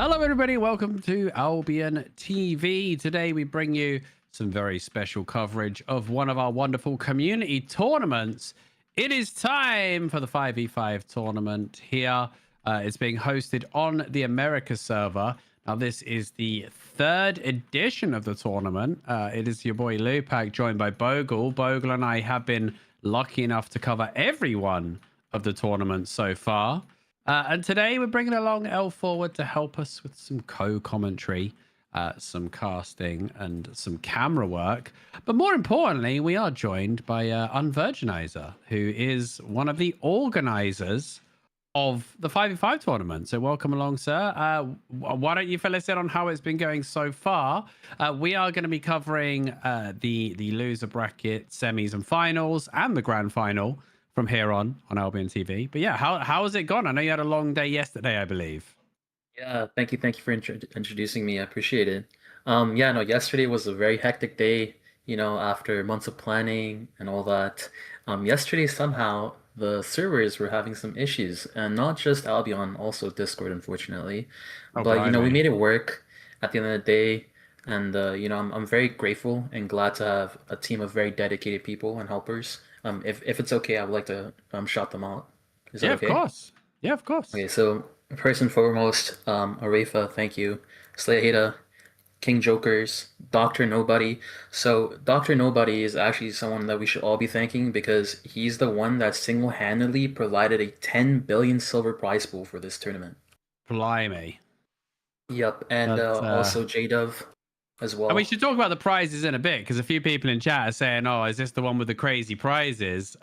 Hello, everybody. Welcome to Albion TV. Today, we bring you some very special coverage of one of our wonderful community tournaments. It is time for the 5v5 tournament here. It's being hosted on the America server. Now, this is the third edition of the tournament. It is your boy Lupac, joined by Bogle. Bogle and I have been lucky enough to cover every one of the tournaments so far. And today we're bringing along L Forward to help us with some co-commentary, some casting, and some camera work. But more importantly, we are joined by Unvirginizer, who is one of the organizers of the 5v5 tournament. So welcome along, sir. Why don't you fill us in on how it's been going so far? We are going to be covering the loser bracket, semis and finals, and the grand final from here on Albion TV. But yeah, how has it gone? I know you had a long day yesterday, I believe. Yeah, thank you for introducing me. I appreciate it. Yeah, no, yesterday was a very hectic day, after months of planning and all that. Yesterday somehow the servers were having some issues, and not just Albion, also Discord, unfortunately. Oh, But we blimey. made it work at the end of the day, and I'm very grateful and glad to have a team of very dedicated people and helpers. If it's okay, I would like to shout them out. Is that Yeah, okay? of course. Yeah, of course. Okay, so first and foremost, Arefa, thank you. Slayheda, King Jokers, Dr. Nobody. So Dr. Nobody is actually someone that we should all be thanking because he's the one that single-handedly provided a 10 billion silver prize pool for this tournament. Blimey. Yep, and also J-Dove as well. And we should talk about the prizes in a bit because a few people in chat are saying, "Oh, is this the one with the crazy prizes?"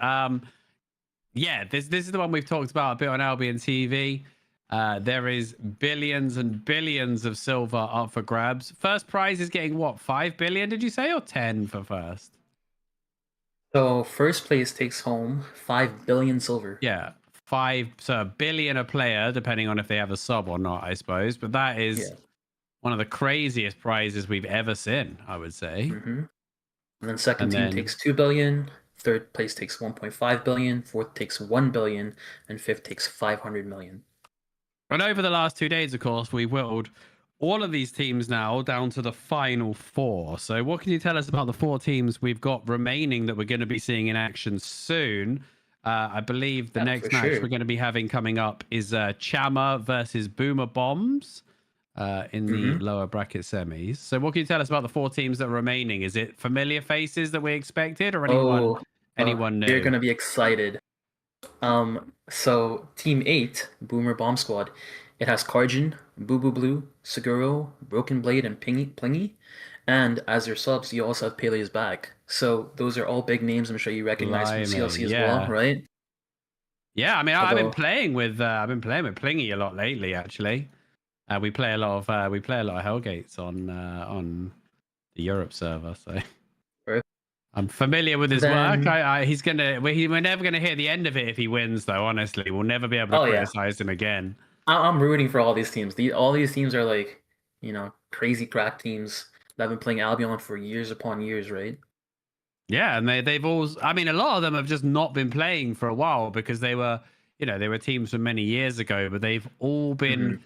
Yeah, this is the one we've talked about a bit on Albion TV. There is billions and billions of silver up for grabs. First prize is getting what, 5 billion, did you say, or 10 for first? So first place takes home 5 billion silver. Yeah, so a billion a player, depending on if they have a sub or not, I suppose. But that is one of the craziest prizes we've ever seen, I would say. And then second team takes 2 billion. Third place takes 1.5 billion, fourth takes 1 billion, and fifth takes 500 million. And over the last 2 days, of course, we whittled all of these teams now down to the final 4. So what can you tell us about the 4 teams we've got remaining that we're going to be seeing in action soon? I believe the next match we're going to be having coming up is Chama versus Boomer Bombs in the lower bracket semis. So what can you tell us about the 4 teams that are remaining? Is it familiar faces that we expected or anyone new? You're going to be excited. So Team 8, Boomer Bomb Squad, it has Karjin, Boo Boo Blue, Seguro, Broken Blade, and Plingy. And as your subs, you also have Pele's back. So those are all big names I'm sure you recognize from CLC as well, right? Yeah, I mean, I've been playing with Plingy a lot lately, actually. We play a lot of Hellgates on the Europe server, so I'm familiar with his work. We're never gonna hear the end of it if he wins, though. Honestly, we'll never be able to criticize him again. I'm rooting for all these teams. All these teams are like, crazy crack teams that have been playing Albion for years upon years, right? Yeah, and they've all. I mean, a lot of them have just not been playing for a while because they were teams from many years ago, but they've all been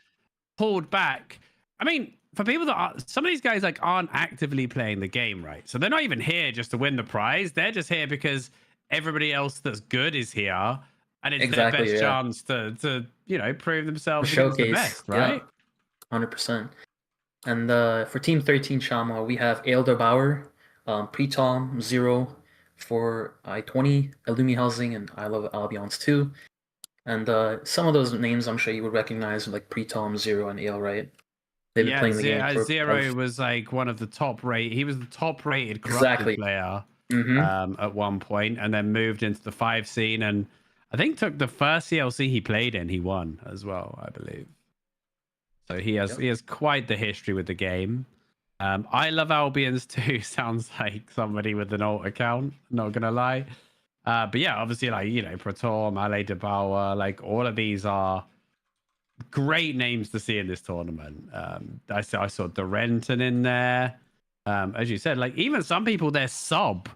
pulled back. I mean, for people that some of these guys aren't actively playing the game, right? So they're not even here just to win the prize. They're just here because everybody else that's good is here, and it's their best chance to prove themselves against the best, right? 100%. And for Team 13 Chama, we have Aelder Bauer, Pretom, Zero, for I-20, Illumi Housing, and I Love Albions too. And some of those names I'm sure you would recognize, like Pretom, Zero, and Ale, right? They've been playing the game Zero was one of the top rated. He was the top rated corrupted player at one point, and then moved into the 5 scene, and I think took the first CLC he played in, he won as well, I believe. So he has quite the history with the game. I Love Albions too sounds like somebody with an alt account, not gonna lie. But yeah, obviously Protom, Ale de Bauer, all of these are great names to see in this tournament. I saw Durenton in there. As you said, even some people, their sub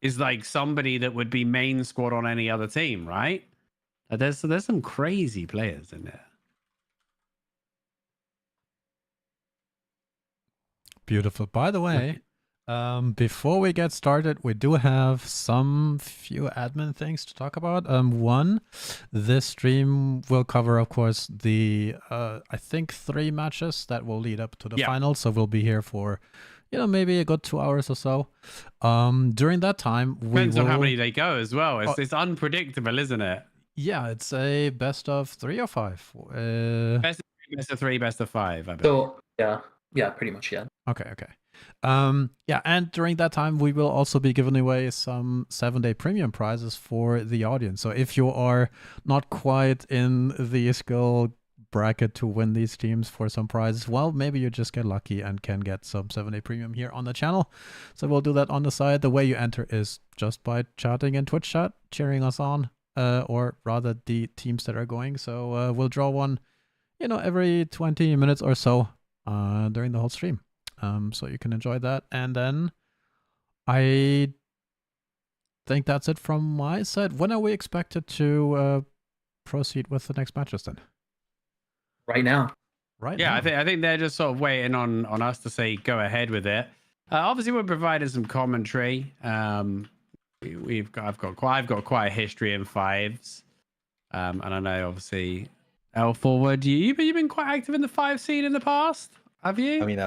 is somebody that would be main squad on any other team, right? There's some crazy players in there. Beautiful. By the way, before we get started, we do have some few admin things to talk about. One, this stream will cover, of course, the I think 3 matches that will lead up to the final. So we'll be here for, maybe a good 2 hours or so. During that time, depends on how many they go as well. It's unpredictable, isn't it? Yeah, it's a best of 3 or 5. Best of 3, best of 5. I believe. So yeah, pretty much, yeah. Okay. Yeah, and during that time, we will also be giving away some 7-day premium prizes for the audience. So if you are not quite in the skill bracket to win these teams for some prizes, well, maybe you just get lucky and can get some 7-day premium here on the channel. So we'll do that on the side. The way you enter is just by chatting in Twitch chat, cheering us on, or rather the teams that are going. So we'll draw one, every 20 minutes or so during the whole stream. So you can enjoy that. And then I think that's it from my side. When are we expected to proceed with the next matches then? Right now. Right now. Yeah, I think they're just sort of waiting on us to say go ahead with it. Obviously, we're providing some commentary. I've got quite a history in 5s. And I know obviously L Forward, you've been quite active in the 5 scene in the past, have you? I mean,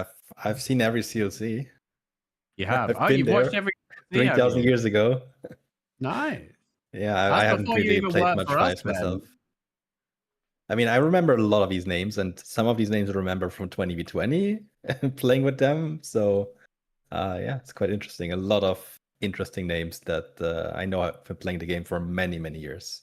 I've seen every COC. You have. You've watched every 3,000 years ago. Nice. Yeah, I haven't really played much 5 myself. I mean, I remember a lot of these names, and some of these names I remember from 20v20 playing with them. So, yeah, it's quite interesting. A lot of interesting names that I know I've been playing the game for many, many years.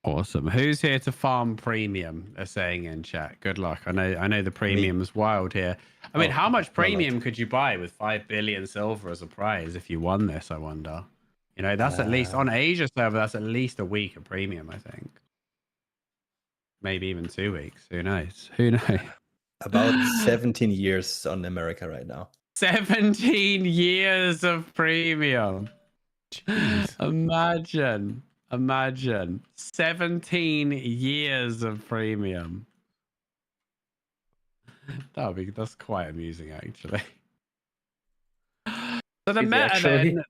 Awesome. Who's here to farm premium? They're saying in chat. Good luck. I know the premium's wild here. I mean, how much premium could you buy with 5 billion silver as a prize if you won this? I wonder. That's at least on Asia server. That's at least a week of premium, I think. Maybe even 2 weeks. Who knows? About 17 years on America right now. 17 years of premium. Jeez. Imagine 17 years of premium. That's quite amusing, actually. So the meta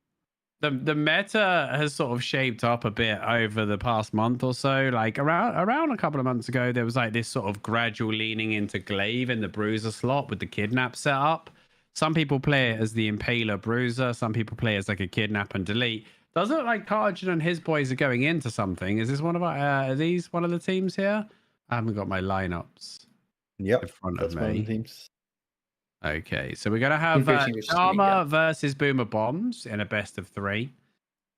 then, the meta has sort of shaped up a bit over the past month or so. Like around a couple of months ago, there was like this sort of gradual leaning into glaive in the bruiser slot with the kidnap setup. Some people play it as the impaler bruiser. Some people play it as like a kidnap and delete. Does it look like Karjan and his boys are going into something? Is this one of are these one of the teams here? I haven't got my lineups in front of me. One of the teams. Okay, so we're going to have Armor versus Boomer Bombs in a best of 3.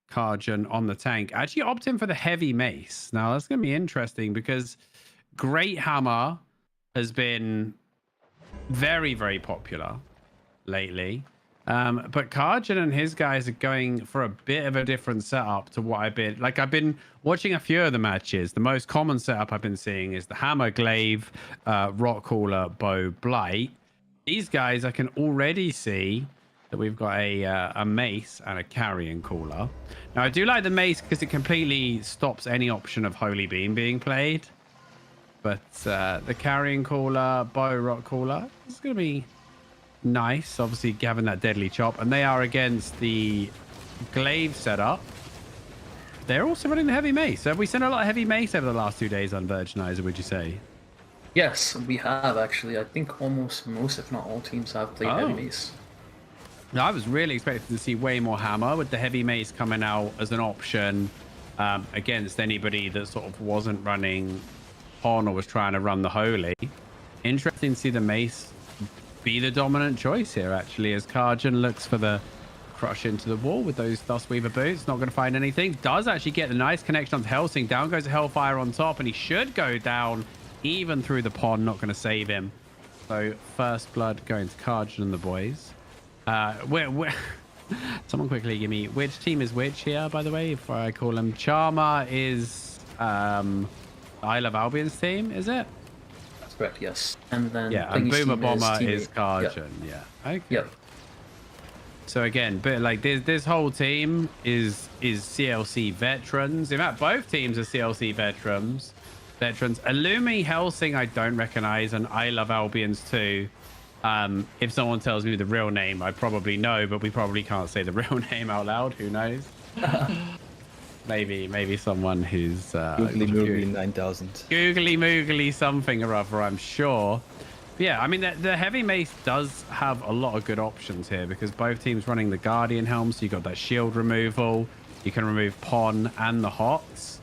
Karjan on the tank. Actually opting for the heavy mace. Now, that's going to be interesting because Great Hammer has been very, very popular lately. But Karjan and his guys are going for a bit of a different setup to what I've been watching a few of the matches. The most common setup I've been seeing is the Hammer, Glaive, Rock Cooler, Bow, Blight. These guys, I can already see that we've got a mace and a carrying cooler. Now, I do like the mace because it completely stops any option of Holy Beam being played. But the carrying cooler, Bow, Rock Cooler, is going to be nice, obviously having that deadly chop. And they are against the glaive setup. They're also running the heavy mace. So have we seen a lot of heavy mace over the last 2 days on Virginizer, would you say? Yes, we have actually. I think almost most, if not all teams have played heavy mace. Now, I was really expecting to see way more hammer with the heavy mace coming out as an option against anybody that sort of wasn't running Pon or was trying to run the holy. Interesting to see the mace be the dominant choice here, actually, as Karjan looks for the crush into the wall with those Dustweaver boots. Not going to find anything. Does actually get the nice connection onto Helsing. Down goes Hellfire on top, and he should go down even through the pond. Not going to save him. So first blood going to Karjan and the boys. Someone quickly give me which team is which here, by the way, if I call him. Charmer is I Love Albion's team, is it? That's correct, yes. And then and Boomer Bomber is Karjan. Yeah. Okay. Yep. So again, but like this whole team is CLC veterans. In fact, both teams are CLC veterans. Illumi, Helsing, I don't recognize, and I Love Albion's too. If someone tells me the real name, I probably know, but we probably can't say the real name out loud. Who knows? maybe someone who's Googly Moogly 9000. Googly Moogly something or other, I'm sure. But yeah, I mean, the heavy mace does have a lot of good options here because both teams running the Guardian helm, so you got that shield removal. You can remove Pon and the Hots.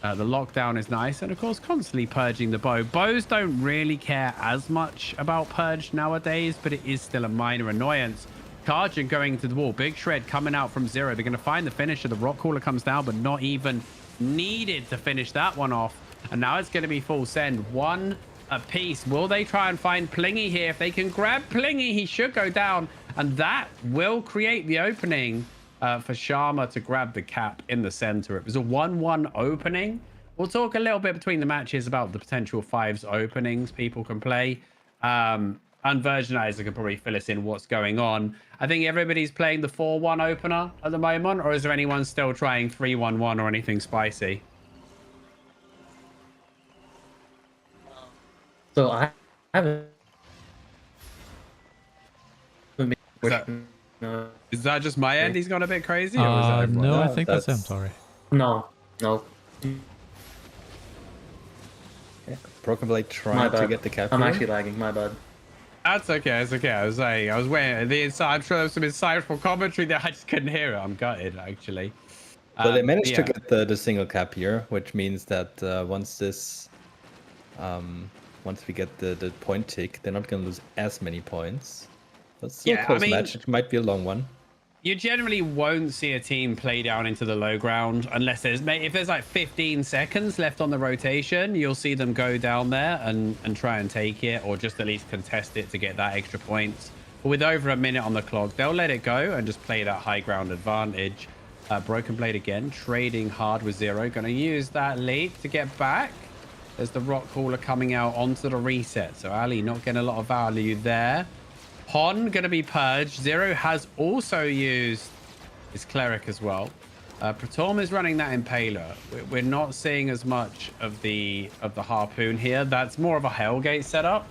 The lockdown is nice, and of course, constantly purging the bow. Bows don't really care as much about purge nowadays, but it is still a minor annoyance. Karjan going to the wall. Big Shred coming out from zero. They're going to find the finisher. The Rock Crawler comes down, but not even needed to finish that one off. And now it's going to be full send. One apiece. Will they try and find Plingy here? If they can grab Plingy, he should go down, and that will create the opening for Sharma to grab the cap in the center. It was a 1-1 opening. We'll talk a little bit between the matches about the potential fives openings people can play. And Versionizer can probably fill us in what's going on. I think everybody's playing the 4-1 opener at the moment, or is there anyone still trying 3-1-1 or anything spicy? So I haven't. Is that just my end? He's gone a bit crazy? Or is that everyone? No, I think that's him. Sorry. No. Yeah. Broken Blade trying to get the cap. I'm actually lagging. My bad. That's okay. It's okay. I was waiting. I'm sure there was some insightful commentary there. I just couldn't hear it. I'm gutted, actually. So they managed to get the single cap here, which means that once we get the point tick, they're not going to lose as many points. But still a close match. It might be a long one. You generally won't see a team play down into the low ground unless if there's like 15 seconds left on the rotation. You'll see them go down there and try and take it, or just at least contest it to get that extra points. But with over a minute on the clock, they'll let it go and just play that high ground advantage. Broken Blade again, trading hard with Zero. Going to use that lead to get back. There's the Rock Crawler coming out onto the reset. So Ali not getting a lot of value there. Pon going to be purged. Zero has also used his Cleric as well. Pratorm is running that Impaler. We're not seeing as much of the Harpoon here. That's more of a Hellgate setup.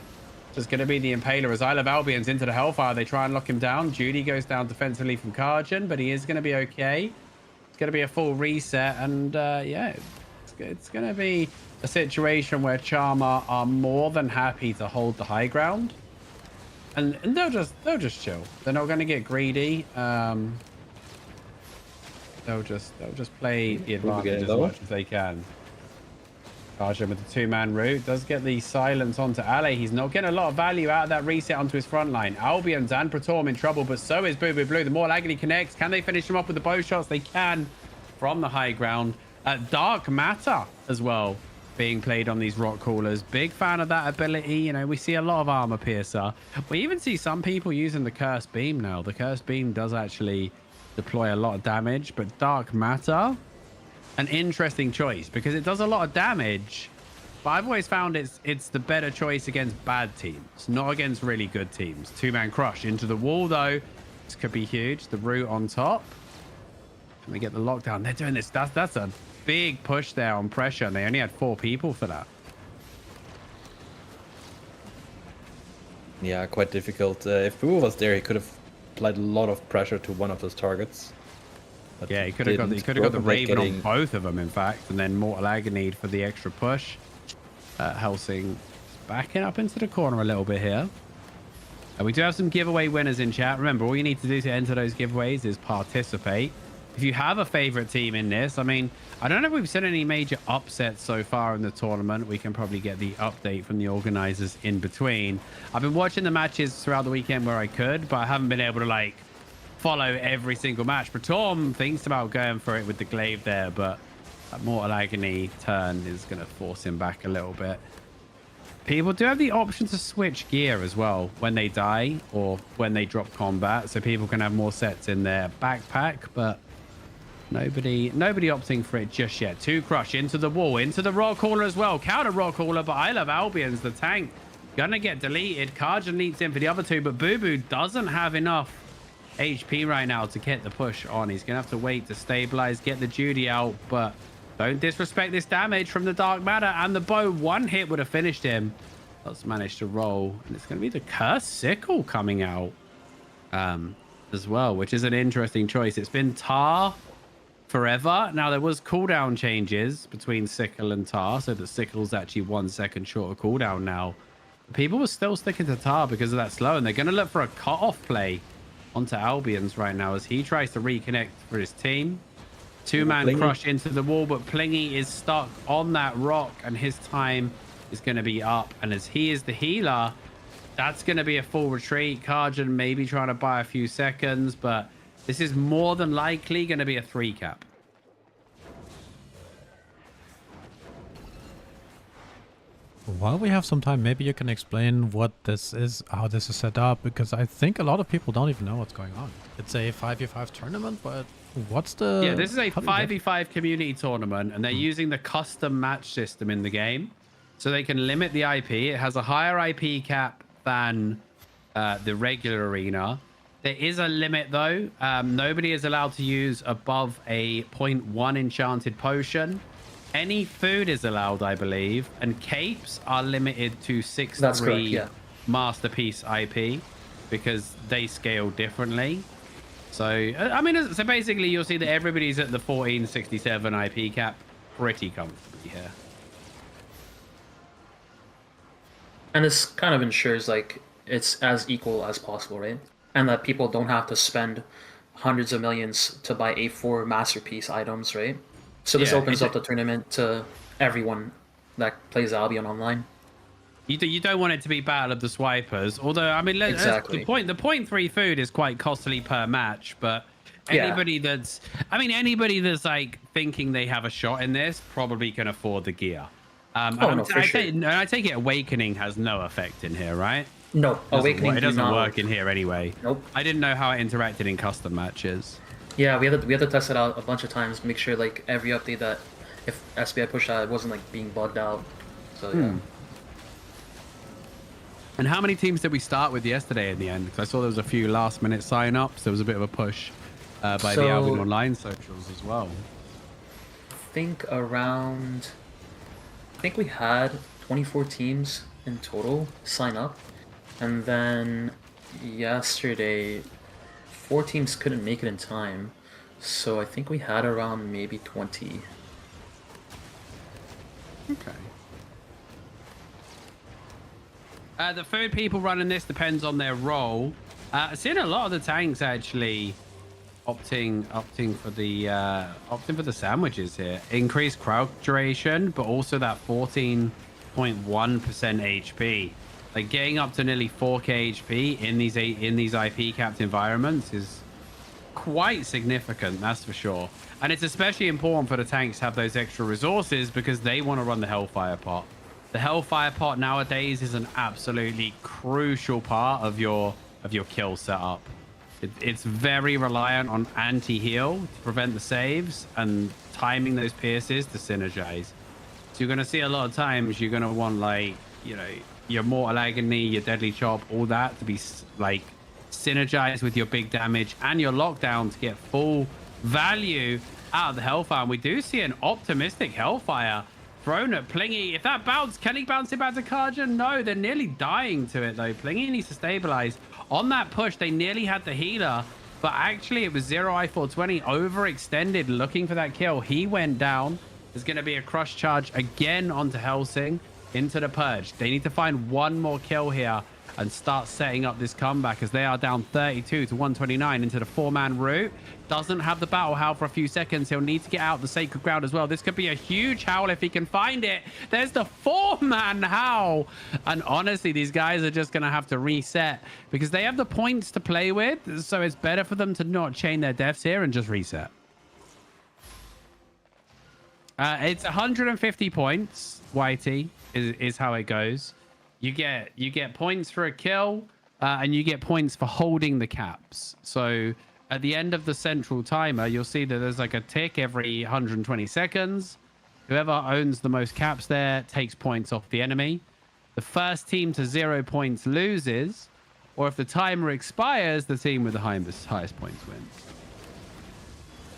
So it's going to be the Impaler as I Love Albion's into the Hellfire. They try and lock him down. Judy goes down defensively from Karjan, but he is going to be okay. It's going to be a full reset, and yeah, it's going to be a situation where Charma are more than happy to hold the high ground. And they'll just chill. They're not going to get greedy. They'll just play the advantage as much as they can. Karjan with the two-man route does get the silence onto Ale. He's not getting a lot of value out of that reset onto his front line. Albion's and Pratorm in trouble, but so is Boo Boo Blue. The more Agony connects. Can they finish him off with the bow shots? They can from the high ground. Dark Matter as well being played on these Rock Crawlers. Big fan of that ability. You know, we see a lot of Armor Piercer. We even see some people using the Cursed Beam now. The Cursed Beam does actually deploy a lot of damage, but Dark Matter, an interesting choice because it does a lot of damage, but I've always found it's the better choice against bad teams, not against really good teams. Two-man crush into the wall though. This could be huge. The root on top. Can they get the lockdown? They're doing this. That's a big push there on pressure, and they only had 4 people for that. Yeah, quite difficult. If Boo was there, he could have applied a lot of pressure to one of those targets. But yeah, he could have got the Raven on both of them, in fact, and then Mortal Agony for the extra push. Helsing backing up into the corner a little bit here. We do have some giveaway winners in chat. Remember, all you need to do to enter those giveaways is participate. If you have a favorite team in this, I mean, I don't know if we've seen any major upsets so far in the tournament. We can probably get the update from the organizers in between. I've been watching the matches throughout the weekend where I could, but I haven't been able to like follow every single match. Pratorm thinks about going for it with the glaive there, but that Mortal Agony turn is going to force him back a little bit. People do have the option to switch gear as well when they die or when they drop combat, so people can have more sets in their backpack, but nobody opting for it just yet. 2 crush into the wall, into the Rock Crawler as well. Counter Rock Crawler, but I Love Albion's the tank. Gonna get deleted. Karjan leads in for the other 2, but Boo Boo doesn't have enough HP right now to get the push on. He's gonna have to wait to stabilize, get the Judy out, but don't disrespect this damage from the Dark Matter, and the bow. 1 hit would have finished him. That's managed to roll, and it's going to be the Cursed Sickle coming out as well, which is an interesting choice. It's been Tar forever. Now, there was cooldown changes between Sickle and Tar, so that Sickle's actually 1 second shorter cooldown now. People were still sticking to Tar because of that slow, and they're going to look for a cut-off play onto Albion's right now as he tries to reconnect for his team. Two-man crush into the wall, but Plingy is stuck on that rock, and his time is going to be up. And as he is the healer, that's going to be a full retreat. Karjan maybe trying to buy a few seconds, but this is more than likely going to be a 3 cap. While we have some time, maybe you can explain what this is, how this is set up, because I think a lot of people don't even know what's going on. It's a 5v5 tournament, but what's the... Yeah, this is a 5v5 community tournament, and they're using the custom match system in the game. So they can limit the IP. It has a higher IP cap than the regular arena. There is a limit, though. Nobody is allowed to use above a 0.1 enchanted potion. Any food is allowed, I believe, and capes are limited to 6-3 Masterpiece IP because they scale differently. So, I mean, so basically you'll see that everybody's at the 1467 IP cap pretty comfortably here. And this kind of ensures like it's as equal as possible, right? And that people don't have to spend hundreds of millions to buy A4 Masterpiece items, right? So this opens up the tournament to everyone that plays Albion Online. You don't want it to be Battle of the Swipers, although I mean, exactly. the 0.3 food is quite costly per match, but anybody that's like thinking they have a shot in this probably can afford the gear. I take it Awakening has no effect in here, right? No, Awakening it doesn't work in here anyway. Nope. I didn't know how it interacted in custom matches. Yeah, we had to test it out a bunch of times, make sure like every update that if SBI pushed out, it wasn't like being bugged out. So yeah. And how many teams did we start with yesterday in the end? Because I saw there was a few last-minute sign-ups. There was a bit of a push by the Albion Online socials as well. I think we had 24 teams in total sign up, and then yesterday 4 teams couldn't make it in time, so I think we had around maybe 20. Okay. The food people running this depends on their role. I've seen a lot of the tanks actually opting for the sandwiches here. Increased crowd duration, but also that 14.1% HP. Like getting up to nearly 4k HP in these IP capped environments is quite significant, that's for sure. And it's especially important for the tanks to have those extra resources because they want to run the Hellfire pot. The Hellfire pot nowadays is an absolutely crucial part of your kill setup. It's very reliant on anti-heal to prevent the saves and timing those pierces to synergize. So you're going to see a lot of times you're going to want, like, you know, your Mortal Agony, your Deadly Chop, all that to be like synergized with your big damage and your lockdown to get full value out of the Hellfire. And we do see an optimistic Hellfire thrown at Plingy. If that bounce, can he bounce it back to Karjan? No, they're nearly dying to it though. Plingy needs to stabilize. On that push, they nearly had the healer, but actually it was 0i420 overextended looking for that kill. He went down. There's going to be a crush charge again onto Helsing into the Purge. They need to find one more kill here and start setting up this comeback as they are down 32 to 129 into the 4-man route. Doesn't have the battle howl for a few seconds. He'll need to get out the sacred ground as well. This could be a huge howl if he can find it. There's the 4-man howl. And honestly, these guys are just going to have to reset because they have the points to play with. So it's better for them to not chain their deaths here and just reset. It's 150 points, Whitey, is how it goes. You get points for a kill, and you get points for holding the caps. So at the end of the central timer, you'll see that there's like a tick every 120 seconds. Whoever owns the most caps there takes points off the enemy. The first team to 0 points loses, or if the timer expires, the team with the highest points wins.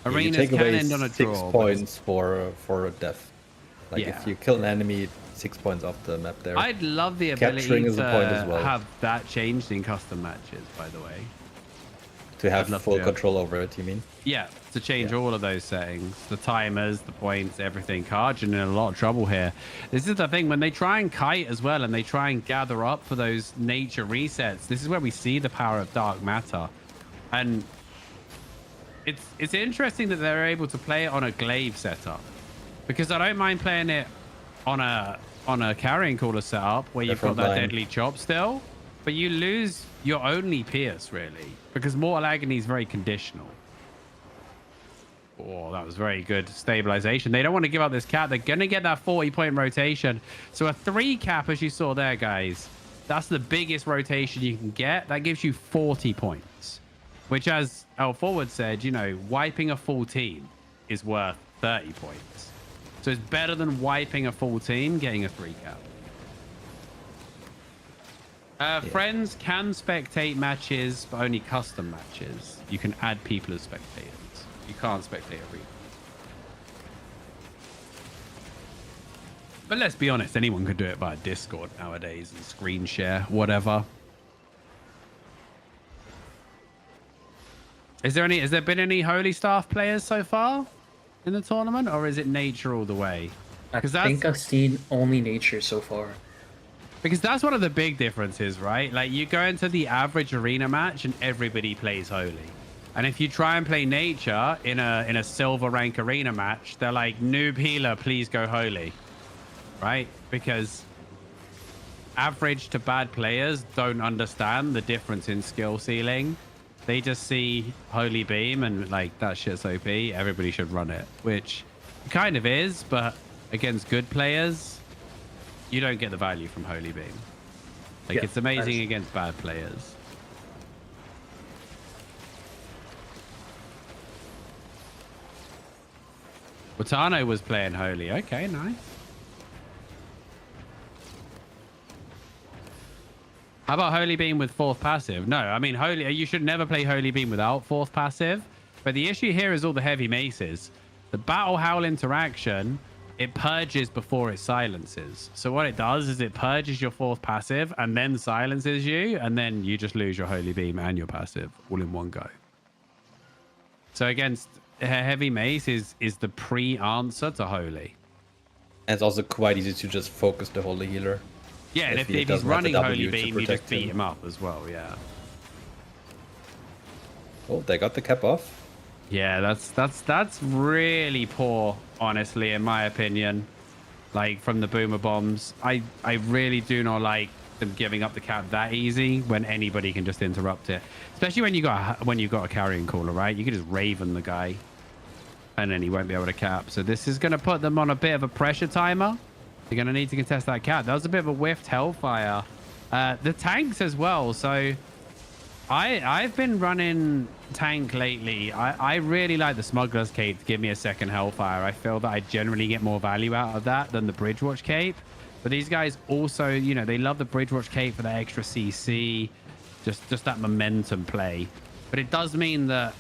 Arenas can end on a draw. 6 points for a death. Like if you kill an enemy 6 points off the map there. I'd love the ability Capturing is a point as to well. have that changed in custom matches, by the way. To have full control over it, you mean? Yeah, to change all of those settings, the timers, the points, everything. Karjan in a lot of trouble here. This is the thing, when they try and kite as well, and they try and gather up for those nature resets, this is where we see the power of dark matter. And it's interesting that they're able to play it on a glaive setup, because I don't mind playing it on a carrying caller setup where you've got that deadly chop still, but you lose your only pierce really, because Mortal Agony is very conditional. Oh, that was very good stabilization. They don't want to give up this cap. They're going to get that 40-point rotation. So a 3 cap, as you saw there, guys, that's the biggest rotation you can get. That gives you 40 points, which, as L Forward said, you know, wiping a full team is worth 30 points. So it's better than wiping a full team, getting a 3 cap. Friends can spectate matches, but only custom matches. You can add people as spectators. You can't spectate a read. But let's be honest, anyone could do it via Discord nowadays and screen share, whatever. Has there been any Holy Staff players so far in the tournament, or is it Nature all the way? I think I've seen only Nature so far. Because that's one of the big differences, right? Like, you go into the average arena match and everybody plays Holy. And if you try and play Nature in a silver rank arena match, they're like, noob healer, please go Holy. Right? Because average to bad players don't understand the difference in skill ceiling. They just see Holy Beam and like, that shit's OP, everybody should run it. Which it kind of is, but against good players, you don't get the value from Holy Beam. Like, it's amazing against bad players. Botano was playing Holy. Okay, nice. How about Holy Beam with 4th passive? No, I mean, you should never play Holy Beam without 4th passive. But the issue here is all the heavy maces. The Battle Howl interaction, it purges before it silences. So what it does is it purges your 4th passive and then silences you, and then you just lose your Holy Beam and your passive all in one go. So against heavy mace is the pre-answer to Holy. And it's also quite easy to just focus the Holy Healer. Yeah, and if he's running Holy Beam, you just beat him up as well, yeah. Oh, they got the cap off. Yeah, that's really poor, honestly, in my opinion. Like, from the boomer bombs, I really do not like them giving up the cap that easy when anybody can just interrupt it. Especially when you got a carrying caller, right? You can just Raven the guy, and then he won't be able to cap. So this is going to put them on a bit of a pressure timer. They're going to need to contest that cap. That was a bit of a whiffed Hellfire. The tanks as well. So I've been running tank lately. I really like the Smuggler's Cape to give me a second Hellfire. I feel that I generally get more value out of that than the Bridgewatch Cape. But these guys also, you know, they love the Bridgewatch Cape for the extra CC, just that momentum play. But it does mean that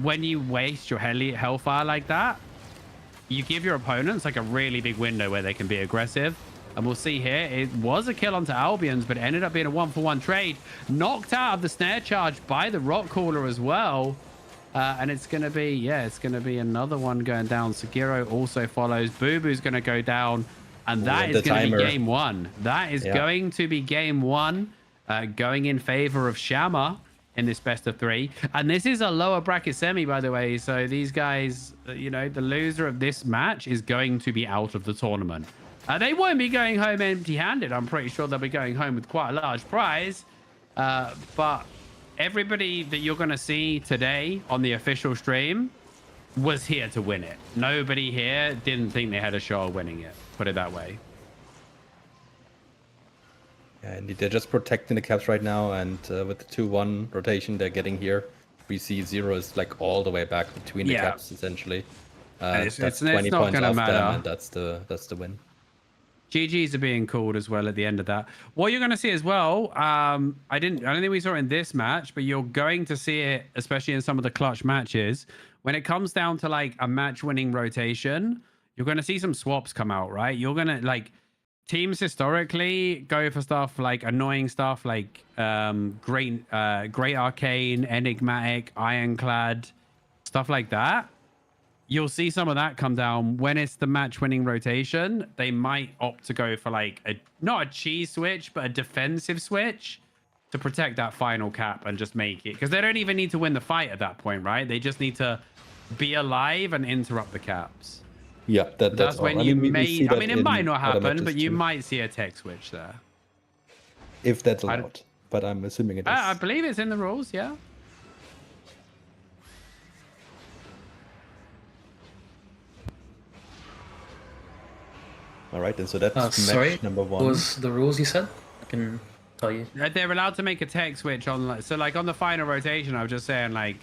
when you waste your Hellfire like that, you give your opponents like a really big window where they can be aggressive. And we'll see here, it was a kill onto Albions, but it ended up being a 1-for-1 trade. Knocked out of the snare charge by the Rock Caller as well. And it's going to be, yeah, it's going to be another one going down. Sagiro also follows. Boo Boo's going to go down. And that is going to be game one. That is going to be game one, going in favor of Shammer in this best of 3. And this is a lower bracket semi, by the way. So these guys, you know, the loser of this match is going to be out of the tournament. They won't be going home empty-handed. I'm pretty sure they'll be going home with quite a large prize. But everybody that you're going to see today on the official stream was here to win it. Nobody here didn't think they had a shot of winning it. Put it that way. Yeah, indeed. They're just protecting the caps right now. And with the 2-1 rotation they're getting here, we see Zero is like all the way back between the caps, essentially. That's 20 points off them, and that's the win. GGs are being called as well at the end of that. What you're going to see as well, I don't think we saw it in this match, but you're going to see it, especially in some of the clutch matches, when it comes down to like a match-winning rotation. you're going to see some swaps come out, right? You're going to like teams historically go for stuff like annoying stuff like great arcane, enigmatic, ironclad, stuff like that. You'll see some of that come down when it's the match winning rotation. They might opt to go for like not a cheese switch, but a defensive switch to protect that final cap and just make it, because they don't even need to win the fight at that point, right? They just need to be alive and interrupt the caps. Yeah, that's when all. you we may. see I mean, it might not other happen, matches but you too, might see a tech switch there. if that's allowed. But I'm assuming it is. I believe it's in the rules, yeah. All right, and so that's match sorry, number 1. what was the rules you said? I can tell you. They're allowed to make a tech switch on, so like on the final rotation, I was just saying like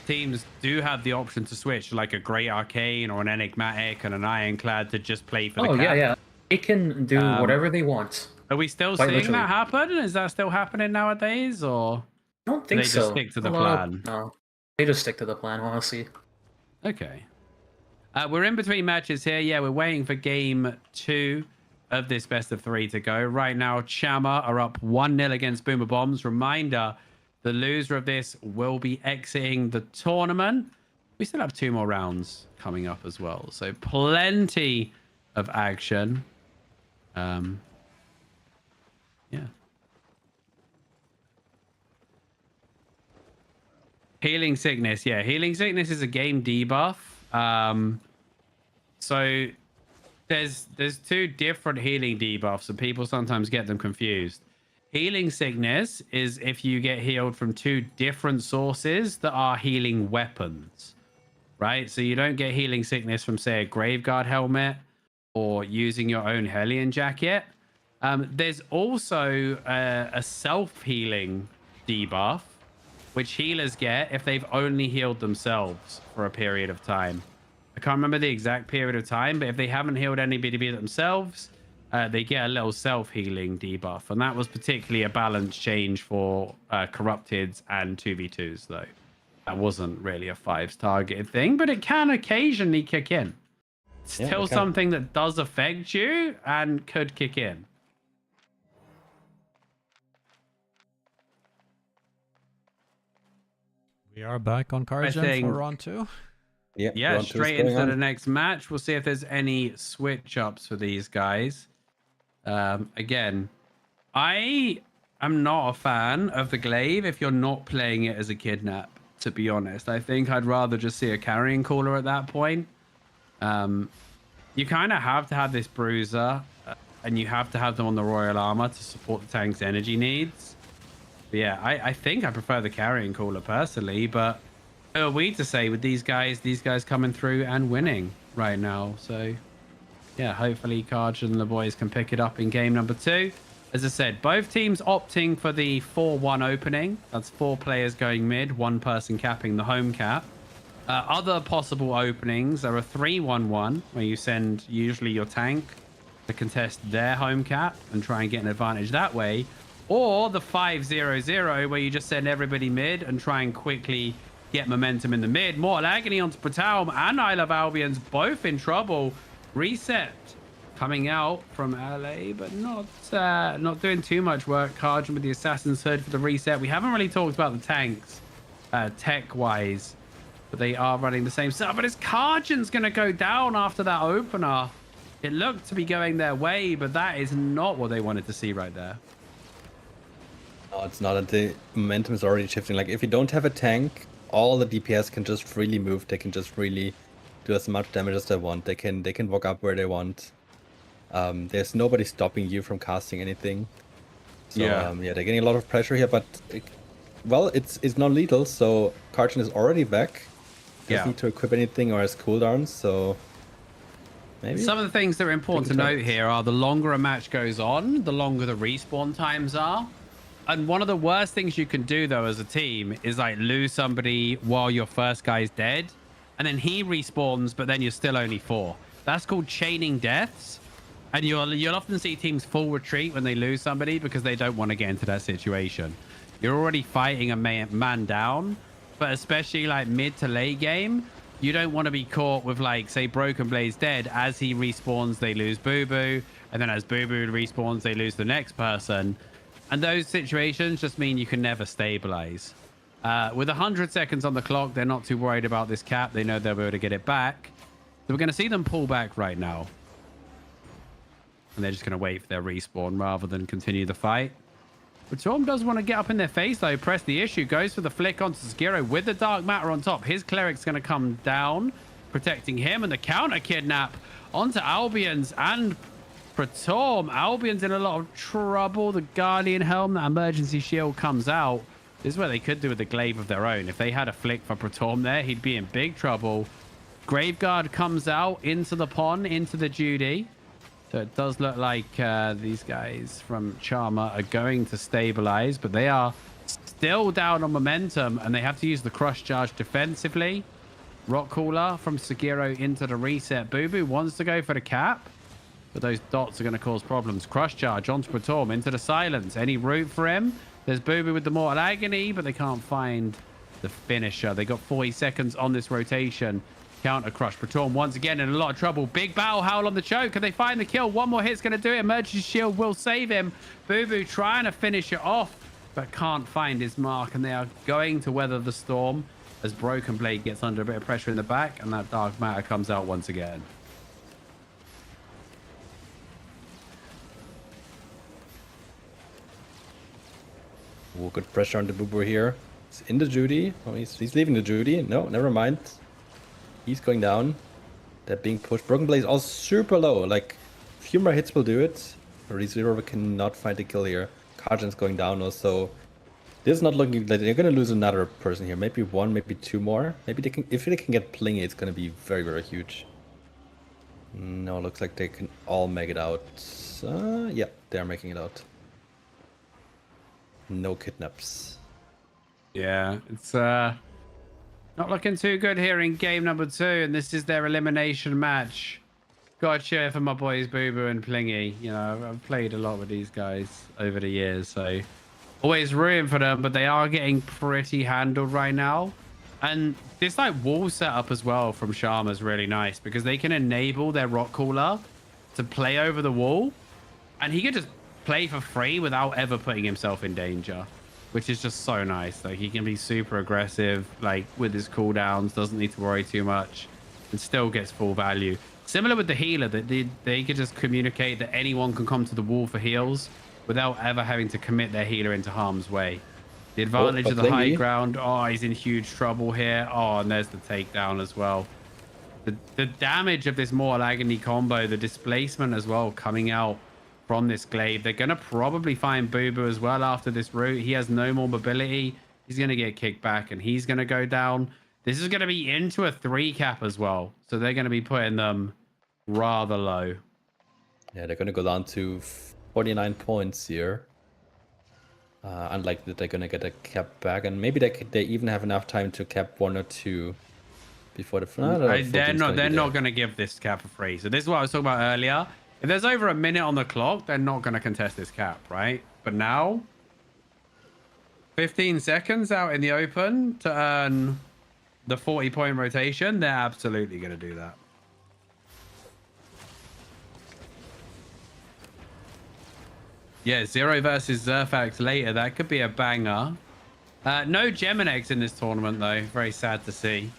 teams do have the option to switch to like a great arcane or an enigmatic and an ironclad to just play for the cap. Yeah. They can do whatever they want. Are we still Quite seeing literally. that happen? Is that still happening nowadays, or I don't do think they so. just stick to the A lot- plan? No, they just stick to the plan, honestly. Okay. We're in between matches here. Yeah, we're waiting for game 2 of this best of 3 to go. Right now, Chama are up 1-0 against Boomer Bombs. Reminder, the loser of this will be exiting the tournament. We still have 2 more rounds coming up as well. So plenty of action. Yeah. Healing Sickness. Yeah, Healing Sickness is a game debuff. So there's 2 different healing debuffs, and people sometimes get them confused. Healing Sickness is if you get healed from 2 different sources that are healing weapons, right? So you don't get Healing Sickness from, say, a Graveguard helmet or using your own Hellion jacket. There's also a self-healing debuff, which healers get if they've only healed themselves for a period of time. I can't remember the exact period of time, but if they haven't healed anybody themselves, they get a little self-healing debuff. And that was particularly a balance change for Corrupteds and 2v2s, though. That wasn't really a 5s targeted thing, but it can occasionally kick in. Still something that does affect you and could kick in. We are back on Cargen for round 2. Yeah, straight into the next match. We'll see if there's any switch ups for these guys. Again, I am not a fan of the glaive if you're not playing it as a kidnap, to be honest. I think I'd rather just see a carrying cooler at that point. You kind of have to have this bruiser, and you have to have them on the royal armor to support the tank's energy needs. But yeah, I think I prefer the carrying cooler personally, but who are we to say with these guys coming through and winning right now? So yeah, hopefully Karj and the boys can pick it up in game number 2. As I said, both teams opting for the 4-1 opening. That's 4 players going mid, 1 person capping the home cap. Other possible openings are a 3-1-1, where you send usually your tank to contest their home cap and try and get an advantage that way. Or the 5-0-0, where you just send everybody mid and try and quickly get momentum in the mid. Mortal Agony onto Pratalm and I Love Albions, both in trouble. Reset coming out from LA, but not doing too much work. Karjan with the Assassin's Hood for the reset. We haven't really talked about the tanks tech-wise, but they are running the same stuff. But it's Karjan's going to go down after that opener. It looked to be going their way, but that is not what they wanted to see right there. No, it's not. The momentum is already shifting. Like, if you don't have a tank, all the DPS can just freely move. They can just really do as much damage as they want. They can walk up where they want. There's nobody stopping you from casting anything. So yeah, they're getting a lot of pressure here, but it's non-lethal, so Karjan is already back. Doesn't need to equip anything or has cooldowns, so maybe. Some of the things that are important to note here are the longer a match goes on, the longer the respawn times are. And one of the worst things you can do, though, as a team is like lose somebody while your first guy's dead, and then he respawns, but then you're still only 4. That's called chaining deaths. And you'll often see teams full retreat when they lose somebody because they don't want to get into that situation. You're already fighting a man down, but especially like mid to late game, you don't want to be caught with, like, say, Broken Blade's dead. As he respawns, they lose Boo Boo. And then as Boo Boo respawns, they lose the next person. And those situations just mean you can never stabilize. With 100 seconds on the clock, they're not too worried about this cap. They know they'll be able to get it back. So we're going to see them pull back right now. And they're just going to wait for their respawn rather than continue the fight. But Storm does want to get up in their face, though. Press the issue. Goes for the flick onto Skiro with the Dark Matter on top. His Cleric's going to come down, protecting him. And the counter kidnap onto Albion's and Praetorm. Albion's in a lot of trouble. The Guardian Helm, that emergency shield comes out. This is what they could do with a glaive of their own. If they had a flick for Praetorm there, he'd be in big trouble. Graveguard comes out into the pond, into the Judy. So it does look like these guys from Charmer are going to stabilize, but they are still down on momentum, and they have to use the Crush Charge defensively. Rock Cooler from Sagiro into the reset. Boo Boo wants to go for the cap, but those dots are going to cause problems. Crush Charge onto Praetorm into the silence. Any route for him? There's Boo Boo with the Mortal Agony, but they can't find the finisher. They got 40 seconds on this rotation. Counter Crush. Praetorm once again in a lot of trouble. Big Battle Howl on the choke. Can they find the kill? One more hit's going to do it. Emergency Shield will save him. Boo Boo trying to finish it off, but can't find his mark. And they are going to weather the storm as Broken Blade gets under a bit of pressure in the back. And that Dark Matter comes out once again. Oh, good pressure on the Boo Boo here. He's in the Judy. Oh, he's leaving the Judy. No, never mind. He's going down. They're being pushed. Broken Blade is all super low. Like, a few more hits will do it. ReZero cannot find the kill here. Karjan's going down also. This is not looking like they're going to lose another person here. Maybe one, maybe two more. Maybe they can, if they can get Plingy, it's going to be very, very huge. No, looks like they can all make it out. Yeah, they're making it out. No kidnaps. Yeah, it's not looking too good here in game number 2, and this is their elimination match. Gotta cheer for my boys Boo Boo and Plingy. You know, I've played a lot with these guys over the years, so always rooting for them, but they are getting pretty handled right now. And this like wall setup as well from Sharma is really nice because they can enable their Rock Cooler to play over the wall, and he can just play for free without ever putting himself in danger, which is just so nice. Like, he can be super aggressive, like with his cooldowns, doesn't need to worry too much, and still gets full value. Similar with the healer, that they could just communicate that anyone can come to the wall for heals without ever having to commit their healer into harm's way. The advantage of the high ground. Oh, he's in huge trouble here. Oh, and there's the takedown as well. The damage of this Mortal Agony combo, the displacement as well coming out from this glaive. They're going to probably find Boo Boo as well after this route. He has no more mobility. He's going to get kicked back and he's going to go down. This is going to be into a 3 cap as well. So they're going to be putting them rather low. Yeah, they're going to go down to 49 points here. Unlikely that they're going to get a cap back. And maybe they even have enough time to cap 1 or 2 before the final. They're not going to give this cap for free. So this is what I was talking about earlier. If there's over a minute on the clock, they're not going to contest this cap, right? But now, 15 seconds out in the open to earn the 40-point rotation, they're absolutely going to do that. Yeah, Zero versus Zerfax later. That could be a banger. No Geminex in this tournament, though. Very sad to see.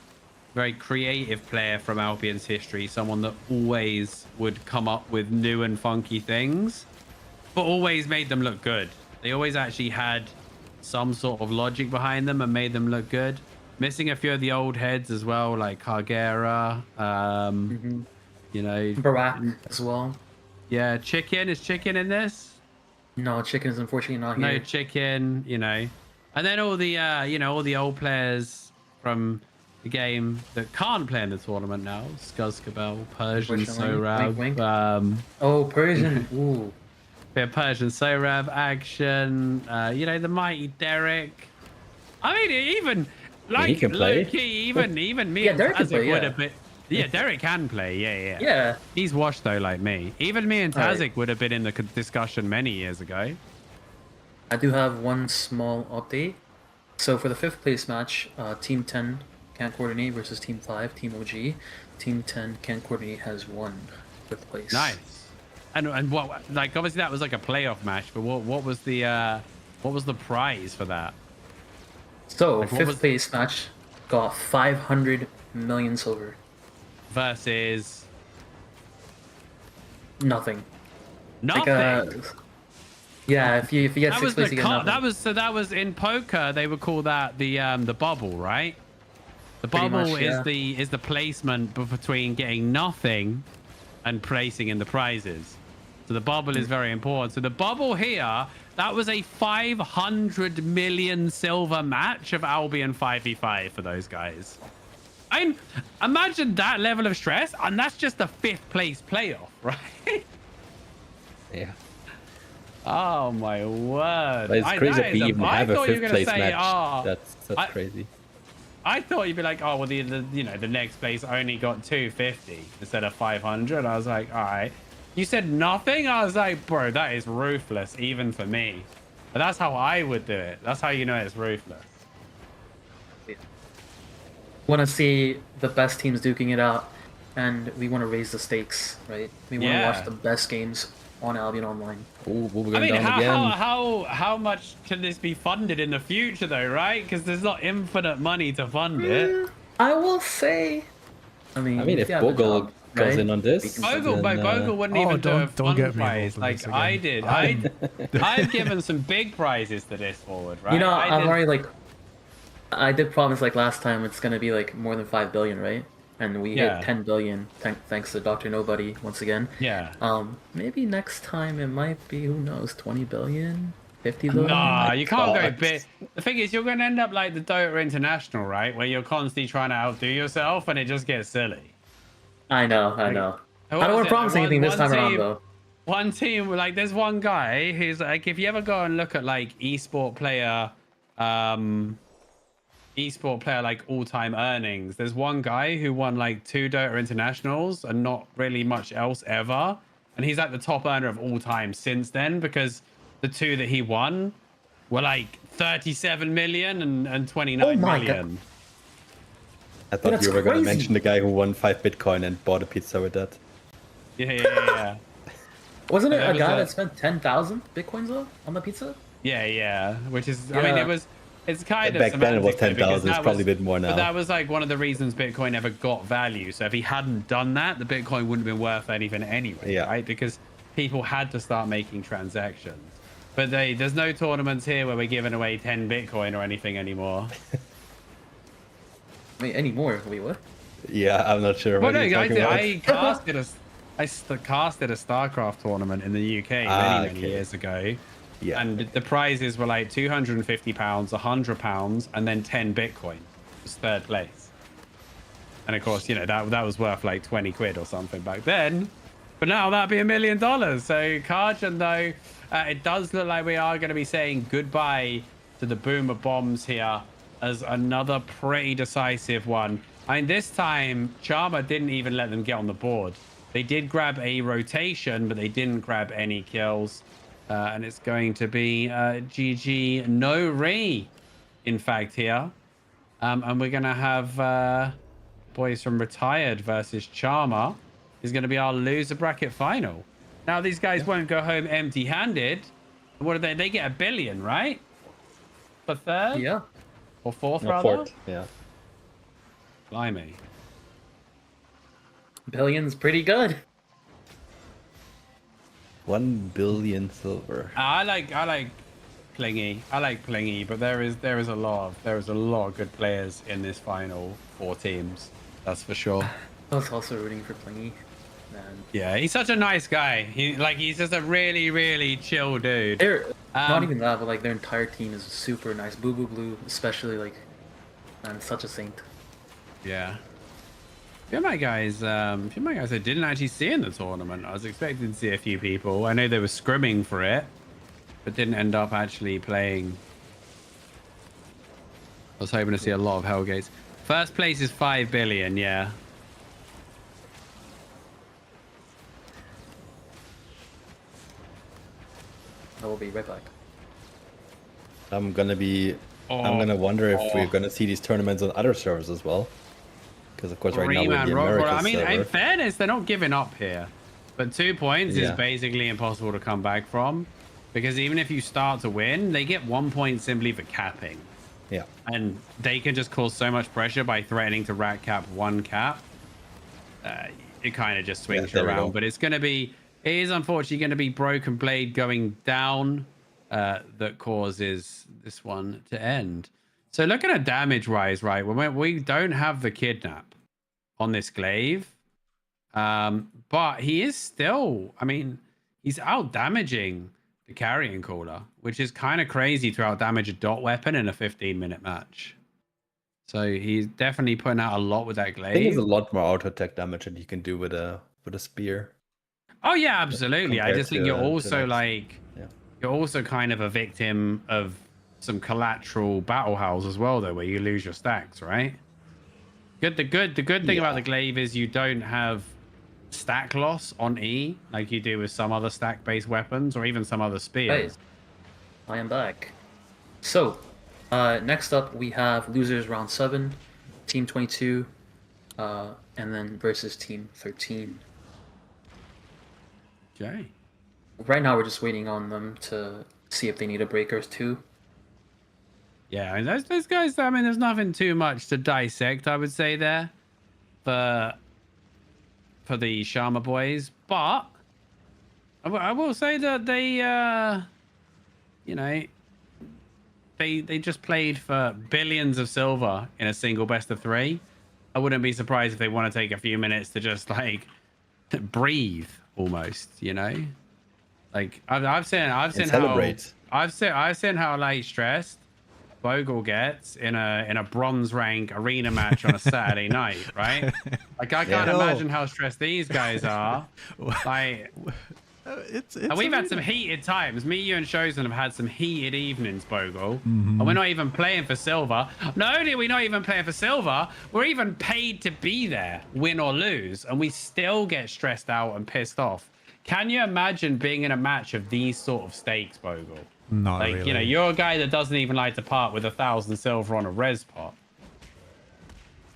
Very creative player from Albion's history. Someone that always would come up with new and funky things, but always made them look good. They always actually had some sort of logic behind them and made them look good. Missing a few of the old heads as well, like Hargera, you know. Barak as well. Yeah, Chicken. Is Chicken in this? No, Chicken is unfortunately not here. No Chicken, you know. And then all the, you know, all the old players from the game that can't play in the tournament now. Skuzkabel, Persian, Sorab. Oh, Persian. Ooh. Bit of Persian, Sorab, Action. You know, the mighty Derek. I mean, even like low-key, even me and Tazik would have been. Yeah, Derek can play. Yeah. He's washed though, like me. Even me and Tazik would have been in the discussion many years ago. I do have one small update. So for the 5th place match, Team 10 can't coordinate versus Team 5, Team OG. Team 10 can't coordinate has won 5th place. Nice. And what, like, obviously that was like a playoff match, but what was the prize for that? So Like, 5th place match got 500 million silver. Versus Nothing. nothing. Yeah, if you get That 6th was place, the you get nothing. that was in poker. They would call that the bubble, right? The Pretty bubble much, is yeah. the placement between getting nothing and placing in the prizes. So the bubble is very important. So the bubble here, that was a 500 million silver match of Albion 5v5 for those guys. I mean, imagine that level of stress, and that's just the 5th place playoff, right? Yeah. Oh my word! But it's crazy that we even have a 5th place match. Oh, That's crazy. I thought you'd be like, oh well, the the next place only got 250 instead of 500. I was like, all right. You said nothing. I was like, bro, that is ruthless, even for me. But that's how I would do it. That's how you know it's ruthless. Want to see the best teams duking it out, and we want to raise the stakes, right? We want to watch the best games on Albion Online. Ooh, we're I going mean, down again. how much can this be funded in the future, though, right? Because there's not infinite money to fund it. I will say. I mean, if Bogle goes in on this, Bogle wouldn't Oh, even do a don't fun get me prize involved in like this I again. did. I've given some big prizes to this forward, right? You know, I'm already like, I did promise like last time it's gonna be like more than 5 billion, right? And we hit 10 billion thanks to Dr. Nobody once again. Yeah. Maybe next time it might be, who knows, 20 billion, 50 billion. Nah, you can't go big. The thing is, you're going to end up like the Dota International, right? Where you're constantly trying to outdo yourself, and it just gets silly. I know. I don't want to promise anything this time around, though. One team, like, there's one guy who's like, if you ever go and look at like esport player like all-time earnings, there's one guy who won like 2 Dota Internationals and not really much else ever, and he's like the top earner of all time since then, because the 2 that he won were like 37 million and 29 million. I thought you were going to mention the guy who won 5 Bitcoin and bought a pizza with that. Yeah. Wasn't it a guy that spent 10,000 Bitcoins though on the pizza? Yeah, which is, I mean, it's kind of back then it was semantic, 10,000. It's probably a bit more now. But that was like one of the reasons Bitcoin ever got value. So if he hadn't done that, the Bitcoin wouldn't have been worth anything anyway, right? Because people had to start making transactions. But there's no tournaments here where we're giving away 10 Bitcoin or anything anymore. Wait, anymore? Wait, what? Yeah, I'm not sure. Well, no, I casted a StarCraft tournament in the UK many years ago. Yeah. And the prizes were like £250, £100, and then 10 Bitcoin. It was 3rd place. And of course, you know, that was worth like 20 quid or something back then. But now that'd be $1 million. So Karjan, though, it does look like we are going to be saying goodbye to the Boomer Bombs here as another pretty decisive one. I mean, this time, Charmer didn't even let them get on the board. They did grab a rotation, but they didn't grab any kills. And it's going to be GG no re, in fact, here. And we're going to have boys from Retired versus Charmer. Is going to be our loser bracket final. Now, these guys won't go home empty-handed. What are they? They get $1 billion, right? For 3rd? Yeah. Or 4th, rather? 4th, yeah. Blimey. Billion's pretty good. 1 billion silver. I like Plingy. I like Plingy, but there is a lot of good players in this final 4 teams. That's for sure. I was also rooting for Plingy. Man. Yeah, he's such a nice guy. He's just a really, really chill dude. Not even that, but like their entire team is super nice. Boo Boo Blue, especially, like, man, such a saint. Yeah. A few of my guys I didn't actually see in the tournament. I was expecting to see a few people. I know they were scrimming for it, but didn't end up actually playing. I was hoping to see a lot of Hellgates. First place is 5 billion, yeah. I will be right back. I'm gonna be I'm gonna wonder if we're gonna see these tournaments on other servers as well. Because of course right now we're the American I mean, server. in fairness, they're not giving up here. But 2 points is basically impossible to come back from. Because even if you start to win, they get 1 point simply for capping. Yeah. And they can just cause so much pressure by threatening to rack cap 1 cap. It kind of just swings you around. But it's going to be, it is unfortunately going to be Broken Blade going down that causes this one to end. So looking at damage rise, right, we don't have the kidnap on this glaive. But he is still, I mean, he's out damaging the carrying caller, which is kind of crazy to out damage a dot weapon in a 15-minute match. So he's definitely putting out a lot with that glaive. I think there's a lot more auto attack damage that you can do with a spear. Oh yeah, absolutely. I just think you're also you're also kind of a victim of some collateral battle howls as well, though, where you lose your stacks, right? The good thing about the glaive is you don't have stack loss on E like you do with some other stack-based weapons or even some other spears. Hey, I am back. So, next up we have losers round 7, team 22, and then versus team 13. Okay. Right now we're just waiting on them to see if they need a breakers too. Yeah, and those guys, I mean, there's nothing too much to dissect, I would say, there for the Sharma boys. But I will say that they, you know, they just played for billions of silver in a single best of 3. I wouldn't be surprised if they want to take a few minutes to just, like, breathe almost, you know? Like, I've seen how like stressed Bogle gets in a bronze rank arena match on a Saturday night, right? Like I can't imagine how stressed these guys are. Like, and we've had some heated times. Me, you, and Shozen have had some heated evenings, Bogle. And we're not even playing for silver. Not only are we not even playing for silver, we're even paid to be there, win or lose, and we still get stressed out and pissed off. Can you imagine being in a match of these sort of stakes, Bogle? Not like, really. You know, you're a guy that doesn't even like to part with 1,000 silver on a res pot.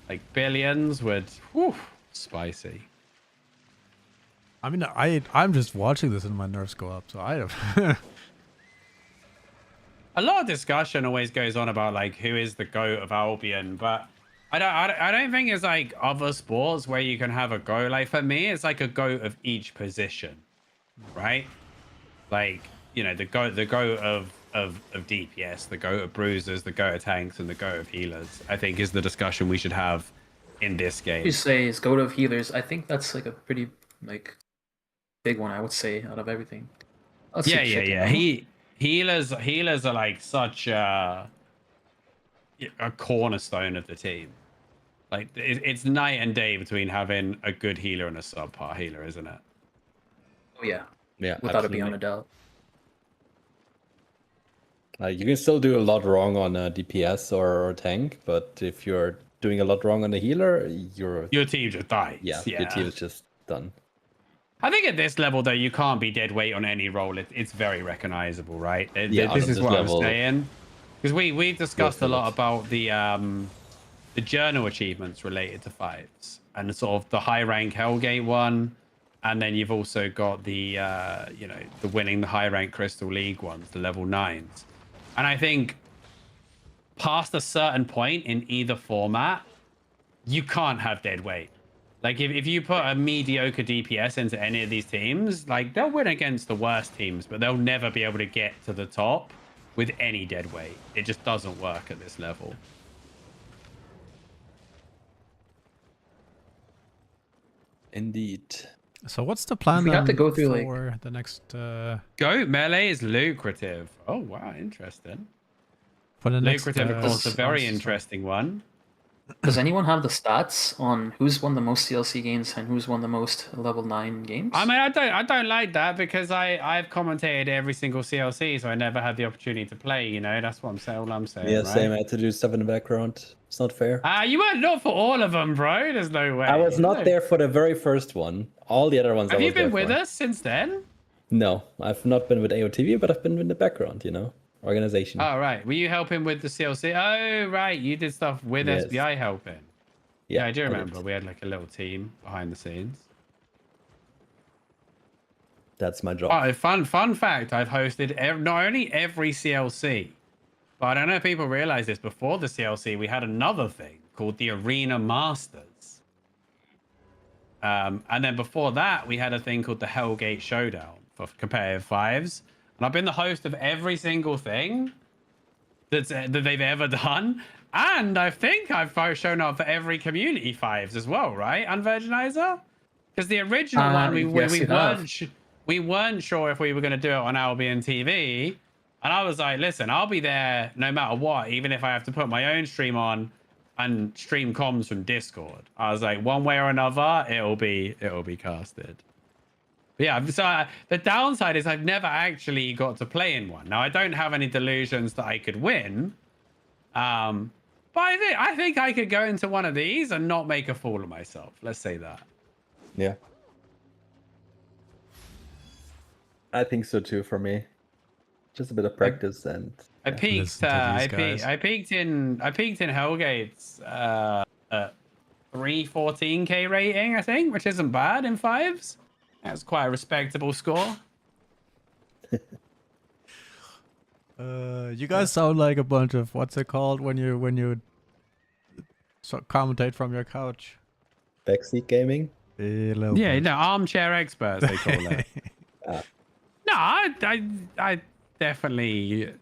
Like billions would, whew, spicy. I mean, I'm just watching this and my nerves go up. So I don't. A lot of discussion always goes on about like who is the GOAT of Albion, but I don't think it's like other sports where you can have a GOAT. Like for me, it's like a GOAT of each position, right? Like, you know, the GOAT of DPS, the GOAT of bruisers, the GOAT of tanks, and the GOAT of healers, I think is the discussion we should have in this game. You say is GOAT of healers. I think that's like a pretty like big one, I would say, out of everything. Yeah. Healers are like such a cornerstone of the team. Like it's night and day between having a good healer and a subpar healer, isn't it? Oh yeah, without absolutely. it being a doubt. You can still do a lot wrong on a DPS or tank, but if you're doing a lot wrong on the healer, your team just dies. Yeah, your team is just done. I think at this level, though, you can't be dead weight on any role. It's very recognizable, right? This is what I'm saying. Because we've discussed a lot about the journal achievements related to fights and sort of the high rank Hellgate one, and then you've also got the the winning the high rank Crystal League ones, the level 9s. And I think past a certain point in either format, you can't have dead weight. Like if you put a mediocre DPS into any of these teams, like they'll win against the worst teams, but they'll never be able to get to the top with any dead weight. It just doesn't work at this level. Indeed. So what's the plan? We have to go through for the next. Go melee is lucrative. Oh wow, interesting. For the next, lucrative, of course, a very interesting one. Does anyone have the stats on who's won the most CLC games and who's won the most level 9 games? I mean, I don't like that because I've commentated every single CLC, so I never had the opportunity to play. You know, that's what I'm saying. All I'm saying. Yeah, right? same. I had to do stuff in the background. It's not fair. You were not for all of them, bro. There's no way. I was not there for the very first one. All the other ones. Have you been with us since then? No, I've not been with AOTV, but I've been in the background. You know. organization. Oh, right. Were you helping with the CLC? Oh, right. You did stuff with Yes. SBI helping. Yeah, I do did. remember. We had like a little team behind the scenes. That's my job. Oh, fun fact. I've hosted not only every CLC, but I don't know if people realize this. Before the CLC, we had another thing called the Arena Masters. And then before that, we had a thing called the Hellgate Showdown for competitive fives. And I've been the host of every single thing that they've ever done. And I think I've shown up for every community fives as well, right? Unvirginizer? Because the original one, we weren't sure if we were going to do it on Albion TV. And I was like, listen, I'll be there no matter what, even if I have to put my own stream on and stream comms from Discord. I was like, one way or another, it'll be casted. But yeah, so the downside is I've never actually got to play in one. Now, I don't have any delusions that I could win. But I think I could go into one of these and not make a fool of myself. Let's say that. Yeah. I think so too for me. Just a bit of practice and I peaked I peaked in Hellgate's 314k rating, I think, which isn't bad in fives. That's quite a respectable score. You guys sound like a bunch of what's it called when you commentate from your couch? backseat gaming. Yeah, no, armchair experts they call it. No, I definitely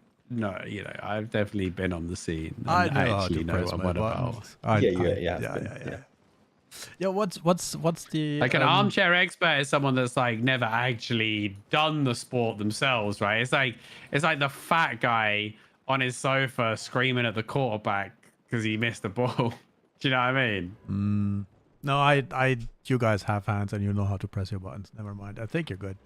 I've definitely been on the scene. And I know actually know what I'm about. Yeah, what's the like an armchair expert is someone that's like never actually done the sport themselves, right? It's like the fat guy on his sofa screaming at the quarterback because he missed the ball. Do you know what I mean? No, you guys have hands and you know how to press your buttons. Never mind. I think you're good.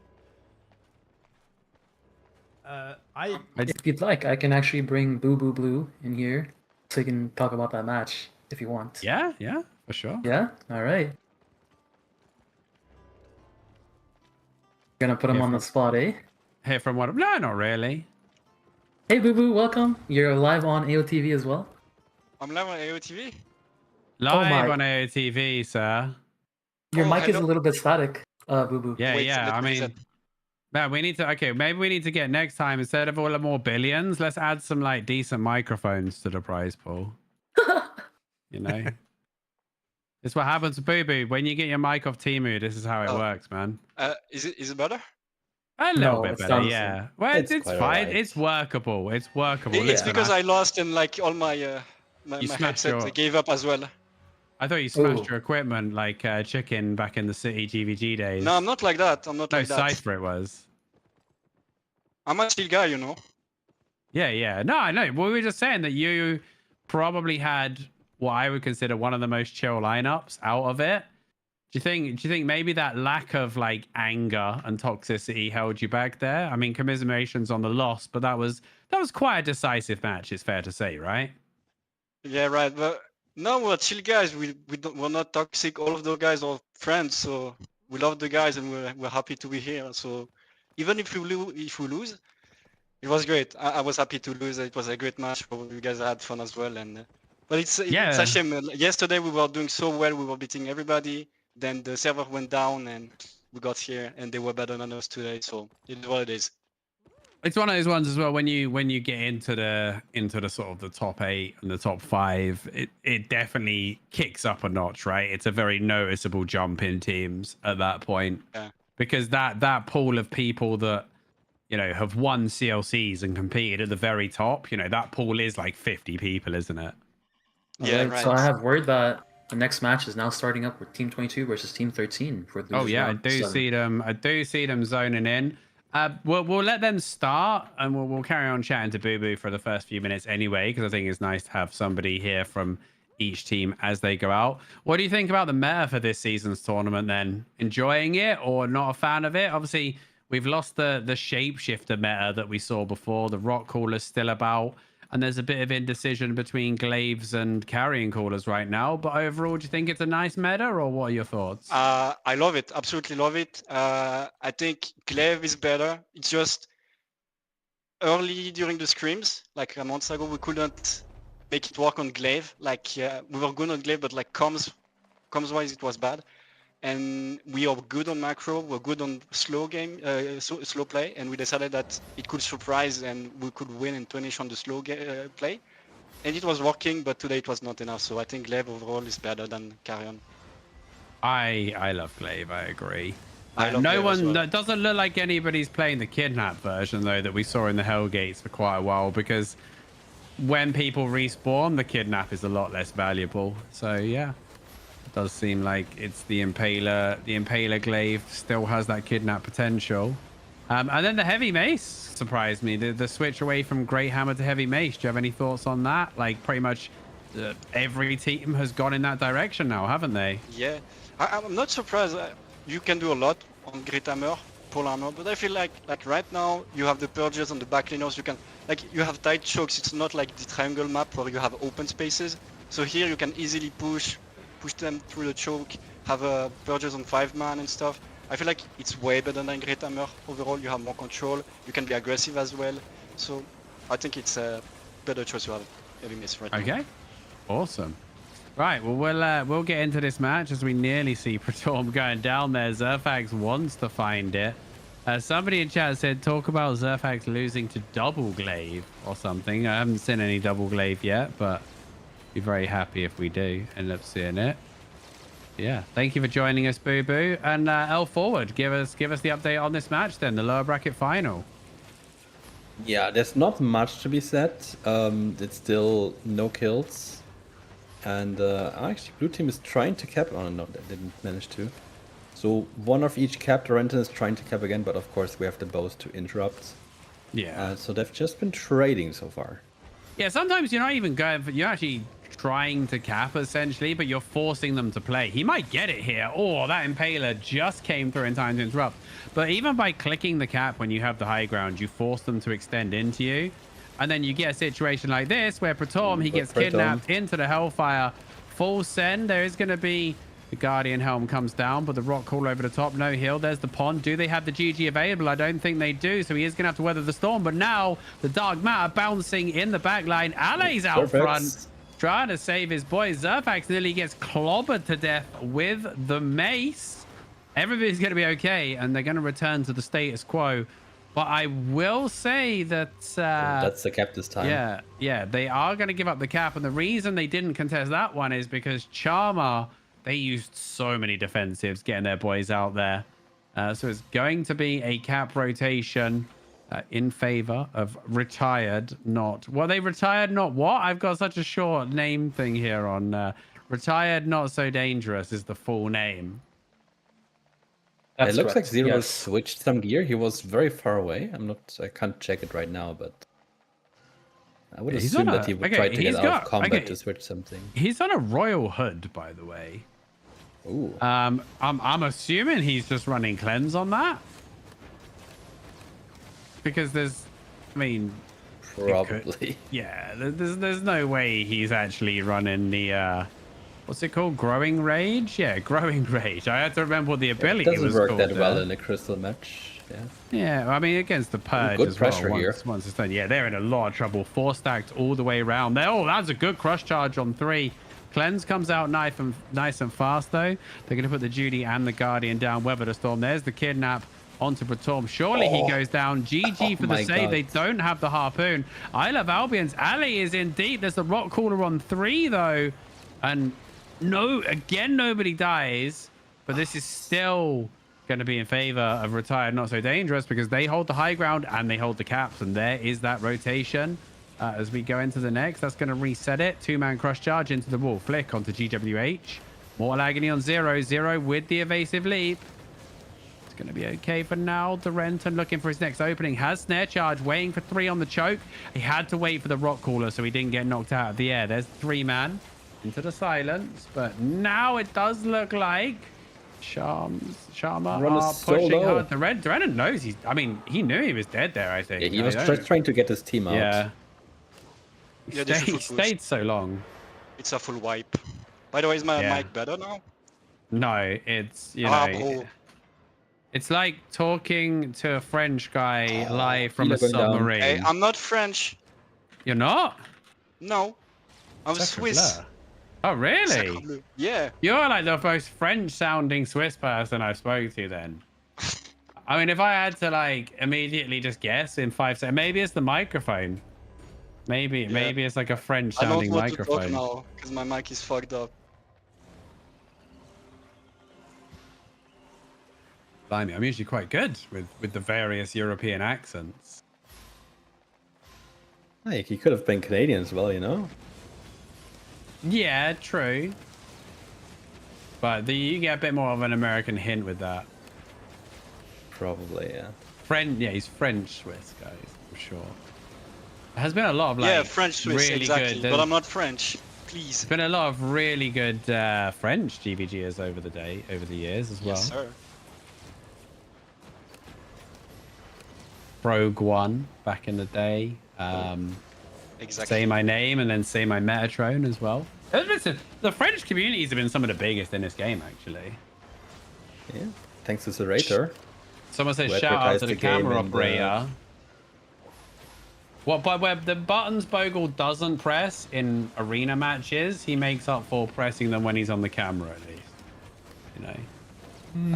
If you'd like, I can actually bring Boo Boo Blue in here so you can talk about that match if you want. Yeah, for sure. Yeah? Alright. Gonna put him on the spot, eh? Hey, from what? No, not really. Hey Boo Boo, welcome. You're live on AOTV as well? I'm live on AOTV? Live on AOTV, sir. Your mic is a little bit static, Boo Boo. Yeah, I mean... Man, we need to, okay, maybe we need to get next time, instead of all the more billions, let's add some like decent microphones to the prize pool. You know? It's what happens to Boo Boo. When you get your mic off Temu, this is how it works, man. Is it better? A little bit better, yeah. Well, it's fine. Right. It's workable. It's workable. It's because I lost and like all my my headset gave up as well. I thought you smashed your equipment like Chicken back in the City GVG days. No, I'm not like that. I'm not like that. No, Cypher it was. I'm a chill guy, you know. Yeah. No, I know. Well, we were just saying that you probably had what I would consider one of the most chill lineups out of it. Do you think maybe that lack of like anger and toxicity held you back there? I mean, commiserations on the loss, but that was quite a decisive match. It's fair to say, right? Yeah, right. But no, we're chill guys. We're not toxic. All of those guys are friends, so we love the guys and we're happy to be here. So even if we lose, it was great. I was happy to lose. It was a great match. You guys had fun as well. And but it's a shame. Yesterday we were doing so well. We were beating everybody. Then the server went down and we got here and they were better than us today. So it is what it is. It's one of those ones as well. When you get into the sort of the top 8 and the top 5, it definitely kicks up a notch, right? It's a very noticeable jump in teams at that point. Yeah. Because that pool of people that have won CLCs and competed at the very top, that pool is like 50 people, isn't it? Yeah, right. So I have word that the next match is now starting up with Team 22 versus Team 13 for the I do see them zoning in. We'll let them start, and we'll carry on chatting to Boo Boo for the first few minutes anyway, because I think it's nice to have somebody here from each team as they go out. What do you think about the meta for this season's tournament then? Enjoying it or not a fan of it? Obviously, we've lost the shapeshifter meta that we saw before. The rock caller's still about, and there's a bit of indecision between glaives and carrying callers right now. But overall, do you think it's a nice meta, or what are your thoughts? I love it. Absolutely love it. I think glaive is better. It's just early during the scrims, like a month ago, we couldn't make it work on glaive. Like we were good on glaive, but like comms wise, it was bad. And we are good on macro, we're good on slow game, slow play, and we decided that it could surprise and we could win and punish on the slow play. And it was working, but today it was not enough. So I think glaive overall is better than Carrion. I love glaive. I agree. No one. That doesn't look like anybody's playing the kidnap version though that we saw in the Hellgates for quite a while, because when people respawn, the kidnap is a lot less valuable. So yeah, it does seem like it's the Impaler. The Impaler glaive still has that kidnap potential. And then the heavy mace surprised me. The switch away from Great Hammer to heavy mace. Do you have any thoughts on that? Like pretty much every team has gone in that direction now, haven't they? Yeah, I'm not surprised. You can do a lot on Great Hammer, Pole Armor, but I feel like right now you have the purges on the backliners. You can you have tight chokes. It's not like the triangle map where you have open spaces. So here you can easily push them through the choke. Have purges on 5-man and stuff. I feel like it's way better than Great Hammer overall. You have more control. You can be aggressive as well. So I think it's a better choice to have heavy mace right now. Okay, awesome. Right, well, we'll get into this match as we nearly see Praetorm going down there. Zerfax wants to find it. Somebody in chat said, talk about Zerfax losing to double glaive or something. I haven't seen any double glaive yet, but be very happy if we do end up seeing it. Yeah, thank you for joining us, Boo Boo. And L Forward, give us the update on this match then, the lower bracket final. Yeah, there's not much to be said. It's still no kills. And actually, blue team is trying to cap. Oh, no, they didn't manage to. So one of each cap. The Renton is trying to cap again, but of course we have the bows to interrupt. Yeah. So they've just been trading so far. Yeah, sometimes you're not even going for, you're actually trying to cap essentially, but you're forcing them to play. He might get it here. Oh, that Impaler just came through in time to interrupt. But even by clicking the cap when you have the high ground, you force them to extend into you. And then you get a situation like this where Praetorm, he gets kidnapped into the Hellfire. Full send. There is going to be the Guardian Helm comes down, but the Rock Call over the top. No heal. There's the pond. Do they have the GG available? I don't think they do. So he is going to have to weather the storm. But now the Dark Matter bouncing in the back line. Ale's out front trying to save his boy. Zerfax nearly gets clobbered to death with the mace. Everybody's going to be okay, and they're going to return to the status quo. But I will say that... that's the cap this time. Yeah, they are going to give up the cap. And the reason they didn't contest that one is because Charmer, they used so many defensives getting their boys out there. So it's going to be a cap rotation in favor of retired, not... Well, they retired, not what? I've got such a short name thing here on... retired, not so dangerous is the full name. It looks like Zero switched some gear. He was very far away. I can't check it right now, but I would assume that he would try to get out of combat to switch something. He's on a Royal Hood, by the way. Ooh. I'm assuming he's just running cleanse on that. Because there's, I mean, probably. Yeah, there's no way he's actually running the what's it called? Growing Rage? Yeah, Growing Rage. I had to remember what the ability was called. It doesn't work that well in a crystal match. Yeah, I mean, against the Purge good as well. Pressure here. Once it's done. Yeah, they're in a lot of trouble. 4 stacked all the way around. Oh, that's a good crush charge on 3. Cleanse comes out nice and fast, though. They're going to put the Judy and the Guardian down. Weather the storm. There's the kidnap onto Praetorm. Surely he goes down. GG for the save. They don't have the harpoon. I love Albion's. Ali is in deep. There's the Rock Caller on 3, though. And... no, again, nobody dies, but this is still going to be in favor of retired, not so dangerous, because they hold the high ground and they hold the caps, and there is that rotation as we go into the next. That's going to reset it. 2-man crush charge into the wall. Flick onto GWH. Mortal Agony on 0. 0 with the evasive leap. It's going to be okay for now. The Renton looking for his next opening. Has snare charge, waiting for 3 on the choke. He had to wait for the Rock Caller so he didn't get knocked out of the air. There's 3-man. Into the silence, but now it does look like Sharma are pushing hard. The Renan knows he's... I mean, he knew he was dead there, I think. Yeah, he was just trying to get his team out. Yeah. He stayed so long. It's a full wipe. By the way, is my mic better now? No, it's, you know... It's like talking to a French guy live from a Healer going down. submarine. Hey, I'm not French. You're not? No, I'm Sacre Swiss. bleu. Oh, really? Sacre bleu. Yeah. You're like the most French-sounding Swiss person I've spoken to then. I mean, if I had to like immediately just guess in 5 seconds, maybe it's the microphone. Maybe it's like a French-sounding I don't want microphone. to talk now because my mic is fucked up. Blimey, I'm usually quite good with the various European accents. Hey, he could have been Canadian as well, you know? Yeah, true. But you get a bit more of an American hint with that. Probably, yeah. Yeah, he's French Swiss, guys, for sure. There has been a lot of like French Swiss, really exactly. good. But I'm not French. Please. There's been a lot of really good French GVGers over the years as well. Yes, sir. Rogue One back in the day. Exactly. Say My Name and then Say My Metatron as well. The French communities have been some of the biggest in this game, actually. Yeah. Thanks to Zerator. Someone says Who shout out advertised to the the game camera and, operator. But where the buttons Bogle doesn't press in arena matches, he makes up for pressing them when he's on the camera, at least. You know.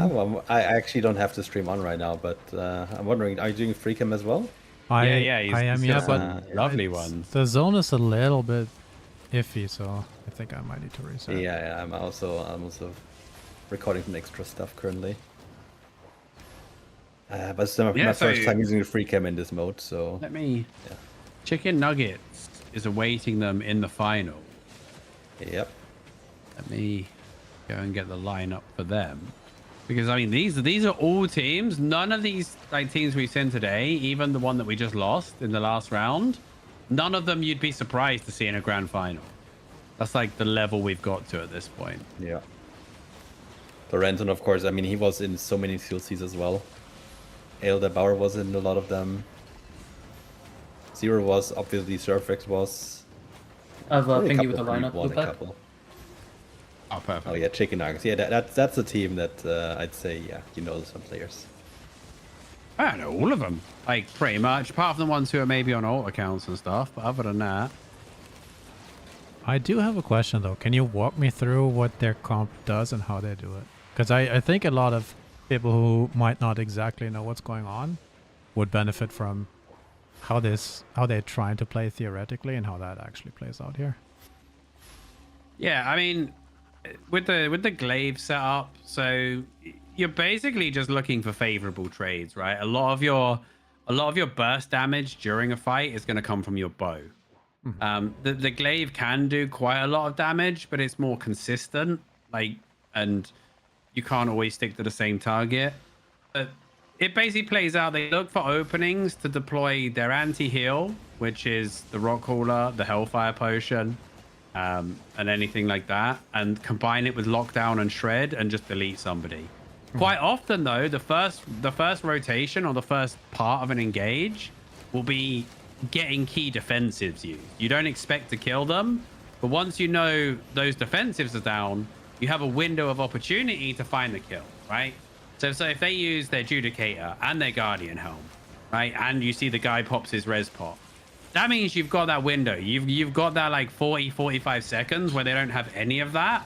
Oh, well, I actually don't have the stream on right now, but I'm wondering, are you doing free cam as well? I he's am, yeah, got but some lovely ones. the zone is a little bit iffy, so I think I might need to reset. Yeah, I'm also recording some extra stuff currently. But it's my first time using the free cam in this mode, so... Let me... Yeah. Chicken Nuggets is awaiting them in the final. Yep. Let me go and get the lineup for them. Because, I mean, these are all teams. None of these like teams we've seen today, even the one that we just lost in the last round, none of them you'd be surprised to see in a grand final. That's like the level we've got to at this point. Yeah. Lorenton, of course, I mean, he was in so many CLCs as well. Elder Bauer was in a lot of them. Zero was, obviously, Surfx was. I've pinged you with the lineup. Won a couple. Oh, perfect. Oh, yeah, Chicken Nuggets. Yeah, that's a team that I'd say, yeah, you know some players. I don't know all of them, like pretty much, apart from the ones who are maybe on alt accounts and stuff. But other than that, I do have a question though. Can you walk me through what their comp does and how they do it? Because I think a lot of people who might not exactly know what's going on would benefit from how they're trying to play theoretically and how that actually plays out here. yeah, I mean, with the glaive setup, so you're basically just looking for favorable trades, right? A lot of your burst damage during a fight is going to come from your bow. The glaive can do quite a lot of damage, but it's more consistent, and you can't always stick to the same target. But it basically plays out, they look for openings to deploy their anti-heal, which is the rock hauler, the hellfire potion, and anything like that, and combine it with lockdown and shred and just delete somebody. Quite often though, the first rotation or the first part of an engage will be getting key defensives used. You don't expect to kill them, but once you know those defensives are down, you have a window of opportunity to find the kill, right? So if they use their Judicator and their Guardian Helm, right, and you see the guy pops his res pot, that means you've got that window. You've got that like 40-45 seconds where they don't have any of that,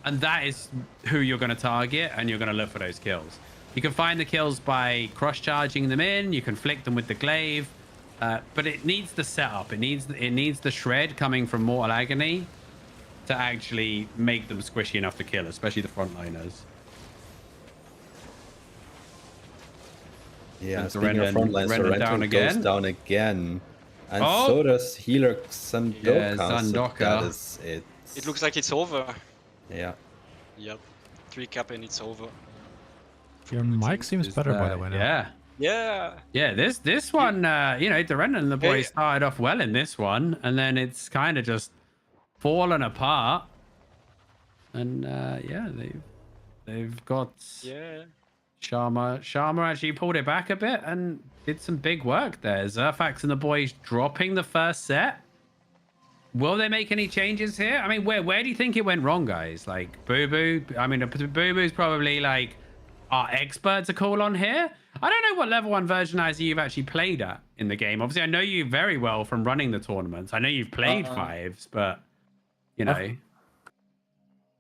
and that is who you're going to target, and you're going to look for those kills. You can find the kills by cross-charging them in. You can flick them with the glaive, but it needs the setup. It needs the shred coming from Mortal Agony to actually make them squishy enough to kill, especially the frontliners. Yeah, So speaking of frontline, Sorrento goes down again. And so does healer Sandoka. Yeah, Sandoka. So that is it. It looks like it's over. Yeah. Yep. 3 cap and it's over. Your mic seems better, by the way. Now. Yeah. This one, Durant and the boys started off well in this one, and then it's kind of just fallen apart. And they've got Sharma actually pulled it back a bit and did some big work there. Zerfax and the boys dropping the first set. Will they make any changes here? I mean, where do you think it went wrong, guys? Like Boo Boo. I mean, Boo Boo's probably like our expert to call on here. I don't know what level 1 versionizer you've actually played at in the game. Obviously, I know you very well from running the tournaments. I know you've played 5s, but you know.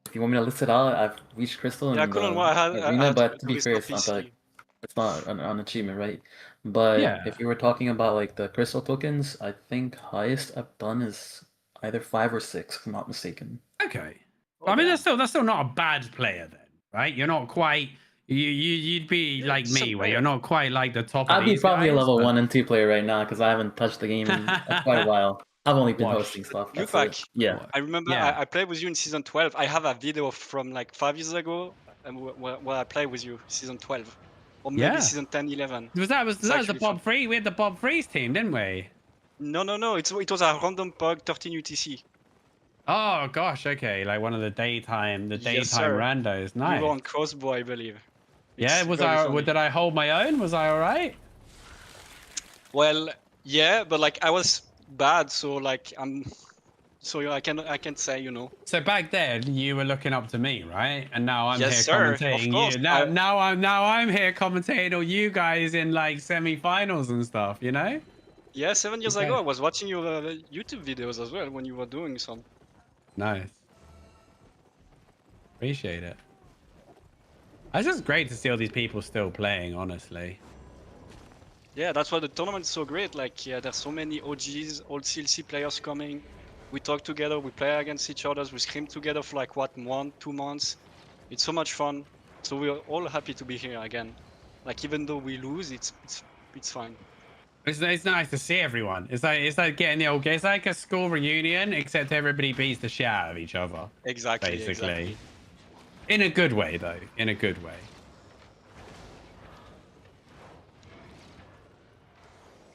If you want me to list it out, I've reached Crystal in the arena, but to be fair, it's not an achievement, right? But Yeah. if you were talking about like the crystal tokens, I think highest I've done is either 5 or 6, if I'm not mistaken. Okay. Well, I mean, that's still not a bad player then, right? You're not quite. You'd be like me, where you're not quite like the top. I'd be probably a level 1 and 2 player right now because I haven't touched the game in quite a while. I've only been hosting stuff. Yeah. I remember I played with you in season 12. I have a video from like 5 years ago where I played with you, season 12. Or maybe season 10, 11. That was the Bob Free. We had the Bob Freeze team, didn't we? No. It was a random pug 13 UTC. Oh gosh, okay, like one of the daytime randos. Nice. You were on crossbow, I believe. Yeah, did I hold my own? Was I all right? Well, yeah, but like I was bad, so like I can't say, you know. So back then you were looking up to me, right? And now I'm here commentating of course. you. Now I'm here commentating all you guys in like semi-finals and stuff, you know? Yeah, 7 years ago I was watching your YouTube videos as well when you were doing some. Nice. Appreciate it. It's just great to see all these people still playing, honestly. Yeah, that's why the tournament is so great. Like, yeah, there's so many OGs, old CLC players coming. We talk together, we play against each other, we scrim together for like, what, 1, 2 months. It's so much fun. So we're all happy to be here again. Like, even though we lose, it's fine. It's nice to see everyone. It's like getting the old. It's like a school reunion, except everybody beats the shit out of each other. Exactly. Basically. Exactly. In a good way, though. In a good way.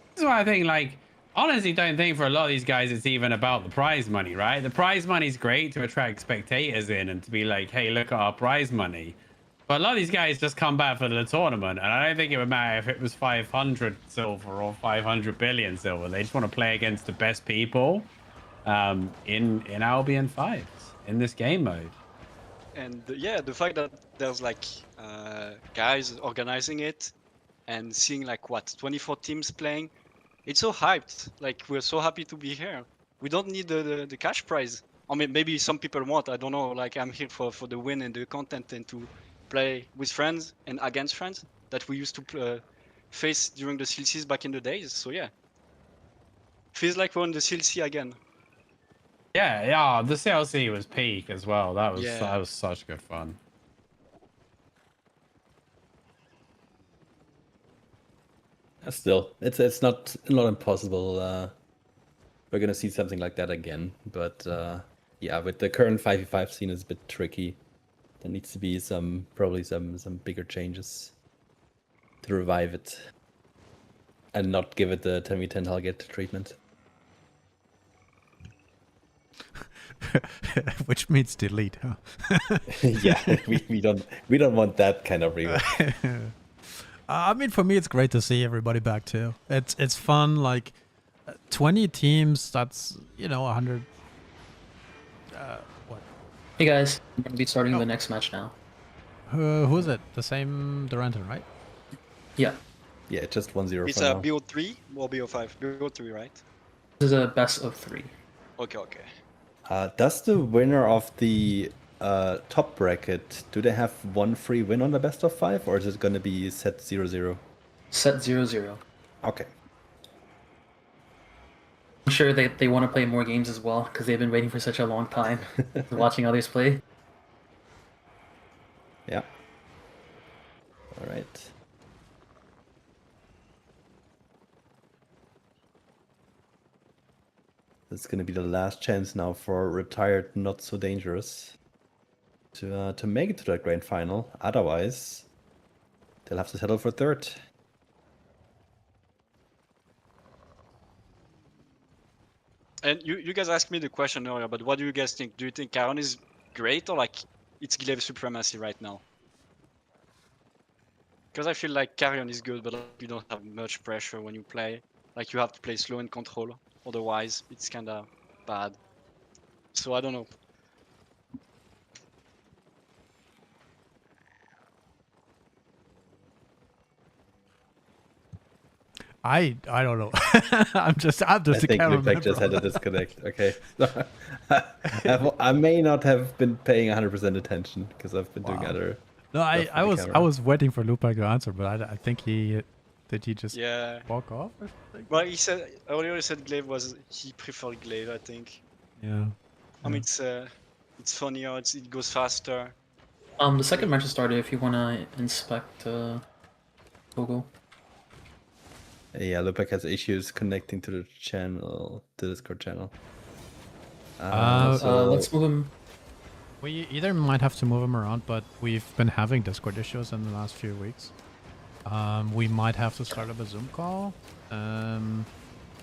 That's why I think, like, honestly, don't think for a lot of these guys it's even about the prize money, right? The prize money's great to attract spectators in and to be like, hey, look at our prize money. But a lot of these guys just come back for the tournament, and I don't think it would matter if it was 500 silver or 500 billion silver. They just want to play against the best people in Albion 5s in this game mode. And yeah, the fact that there's like guys organizing it and seeing like what 24 teams playing, it's so hyped. Like we're so happy to be here. We don't need the cash prize. I mean, maybe some people want. I don't know. Like I'm here for the win and the content and to play with friends and against friends that we used to face during the CLCs back in the days. So yeah, feels like we're on the CLC again. Yeah, the CLC was peak as well. That was such good fun. Still, it's not impossible. We're gonna see something like that again, but yeah, with the current 5v5 scene, it's a bit tricky. There needs to be probably some bigger changes to revive it and not give it the 10v10 Hellgate treatment. Which means delete, huh? Yeah, we don't want that kind of rework. I mean, for me, it's great to see everybody back too. It's fun. Like 20 teams. That's 100. What? Hey guys, I'm gonna be starting the next match now. Who is it? The same Duranton, right? Yeah. Yeah, just 1-0. It's a BO3 or BO5? BO3, right? This is a best of 3. Okay. Does the winner of the top bracket, do they have one free win on the best of 5, or is it going to be set 0-0? Set 0-0. Okay. I'm sure they want to play more games as well, because they've been waiting for such a long time watching others play. Yeah. All right. This is going to be the last chance now for retired Not So Dangerous to make it to that grand final. Otherwise, they'll have to settle for third. And you guys asked me the question earlier, but what do you guys think? Do you think Caron is great or like it's Glaive supremacy right now? Because I feel like Carrion is good, but you don't have much pressure when you play. Like you have to play slow and control. Otherwise, it's kind of bad. So I don't know. I don't know. I'm just I a think camera Lupek just had member. a disconnect. Okay. I may not have been paying 100% attention because I've been doing Wow. other No, stuff I with the was camera. waiting for Lupa to answer, but I think he just Yeah. walk off or something? Well, he said earlier he said Glaive was he preferred Glaive, I think. Yeah. I mean it's funnier, it goes faster. The second match has started if you wanna inspect Google. Yeah, Lupek has issues connecting to the channel, the Discord channel. Let's move him. We either might have to move him around, but we've been having Discord issues in the last few weeks. We might have to start up a Zoom call,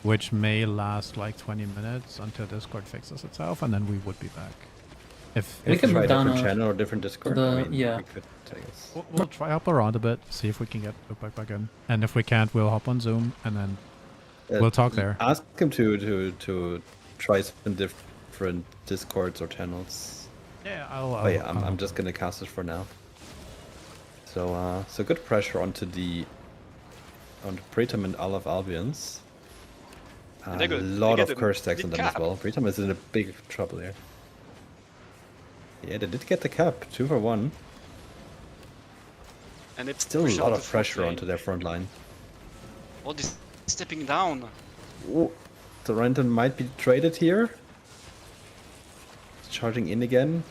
which may last like 20 minutes until Discord fixes itself, and then we would be back. If We can try a move down different channel or different Discord. yeah. We could, I guess. we'll try hop around a bit, see if we can get Lupak back in, and if we can't, we'll hop on Zoom and then we'll talk there. Ask him to try some different Discords or channels. Yeah, Oh yeah, I'm just gonna cast it for now. So so good pressure onto Pretom and all of Albions. And they're A good. lot They of get curse the stacks on them as cap. well. Pretom is in a big trouble here. Yeah, they did get the cap, 2 for 1. And it's Still a lot of pressure onto their front line. Oh, this stepping down. Ooh, the Renton might be traded here. He's charging in again.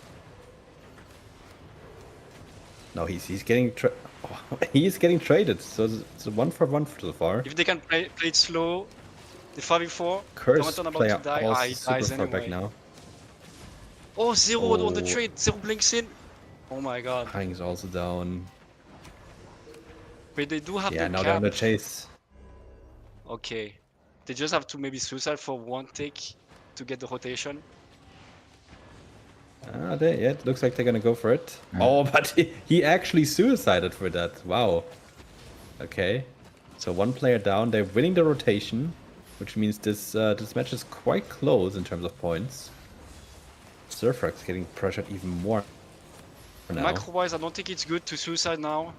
No, he's getting he's getting traded. So it's a 1 for 1 so far. If they can play it slow, the 5v4, Curse Doranton about player to die. also He super dies far anyway. back now. Oh, zero on the Oh. trade. Zero blinks in. Oh my god. Hang's also down. But they do have Yeah, the now they're on the cap. chase. Okay. They just have to maybe suicide for one tick to get the rotation. Yeah, it looks like they're gonna go for it. Oh, but he actually suicided for that. Wow. Okay. So 1 player down. They're winning the rotation, which means this match is quite close in terms of points. Surfrax getting pressured even more now. Macro-wise, I don't think it's good to suicide now.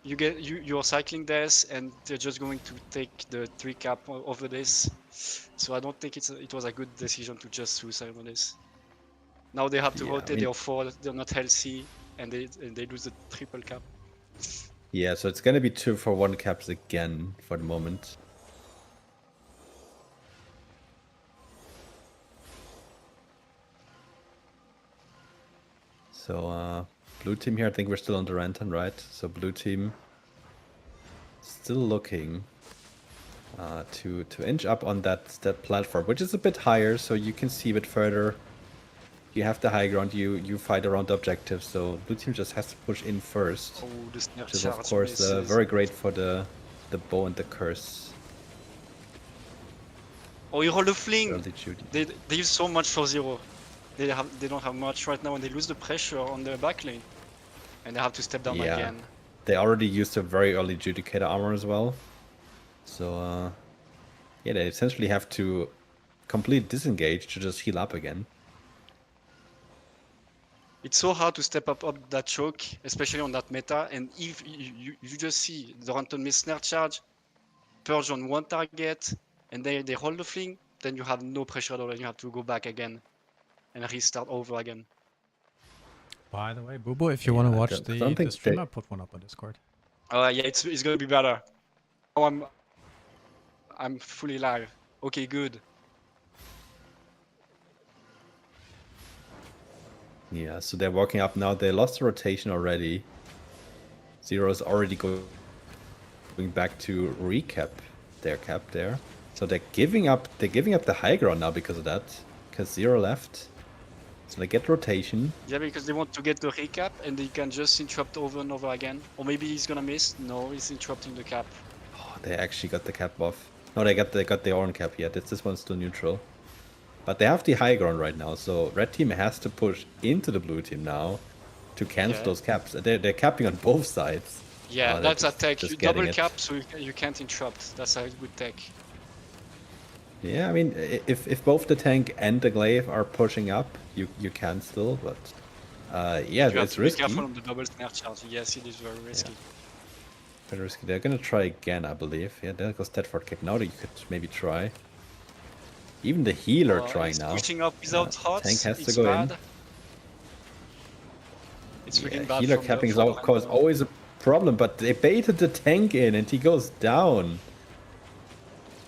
You're cycling this, and they're just going to take the 3 cap over this. So I don't think it was a good decision to just suicide on this. Now they have to Yeah, rotate. I mean- They're 4. They're not healthy, and they lose the triple cap. Yeah, so it's gonna be 2 for 1 caps again for the moment. So blue team here, I think we're still on the Renton, right? So blue team still looking to inch up on that platform, which is a bit higher, so you can see a bit further. You have the high ground, you fight around the objective, so blue team just has to push in first. Oh, the snare Which is of charge course misses. very great for the bow and the curse. Oh, you roll the fling. Early Judy. They use so much for zero. They don't have much right now, and they lose the pressure on the back lane, and they have to step down Yeah. again. They already used a very early Judicator armor as well. So yeah, they essentially have to complete disengage to just heal up again. It's so hard to step up that choke, especially on that meta. And if you just see the random miss snare charge, purge on one target, and they hold the fling, then you have no pressure at all, and you have to go back again and restart over again. By the way, Bubu, if you Yeah, want to I watch don't the think stream, they- I put one up on Discord. Yeah, it's gonna be better. Oh, I'm fully live. Okay, good. Yeah, so they're walking up now. They lost the rotation already. Zero is already going back to recap their cap there. So they're giving up the high ground now because of that. Because Zero left. So they get rotation. Yeah, because they want to get the recap, and they can just interrupt over and over again. Or maybe he's gonna miss. No, he's interrupting the cap. Oh, they actually got the cap off. No, they got the orange cap here. This one's still neutral. But they have the high ground right now, so red team has to push into the blue team now to cancel Yeah. those caps. They're capping on both sides. Yeah, they're that's a just- tech. just You getting double it. cap, so you can't interrupt. That's a good tech. Yeah, I mean, if both the tank and the glaive are pushing up, you can still, but yeah, You have it's to risky. be careful on the double snare charge. Yes, it is very risky. Better risky. They're gonna try again, I believe. Yeah, there goes Tedford kick. Now you could maybe try. Even the healer trying now. Pushing up without hearts. Tank has to It's go bad. in. It's Yeah, really bad healer from capping is for of course Random. always a problem, but they baited the tank in and he goes down.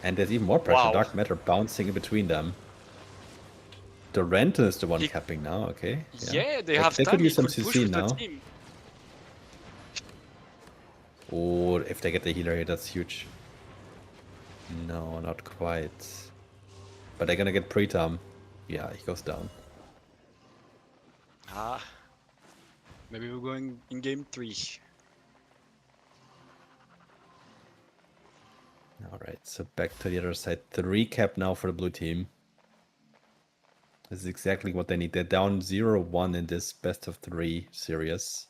And there's even more pressure. Wow. Dark Matter bouncing in between them. The Renton is the one He- capping now, okay. Yeah, they have They time. could He use some could push CC with now. the team. Or if they get the healer here, that's huge. No, not quite. But they're gonna get Pretam. Yeah, he goes down. Ah. Maybe we're going in game 3. Alright, so back to the other side. The recap now for the blue team. This is exactly what they need. They're down 0-1 in this best of 3 series.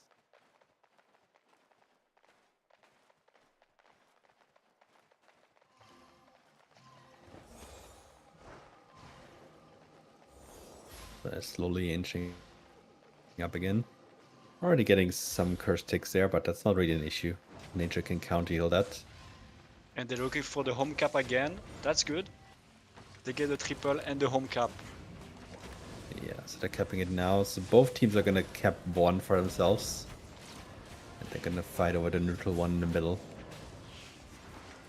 They're slowly inching up again. Already getting some curse ticks there, but that's not really an issue. Nature can counter heal that. And they're looking for the home cap again. That's good. They get the triple and the home cap. Yeah, so they're capping it now. So both teams are gonna cap one for themselves. And they're gonna fight over the neutral one in the middle.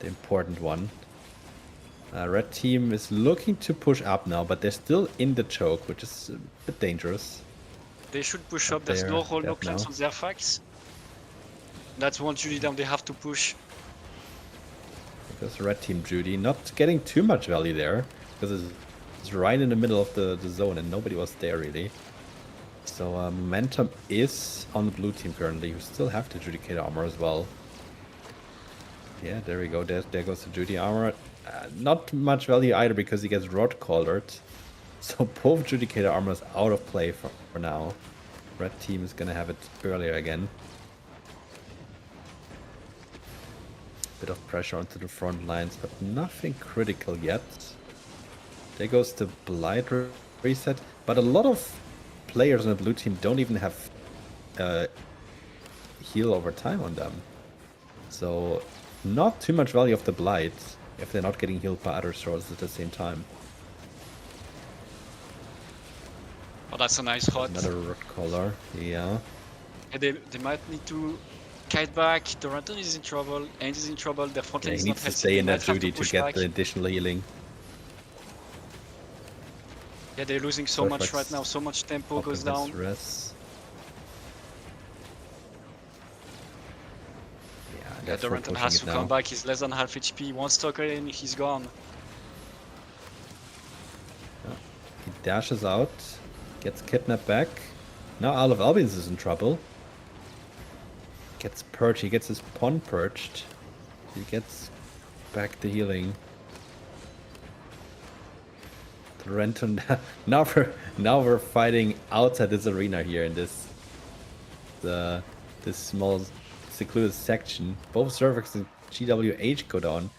The important one. Red team is looking to push up now, but they're still in the choke, which is a bit dangerous. They should push Up up. There's there, no roll, no dead cleanse now. on their facts. That's one Judy down. They have to push. Because red team Judy not getting too much value there, because it's right in the middle of the zone and nobody was there really. So momentum is on the blue team currently, who still have the Judicator armor as well. Yeah, there we go. There goes the Judy armor. Not much value either because he gets Rod Collared. So both Judicator armors out of play for now. Red team is gonna have it earlier again. Bit of pressure onto the front lines, but nothing critical yet. There goes the Blight reset, but a lot of players on the blue team don't even have heal over time on them. So not too much value of the Blight if they're not getting healed by other swords at the same time. Oh, that's a nice hot. Another Rod Collar, yeah. And they might need to kite back. Doranton is in trouble. And is in trouble. Their front Yeah, line he is needs not to healthy. stay They in might that have Judy to push get back. the additional healing. Yeah, they're losing so much Perfect. right now. So much tempo Popping goes his down. res. Yeah, Yeah, that's for Doranton pushing has it to now. come back. He's less than half HP. One stalker in, he's gone. He dashes out, gets kidnapped back. Now Isle of Albions is in trouble. Gets perched, he gets his pawn perched. He gets back the healing. Renton, now we're fighting outside this arena here in this small secluded section. Both Cervix and GWH go down.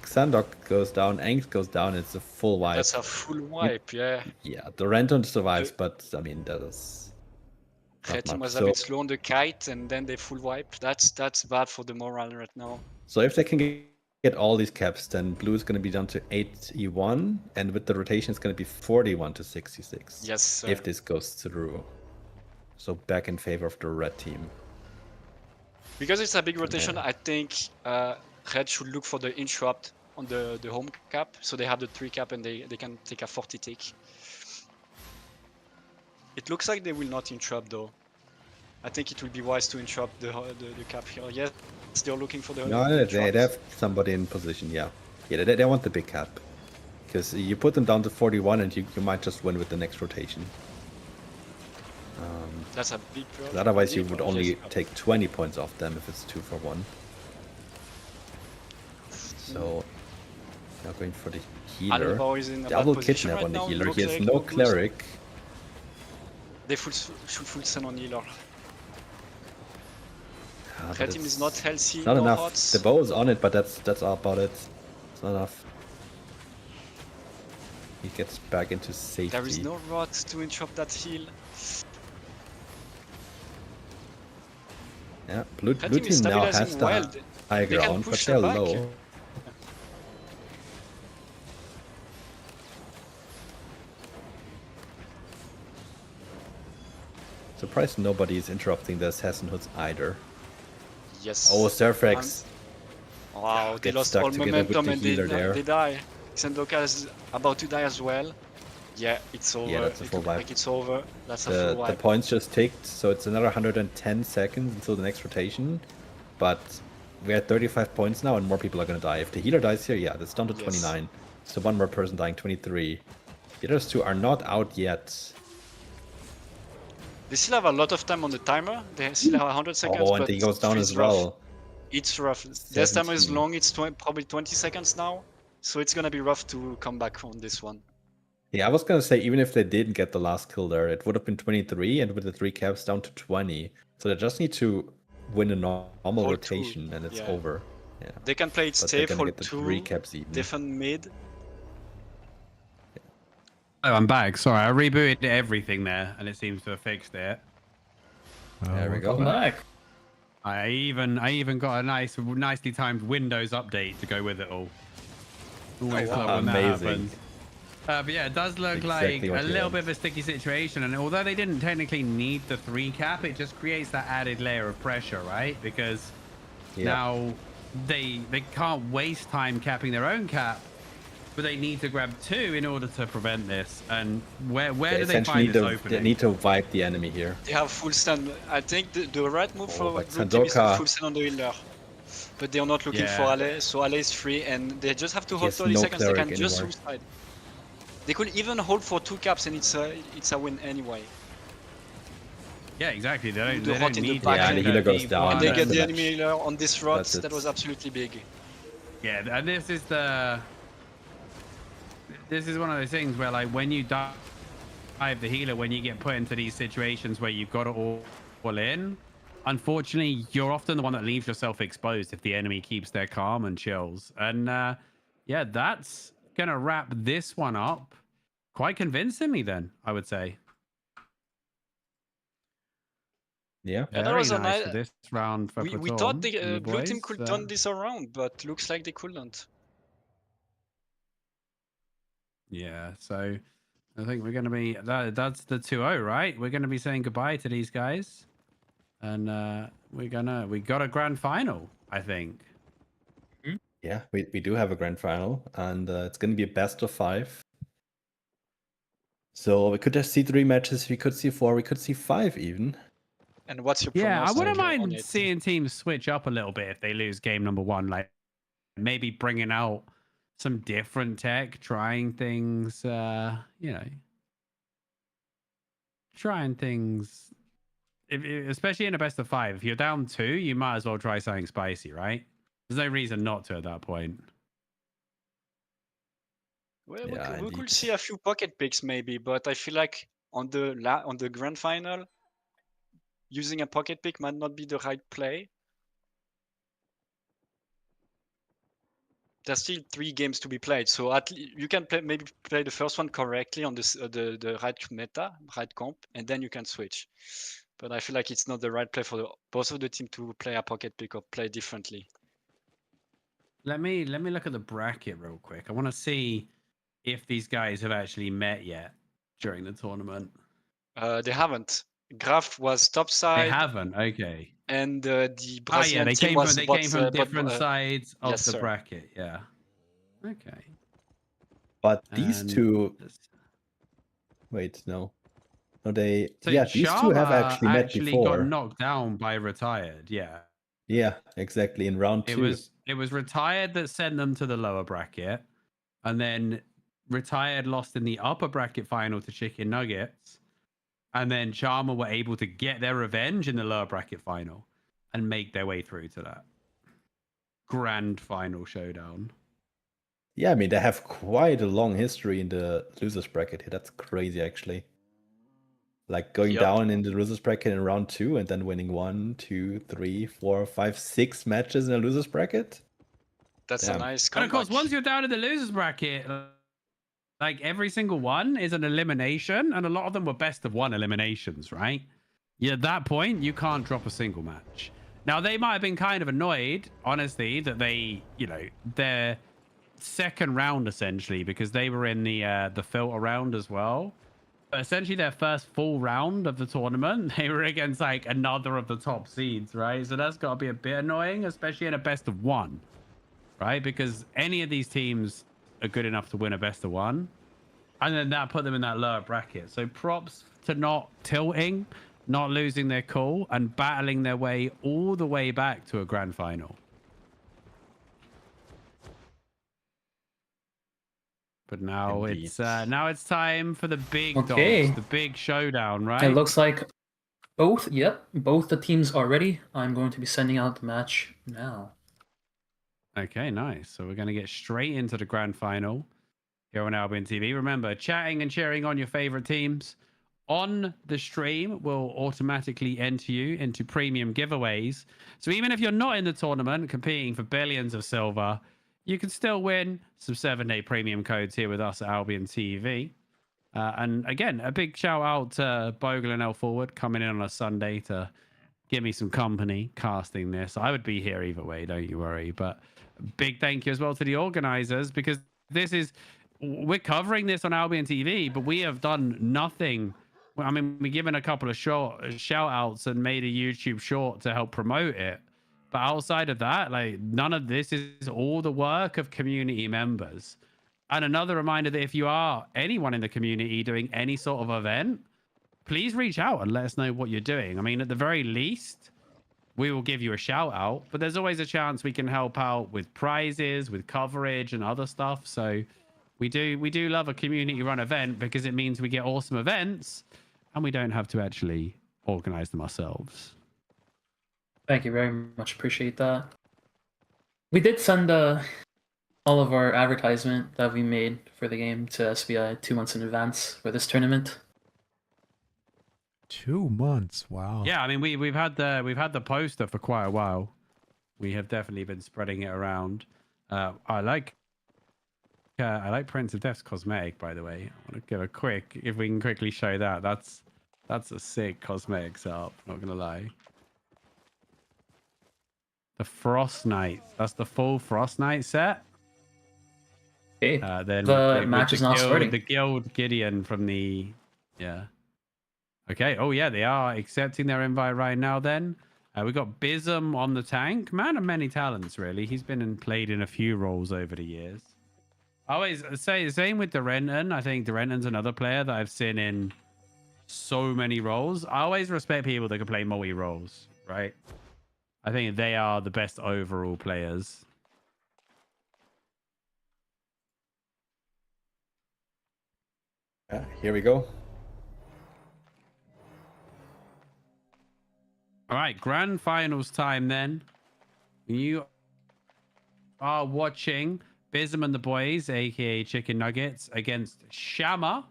Xandok goes down, Angst goes down, it's a full wipe. That's a full wipe, yeah. Yeah, the Renton survives, but I mean that is Red not team much. was a bit slow on the kite and then they full wipe. That's bad for the morale right now. So if they can get all these caps, then blue is going to be down to 8E1, and with the rotation it's going to be 41 to 66. Yes, sir. If this goes through. So back in favor of the red team. Because it's a big rotation, I think Red should look for the interrupt on the home cap, so they have the 3 cap and they can take a 40 tick. It looks like they will not interrupt though. I think it will be wise to interrupt the cap here. Yes, they're looking for the No, they interrupt. have somebody in position, yeah. Yeah, they want the big cap. Because you put them down to 41 and you might just win with the next rotation. That's a big problem. 'Cause otherwise you would only take 20 points off them if it's 2 for 1. So now going for the healer. Alvaro is in a bad Double position kidnap right on the now. healer. No He has cleric, no no boost. cleric. They should full send on healer. But Red team is not healthy. it's not no enough. hots. The bow is on it, but that's about it. It's not enough. He gets back into safety. There is no rot to interrupt that heal. Yeah, blue Red team team is now has stabilizing the well. high They can ground, but push they're back. low. Surprised nobody is interrupting the assassin hoods either. Yes. Oh, Surfrex. Wow, they Get lost stuck all together with momentum the and healer there. they die. Xendoka is about to die as well. Yeah, it's over. Yeah, that's a full It looks wipe. like it's over. That's a full The wipe. points just ticked, so it's another 110 seconds until the next rotation. But we're at 35 points now, and more people are gonna die. If the healer dies here, yeah, that's down to 29. So one more person dying, 23. The others two are not out yet. They still have a lot of time on the timer. They still have 100 seconds, Oh, and but he goes down it's as rough. well. It's rough. Their timer is 17. long. It's probably 20 seconds now. So it's gonna be rough to come back on this one. Yeah, I was gonna say, even if they didn't get the last kill there, it would have been 23, and with the 3 caps down to 20. So they just need to win a normal Hold rotation, two. and it's Yeah. over. Yeah. They can play it But they're safe, gonna hold get the 3 2, caps even. defend mid. Oh, I'm back. Sorry, I rebooted everything there, and it seems to have fixed it. There we go. Welcome back. I even got a nicely timed Windows update to go with it all. Always love when that Amazing. happens. But yeah, it does look Exactly like what a you little want. bit of a sticky situation. And although they didn't technically need the 3 cap, it just creates that added layer of pressure, right? Because now they can't waste time capping their own cap, but they need to grab 2 in order to prevent this. And where do they find this opening? They need to wipe the enemy here. They have full stand. I think the right move for but blue team is to Sandoka- full stand on the healer. But they are not looking for Ale, so Ale is free, and they just have to hold has 30 no seconds. They can cleric just anymore. suicide. They could even hold for 2 caps, and it's a win anyway. Yeah, exactly. They don't, The they hot don't in the need back. to Yeah, the go healer goes deep down. one. And they that's get the the match. enemy healer on this rot. That's it. That was absolutely big. Yeah, and this is one of those things where, like, when you dive the healer, when you get put into these situations where you've got it all in, unfortunately, you're often the one that leaves yourself exposed if the enemy keeps their calm and chills. And yeah, that's gonna wrap this one up quite convincingly. Then I would say. Yeah. Yeah, that Very was a nice nice. for this round for We Platon thought and the blue team boys. could turn this around, but looks like they couldn't. Yeah, so I think we're going to be that's the 2-0, right? We're going to be saying goodbye to these guys, and we got a grand final, I think. Yeah, we do have a grand final, and it's going to be a best of 5. So we could just see 3 matches, we could see 4, we could see 5 even. And what's your Yeah, I pronostic wouldn't on mind it? seeing teams switch up a little bit if they lose game number 1, like maybe bringing out some different tech, trying things, trying things. Especially in a best of 5, if you're down 2, you might as well try something spicy, right? There's no reason not to at that point. Well, Yeah, we could indeed. see a few pocket picks maybe, but I feel like on the grand final, using a pocket pick might not be the right play. There's still 3 games to be played, so you can maybe play the first one correctly on this the right meta, right comp, and then you can switch. But I feel like it's not the right play for both of the team to play a pocket pick or play differently. Let me look at the bracket real quick. I want to see if these guys have actually met yet during the tournament. They haven't. Graf was top side. They haven't. Okay. And the Brazilian they team came from different sides of yes, the sir. bracket. Yeah. Okay. But these And two. Wait, no. No, these two have Sharma actually met before. got knocked down by Retired. Yeah. Yeah, exactly. In round 2. It was Retired that sent them to the lower bracket, and then Retired lost in the upper bracket final to Chicken Nuggets, and then Sharma were able to get their revenge in the lower bracket final and make their way through to that grand final showdown. Yeah, I mean, they have quite a long history in the losers bracket here. That's crazy, actually. Like going down in the losers bracket in round 2 and then winning 1, 2, 3, 4, 5, 6 matches in a losers bracket. That's a nice comeback. And of course, once you're down in the losers bracket, like every single one is an elimination, and a lot of them were best of 1 eliminations, right? Yeah, at that point, you can't drop a single match. Now, they might have been kind of annoyed, honestly, that they, their second round, essentially, because they were in the filter round as well. But essentially, their first full round of the tournament, they were against, like, another of the top seeds, right? So that's got to be a bit annoying, especially in a best of one, right? Because any of these teams are good enough to win a best of one. And then that put them in that lower bracket. So props to not tilting, not losing their cool, and battling their way all the way back to a grand final. But now it's time for the big dogs, the big showdown, right? It looks like both the teams are ready. I'm going to be sending out the match now. Okay, nice. So we're going to get straight into the grand final here on Albion TV. Remember, chatting and cheering on your favorite teams on the stream will automatically enter you into premium giveaways. So even if you're not in the tournament competing for billions of silver, you can still win some 7-day premium codes here with us at Albion TV. And again, a big shout out to Bogle and L Forward coming in on a Sunday to give me some company casting this. I would be here either way, don't you worry. But big thank you as well to the organizers, because we're covering this on Albion TV, but we have done nothing. I mean, we've given a couple of shout outs and made a YouTube short to help promote it. But outside of that, like, none of this is all the work of community members. And another reminder that if you are anyone in the community doing any sort of event, please reach out and let us know what you're doing. I mean, at the very least, we will give you a shout out, but there's always a chance we can help out with prizes, with coverage and other stuff. So we do love a community run event, because it means we get awesome events and we don't have to actually organize them ourselves. Thank you very much. Appreciate that. We did send all of our advertisement that we made for the game to SBI 2 months in advance for this tournament. 2 months, wow. Yeah, I mean, we've had the poster for quite a while. We have definitely been spreading it around. I like Prince of Death's cosmetic, by the way. I want to give a quick, if we can quickly show that. That's a sick cosmetic setup, not gonna lie. The Frost Knight. That's the full Frost Knight set. Okay. Then the match is now starting. The Guild Gideon from the... Yeah. Okay. Oh, yeah. They are accepting their invite right now then. We got Bism on the tank. Man of many talents, really. He's been and played in a few roles over the years. I always say the same with Durenton. I think Durenton's another player that I've seen in so many roles. I always respect people that can play multi-roles, right? I think they are the best overall players. Here we go. All right, grand finals time then. You are watching Bism and the boys, aka Chicken Nuggets, against Shama,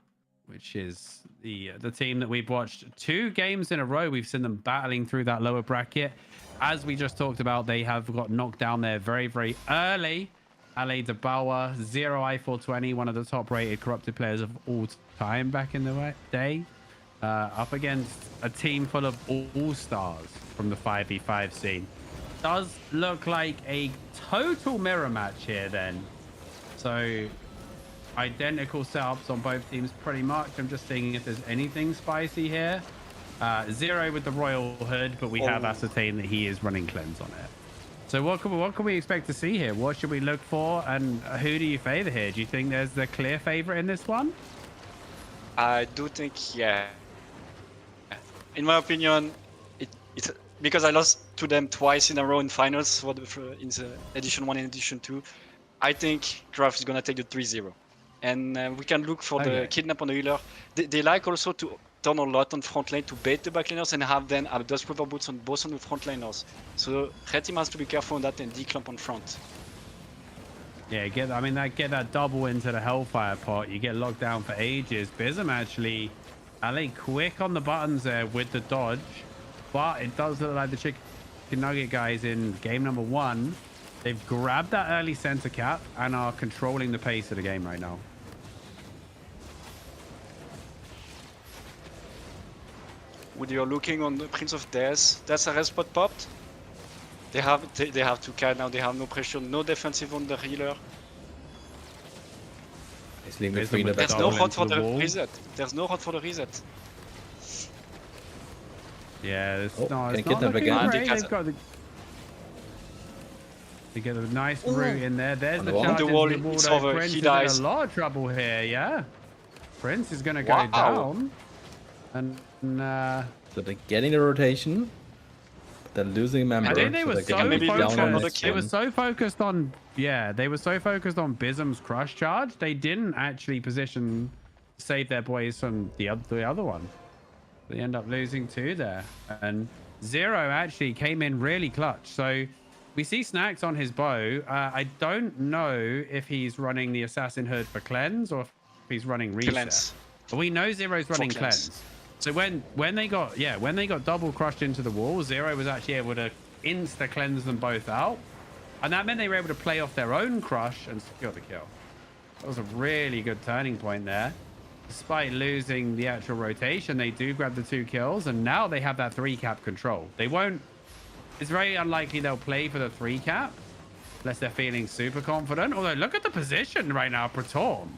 which is the team that we've watched 2 games in a row. We've seen them battling through that lower bracket. As we just talked about, they have got knocked down there very, very early. Ale de Bauer, 0i420, one of the top-rated corrupted players of all time back in the day. Up against a team full of all-stars from the 5v5 scene. Does look like a total mirror match here then. So identical setups on both teams pretty much. I'm just seeing if there's anything spicy here. Zero with the Royal Hood, but we have ascertained that he is running cleanse on it. So what can we expect to see here? What should we look for, and who do you favor here? Do you think there's the clear favorite in this one? I do think, yeah. In my opinion, it's because I lost to them twice in a row in finals in the Edition 1 and Edition 2. I think Graf is gonna take the 3-0. And we can look for the kidnap on the healer. They like also to turn a lot on front lane to bait the back laners and have them have Dust River Boots on both on the front laners. So Red Team has to be careful on that and declump on front. Yeah, get that double into the Hellfire pot. You get locked down for ages. Bism actually, Ali quick on the buttons there with the dodge, but it does look like the Chicken Nugget guys in game number 1. They've grabbed that early center cap and are controlling the pace of the game right now. Would you looking on the Prince of Death? That's a red spot popped. They have 2K now. They have no pressure, no defensive on the healer. He's leaving the There's free in the back. There's no Double hot into for the the wall. reset. There's no hot for the reset. Yeah, it's Oh, not. can It's I not get them looking again? great. Because- They've got the. They get a nice route in there. There's On the the wall. charge On the into wall, the wall. it's though. over. Prince He is dies. in a lot of trouble here. Yeah, Prince is gonna go Wow. down. And So they're getting the rotation, but they're losing a member. I think they so were they're so getting maybe down on another the focused. next They were one. so focused on. Yeah, they were so focused on Bism's crush charge. They didn't actually position to save their boys from the other one. They end up losing 2 there, and Zero actually came in really clutch. So we see Snacks on his bow. I don't know if he's running the Assassin Hood for cleanse or if he's running reset. Cleanse. But we know Zero's running cleanse. cleanse. So when they got double crushed into the wall, Zero was actually able to insta cleanse them both out, and that meant they were able to play off their own crush and secure the kill. That was a really good turning point there. Despite losing the actual rotation, they do grab the 2 kills, and now they have that 3 cap control. They won't. It's very unlikely they'll play for the 3 cap unless they're feeling super confident. Although look at the position right now, Praetorm.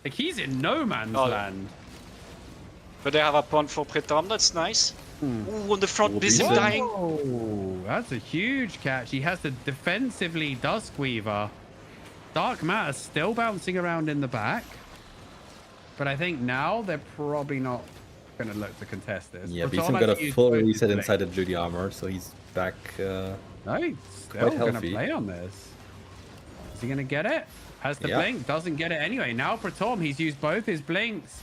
Like he's in no man's land. But they have a point for Pretom. That's nice. Ooh, on the front, Will be Bism fun. dying. Oh, that's a huge catch. He has the defensively Duskweaver. Dark Matter still bouncing around in the back. But I think now they're probably not going to look to contest this. Yeah, Praetorm Beeson got actually a used full both his reset blades. inside the Duty armor, so he's back. No, he's still quite going to healthy. play on this. Is he going to get it? Has the Yeah. blink? Doesn't get it anyway. Now Praetorm, he's used both his blinks.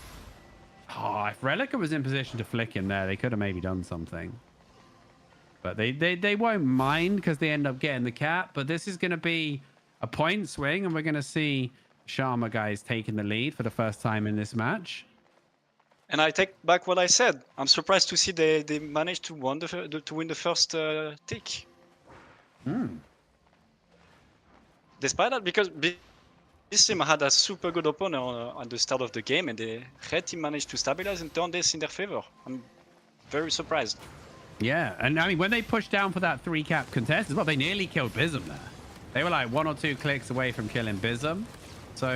Oh, if Relica was in position to flick him there, they could have maybe done something. But they won't mind because they end up getting the cap. But this is going to be a point swing, and we're going to see Sharma guys taking the lead for the first time in this match. And I take back what I said. I'm surprised to see they managed to win the first tick. Despite that, because this team had a super good opponent at the start of the game, and the red team managed to stabilize and turn this in their favor. I'm very surprised. Yeah, and I mean, when they pushed down for that 3 cap contest as well, they nearly killed Bism there. They were like 1 or 2 clicks away from killing Bism. So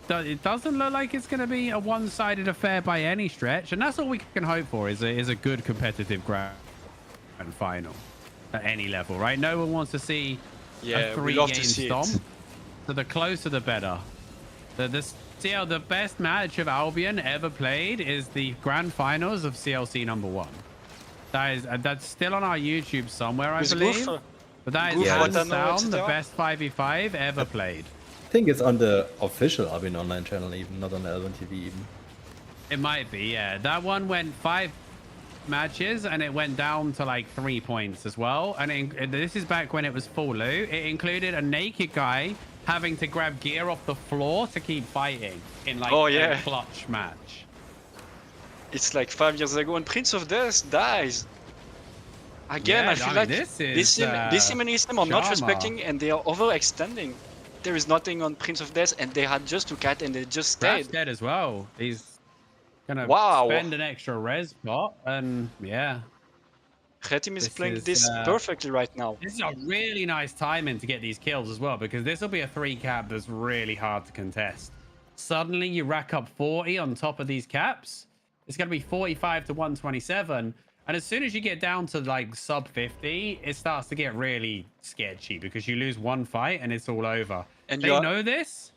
it doesn't look like it's going to be a one-sided affair by any stretch. And that's all we can hope for is a good competitive grand final at any level, right? No one wants to see a 3-game stomp. So the closer, the better. The best match of Albion ever played is the grand finals of CLC #1. That's still on our YouTube somewhere, I believe. But that is hands down the best 5v5 ever played. I think it's on the official Albion Online channel, even not on the AlbionTV even. It might be, yeah. That one went 5 matches and it went down to like 3 points as well. And this is back when it was full loot. It included a naked guy having to grab gear off the floor to keep fighting in like a clutch match. It's like 5 years ago, and Prince of Death dies. Again, I feel like this team and his team are not respecting, and they are overextending. There is nothing on Prince of Death, and they had just to cat, and they just stayed. Graf's dead as well. He's gonna spend an extra res pot, and yeah. Red team is playing this perfectly right now. This is a really nice timing to get these kills as well, because this will be a 3 cap that's really hard to contest. Suddenly you rack up 40 on top of these caps. It's going to be 45 to 127. And as soon as you get down to like sub 50, it starts to get really sketchy because you lose 1 fight and it's all over. And they know this.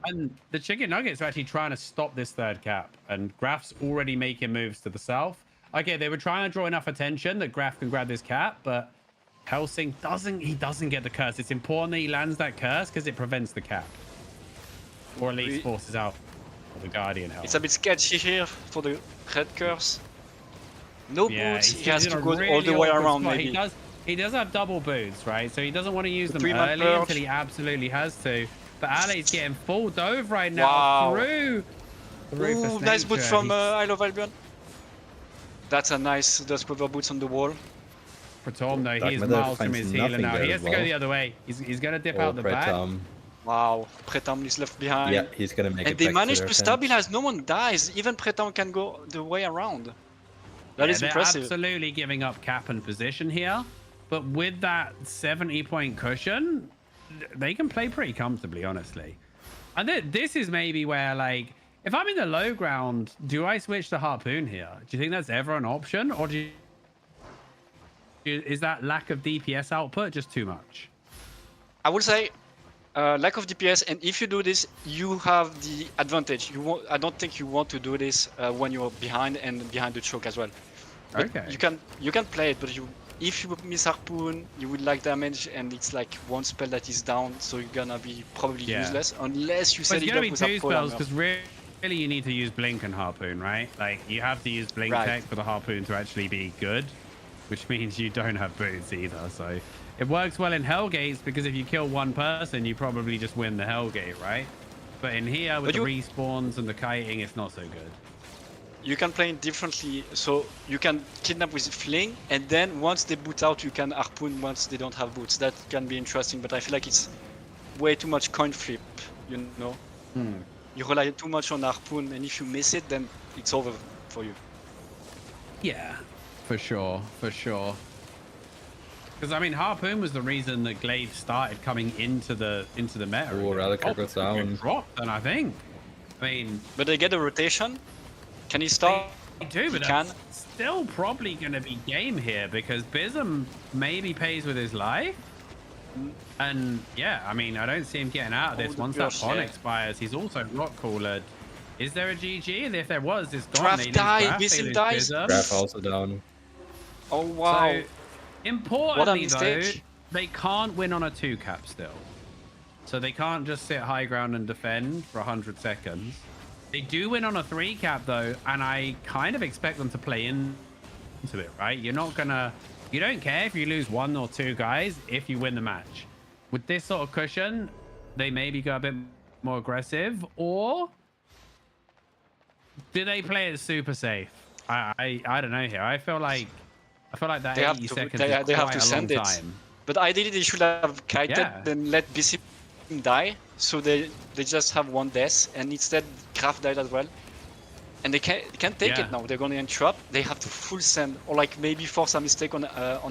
And the Chicken Nuggets are actually trying to stop this 3rd cap. And Graf's already making moves to the south. Okay, they were trying to draw enough attention that Graf can grab this cap, but Helsing doesn't get the curse. It's important that he lands that curse because it prevents the cap. Or at least forces out the Guardian help. It's a bit sketchy here for the red curse. No boots, he has to go all the way around maybe. He does have double boots, right? So he doesn't want to use them early until he absolutely has to. But Ali's getting full dove right now through. Ooh, nice boot from I Love Albion. That's a nice Duskweaver boots on the wall. Praetorm though, he's miles from his healer now. He has to go the other way. He's going to dip out the back. Wow, Pretom is left behind. Yeah, he's going to make it. And they managed to stabilize. No one dies. Even Pretom can go the way around. That is impressive. They're absolutely giving up cap and position here. But with that 70-point cushion, they can play pretty comfortably, honestly. And this is maybe where, like, if I'm in the low ground, do I switch to Harpoon here? Do you think that's ever an option? Or is that lack of DPS output just too much? I would say lack of DPS, and if you do this, you have the advantage. I don't think you want to do this when you're behind and behind the choke as well. But Okay. You can play it, but if you miss Harpoon, you will lack damage, and it's like one spell that is down, so you're gonna be probably useless unless you set it up with it's gonna be 2 spells, because really you need to use Blink and Harpoon, right? Like, you have to use Blink tech for the Harpoon to actually be good, which means you don't have boots either. So it works well in Hellgates, because if you kill one person, you probably just win the Hellgate, right? But in here, with the respawns and the kiting, it's not so good. You can play it differently, so you can kidnap with Fling, and then once they boot out, you can Harpoon once they don't have boots. That can be interesting, but I feel like it's way too much coin flip, you know? You rely too much on Harpoon, and if you miss it, then it's over for you. Yeah, for sure, for sure. Because I mean, Harpoon was the reason that Glaive started coming into the meta. Oh, Relic goes down. Dropped, and I think. I mean, but they get a rotation. Can he start? They do, but that's still probably going to be game here, because Bism maybe pays with his life. And yeah, I mean, I don't see him getting out of this. Once that pawn expires, he's also rock coolered. Is there a GG? And if there was, it's gone. Draft die, Bism dies. Draft also down. Oh wow. So, importantly though, they can't win on a 2-cap still. So they can't just sit high ground and defend for 100 seconds. They do win on a 3-cap though, and I kind of expect them to play into it, right? You don't care if you lose 1 or 2 guys if you win the match. With this sort of cushion, they maybe go a bit more aggressive, or do they play it super safe? I don't know here. I feel like that 80 seconds is quite a long time. But ideally they should have kited and let BC die, so they just have 1 death, and instead Graf died as well. And they can't take it now. They're gonna interrupt. They have to full send, or like maybe force a mistake on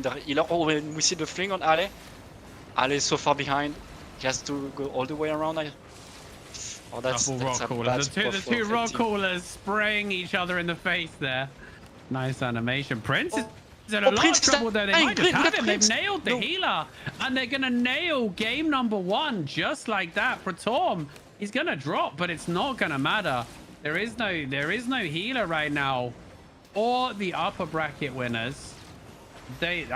their healer. Oh, when we see the fling on Ale. Ale is so far behind. He has to go all the way around. Oh, that's rock coolers. The two rock coolers spraying each other in the face there. Nice animation. Prince is in a lot of trouble though. They might just have him. They've nailed the healer, and they're gonna nail game number 1 just like that. Pratorm, he's gonna drop, but it's not gonna matter. There is no healer right now, or the upper bracket winners. They're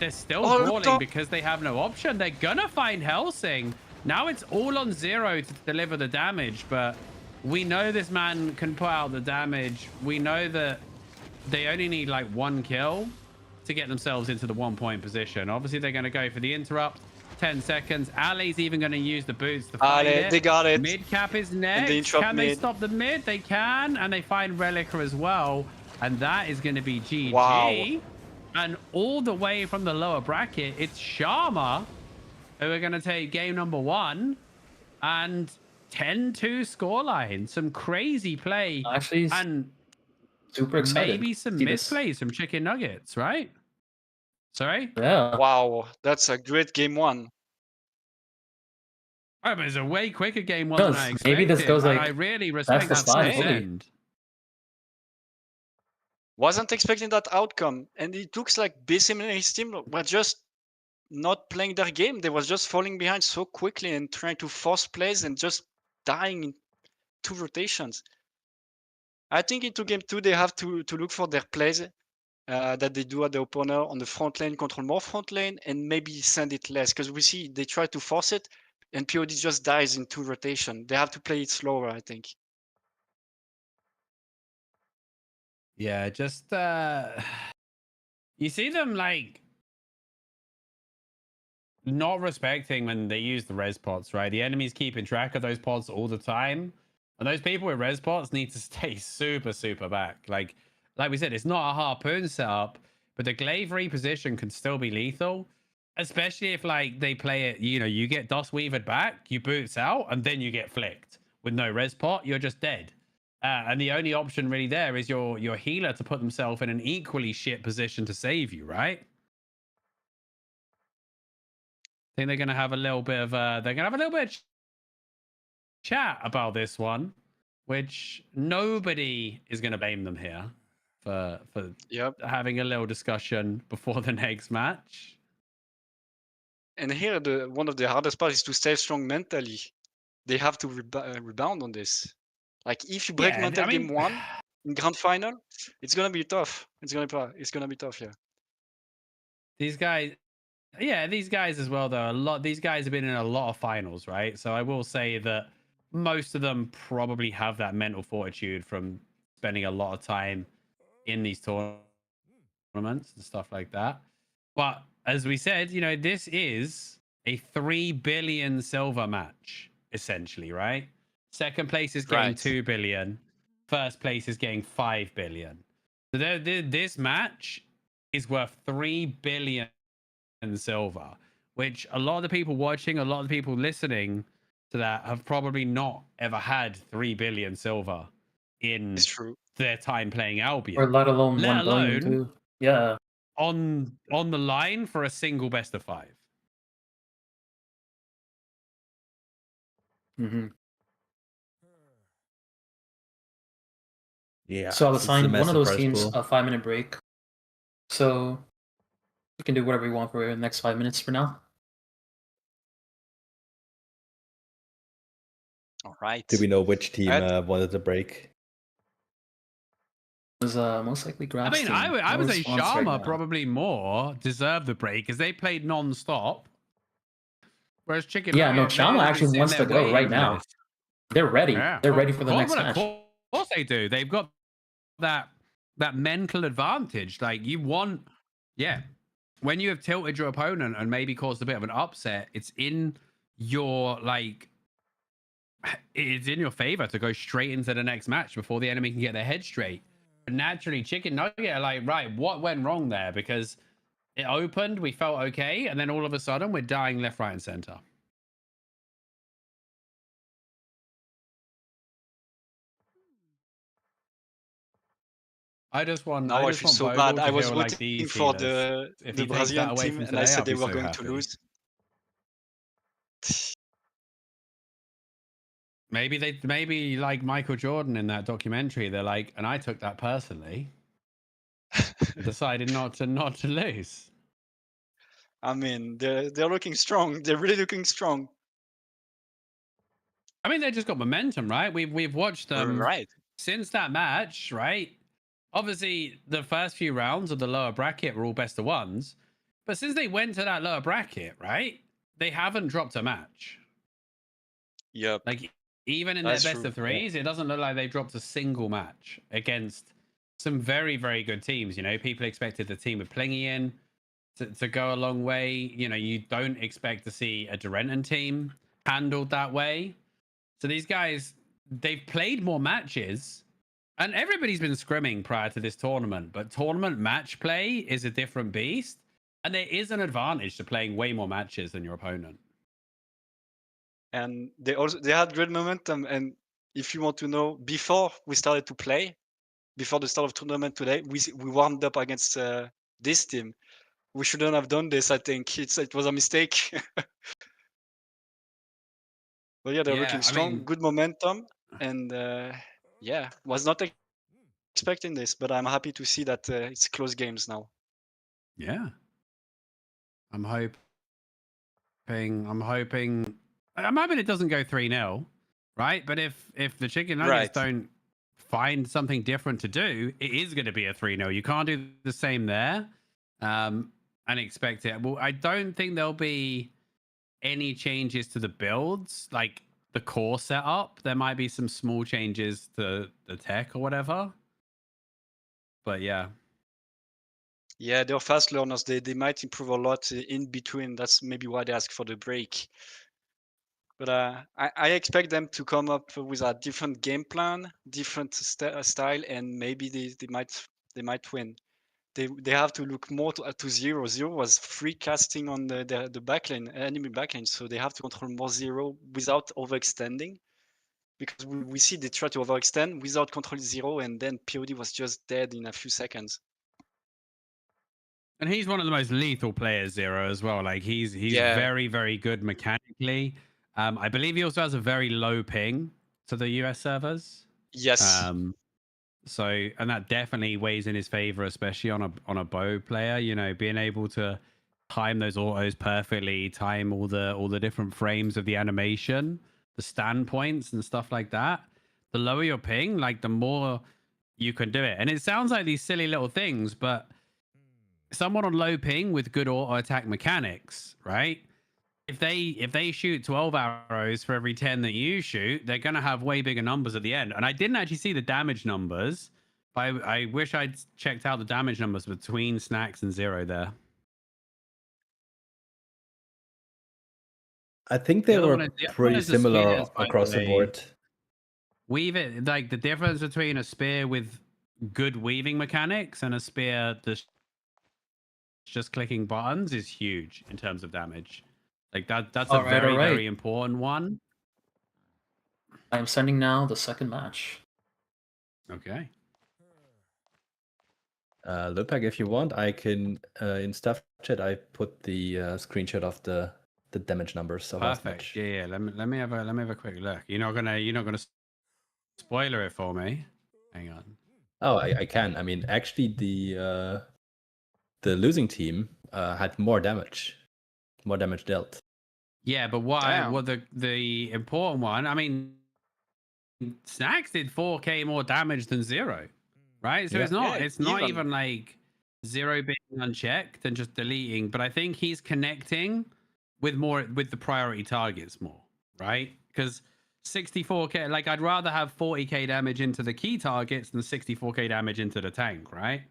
still brawling because they have no option. They're gonna find Helsing. Now it's all on 0 to deliver the damage, but we know this man can put out the damage. We know that they only need like 1 kill to get themselves into the 1-point position. Obviously, they're going to go for the interrupt. 10 seconds. Ali's even going to use the boots to fight it. They got it. Mid cap is next. Can they stop the mid? They can, and they find Relica as well. And that is going to be GG. Wow. And all the way from the lower bracket, it's Sharma who are going to take game number 1 and 10-2 scoreline. Some crazy play. Actually, and super excited. Maybe some misplays from Chicken Nuggets, right? Sorry? Yeah. Wow, that's a great game 1. Oh, but it's a way quicker game 1 than I expected. Maybe this goes like, I really respect that stand. Wasn't expecting that outcome, and it looks like BSM and his team were just not playing their game. They was just falling behind so quickly and trying to force plays and just dying in 2 rotations. I think into game 2 they have to look for their plays that they do at the opponent on the front lane, control more front lane, and maybe send it less, because we see they try to force it and POD just dies in 2 rotation. They have to play it slower, I think. Yeah, just you see them like not respecting when they use the res pots, right? The enemy's keeping track of those pots all the time, and those people with res pots need to stay super back. Like we said, it's not a Harpoon setup, but the Glaive reposition can still be lethal, especially if like they play it, you know, you get Dust Weavered back, you boots out, and then you get flicked with no res pot, you're just dead. And the only option really there is your healer to put themselves in an equally shit position to save you, right? think they're going to have a little bit of chat about this one, which nobody is going to blame them here for having a little discussion before the next match. And here, one of the hardest parts is to stay strong mentally. They have to rebound on this. Like if you break mental game 1 in grand final, it's gonna be tough. It's gonna be tough. Yeah. These guys as well though. These guys have been in a lot of finals, right? So I will say that most of them probably have that mental fortitude from spending a lot of time in these tournaments and stuff like that. But as we said, this is a 3 billion silver match, essentially, right? Second place is getting 2 billion. First place is getting 5 billion. So this match is worth 3 billion silver, which a lot of the people watching, a lot of the people listening to that have probably not ever had 3 billion silver in their time playing Albion. Or let alone 1 billion too. Yeah. On the line for a single best of 5. Mm-hmm. Yeah. So I'll assign one of those teams a 5-minute break. So you can do whatever you want for the next 5 minutes for now. All right. Do we know which team wanted the break? It was most likely Grass team. I would say Sharma probably more deserved the break because they played non-stop. Whereas Chicken Sharma actually wants to go right now. They're ready. Yeah. They're ready for the next match. Of course they do. They've got that mental advantage. Like you want, when you have tilted your opponent and maybe caused a bit of an upset, it's in your it's in your favor to go straight into the next match before the enemy can get their head straight. But naturally, Chicken Nugget are like, right, what went wrong there? Because it opened, we felt okay, and then all of a sudden we're dying left, right, and center. I feel so bad. I was waiting for the Brazilian team, and I said they were going to lose. Maybe like Michael Jordan in that documentary, they're like, and I took that personally. Decided not to lose. I mean, they're looking strong. They're really looking strong. I mean, they just got momentum, right? We've watched them since that match, right? Obviously, the first few rounds of the lower bracket were all best of ones, but since they went to that lower bracket, right, they haven't dropped a match. Yep. Like even in their best of threes, it doesn't look like they dropped a single match against some very, very good teams. People expected the team with Plingy in to go a long way. You don't expect to see a Durenton team handled that way. So these guys, they've played more matches, and everybody's been scrimming prior to this tournament, but tournament match play is a different beast, and there is an advantage to playing way more matches than your opponent. And they had great momentum. And if you want to know, before we started to play, before the start of tournament today, we warmed up against this team. We shouldn't have done this. I think it was a mistake. But yeah, they're looking strong, good momentum, and was not expecting this, but I'm happy to see that it's close games now. Yeah, I'm hoping it doesn't go 3-0, right? But if the Chicken Nuggets don't find something different to do, it is going to be a 3-0. You can't do the same there and expect it. Well, I don't think there'll be any changes to the builds, like the core setup. There might be some small changes to the tech or whatever. But yeah, they're fast learners. They might improve a lot in between. That's maybe why they ask for the break. But I expect them to come up with a different game plan, different style, and maybe they might win. They have to look more to Zero. Zero was free casting on the backlane, enemy backlane, so they have to control more Zero without overextending. Because we see they try to overextend without controlling Zero, and then POD was just dead in a few seconds. And he's one of the most lethal players, Zero, as well. Like he's very, very good mechanically. I believe he also has a very low ping to the US servers. Yes. So, and that definitely weighs in his favor, especially on a bow player. You know, being able to time those autos perfectly, time all the different frames of the animation, the standpoints and stuff like that. The lower your ping, like the more you can do it. And it sounds like these silly little things, but someone on low ping with good auto attack mechanics, right? If they shoot 12 arrows for every 10 that you shoot, they're going to have way bigger numbers at the end. And I didn't actually see the damage numbers. I wish I'd checked out the damage numbers between Snacks and Zero there. I think they were pretty similar across the board. Weave it, like the difference between a spear with good weaving mechanics and a spear that's just clicking buttons is huge in terms of damage. Like that's a very important one. I am sending now the second match. Okay. Lupak, if you want, I can in stuff chat I put the screenshot of the damage numbers. So perfect. Yeah. Let me have a quick look. You're not gonna spoiler it for me. Hang on. Oh, I can. I mean, actually, the losing team had more damage dealt. Yeah, but why? Well, the important one. I mean, Snacks did 4k more damage than Zero, right? So it's not even like Zero being unchecked and just deleting. But I think he's connecting with the priority targets more, right? Because 64k, like I'd rather have 40k damage into the key targets than 64k damage into the tank, right?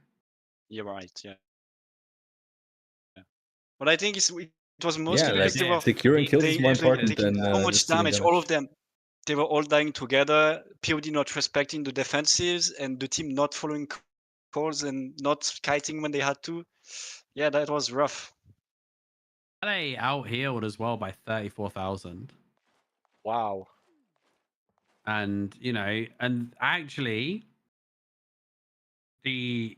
You're right. Yeah. But I think it was mostly like they were securing kills is more important than so much damage. All of them, they were all dying together. POD not respecting the defensives, and the team not following calls and not kiting when they had to. Yeah, that was rough. They out-healed as well by 34,000. Wow. And and actually, the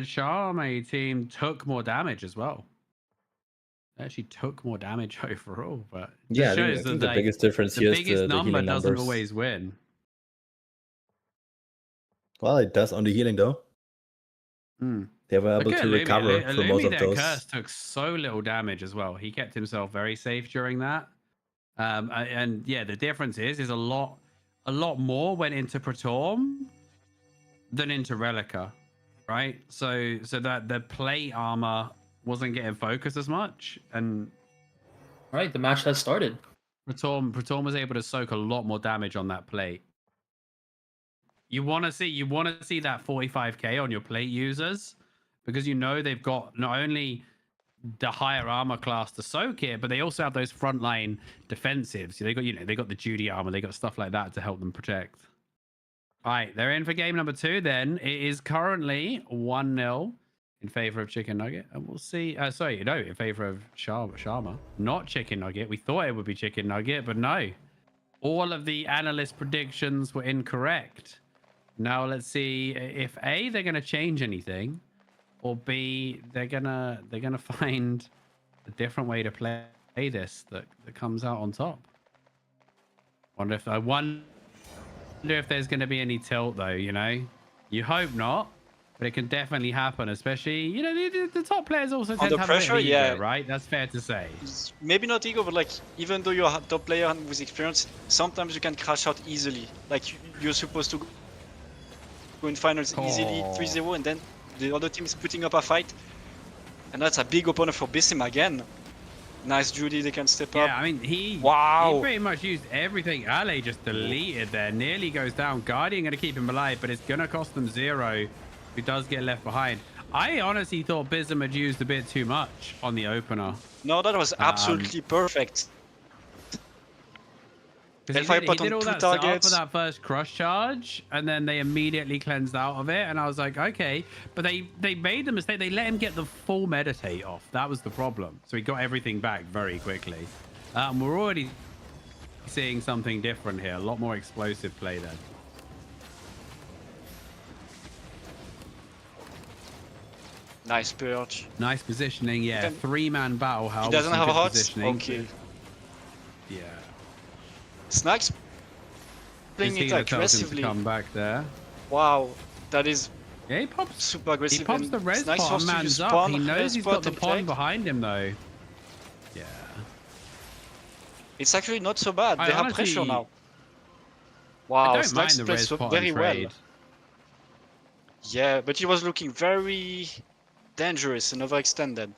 Charme team took more damage as well. They actually took more damage overall, but yeah, I think the biggest difference here is the biggest number doesn't numbers. always win. Well, it does on the healing though. They were able to recover from most of those. Curse took so little damage as well. He kept himself very safe during that. And yeah, the difference is a lot more went into Praetorm than into Relica, right? So that the plate armor wasn't getting focused as much, and right, the match has started. Praetorm was able to soak a lot more damage on that plate. You want to see that 45k on your plate users, because they've got not only the higher armor class to soak it, but they also have those frontline defensives. So they got the Judy armor, they got stuff like that to help them protect. All right, they're in for game number 2. Then it is currently 1-0 in favor of Chicken Nugget, and we'll see. In favor of Sharma, not Chicken Nugget. We thought it would be Chicken Nugget, but no. All of the analyst predictions were incorrect. Now let's see if A, they're going to change anything, or B, they're gonna find a different way to play this that comes out on top. I wonder if there's going to be any tilt though. You hope not, but it can definitely happen. Especially the top players also tend to have pressure. Ego, right? That's fair to say. Maybe not ego, but like even though you're a top player with experience, sometimes you can crash out easily. Like you're supposed to go in finals easily 3-0, and then the other team is putting up a fight, and that's a big opponent for Bissim again. Nice Judy, they can step up. Yeah, I mean he pretty much used everything. Ale just deleted there, nearly goes down. Guardian gonna keep him alive, but it's gonna cost them 0, who does get left behind. I honestly thought Bism had used a bit too much on the opener. No, that was absolutely perfect. Because he did all that setup for that first crush charge, and then they immediately cleansed out of it, and I was like, okay. But they made the mistake. They let him get the full meditate off. That was the problem. So he got everything back very quickly. We're already seeing something different here. A lot more explosive play then. Nice purge. Nice positioning, yeah. Then- 3-man battle. How He doesn't have a hot. positioning. Okay. Yeah. Snacks playing His it healer tells him to aggressively. come back there. Wow, that is Yeah, he pops. super aggressive. He pops and the res Snacks pot and forced to man's use up. spawn, He knows res he's pot got the and pond flag. behind him though. Yeah. It's actually not so bad. I They have honestly- pressure now. I Wow, don't mind Snacks the plays res pot very and well. trade. Yeah, but he was looking very dangerous and overextended.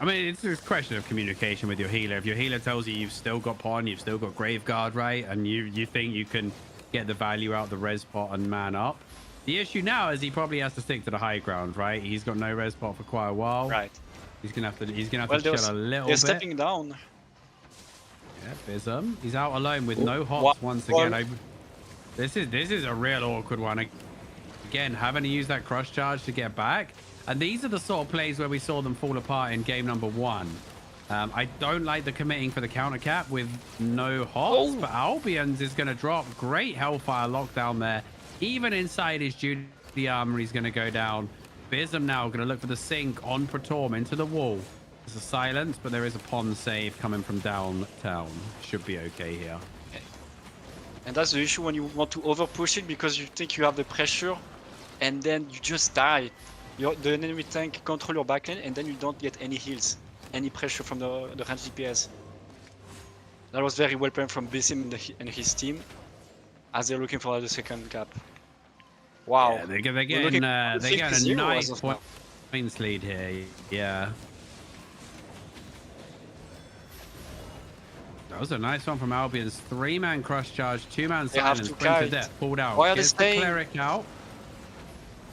I mean, it's a question of communication with your healer. If your healer tells you you've still got pawn, you've still got Graveguard, right? And you think you can get the value out of the res pot and man up. The issue now is he probably has to stick to the high ground, right? He's got no res pot for quite a while. Right. He's gonna have to Well, chill a little they're bit. stepping down. Yeah, Bism. He's out alone with no hops Wow. once again. This is a real awkward one. Again, having to use that crush charge to get back. And these are the sort of plays where we saw them fall apart in game number 1. I don't like the committing for the counter cap with no hops, but Albion's is going to drop. Great Hellfire lockdown there. Even inside his duty armor, he's going to go down. Bism now going to look for the sink on Praetorm into the wall. There's a silence, but there is a pond save coming from downtown. Should be okay here. And that's the issue when you want to over push it because you think you have the pressure and then you just die. The enemy tank control your backlane and then you don't get any heals, any pressure from the range DPS. That was very well played from Bism and his team as they're looking for the second cap. Wow. Yeah, they're getting a 50-0 nice as of now. points lead here. Yeah. That was a nice one from Albion's 3-man crush charge, 2-man They have silence, to sprint to kite. death, pulled out. Why are they Gets the staying? cleric out.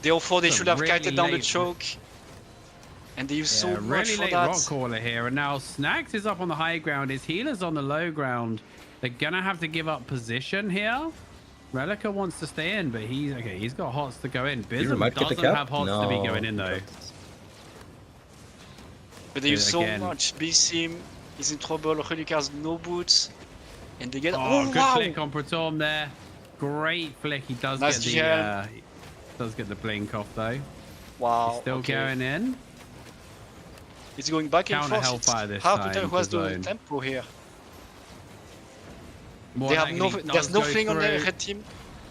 They all thought they It's a should have really kited down the late- choke. And they use so Yeah, much really for late that. rock caller here, and now Snacks is up on the high ground. His healer's on the low ground. They're gonna have to give up position here. Relica wants to stay in, but he's got hots to go in. Bism might get the doesn't cap? have hots to be going in though. But they use so Again. much. Bism is in trouble. Relic has no boots. And they get... Oh, good wow! flick on Praetorm there. Great flick. He does Nice get the blink off though. Wow. He's still okay. going in. It's going back and Counter forth. Hellfire It's this hard to time tell who has to the zone. tempo here. More They have likely no... he There's does no go fling on the through. red team.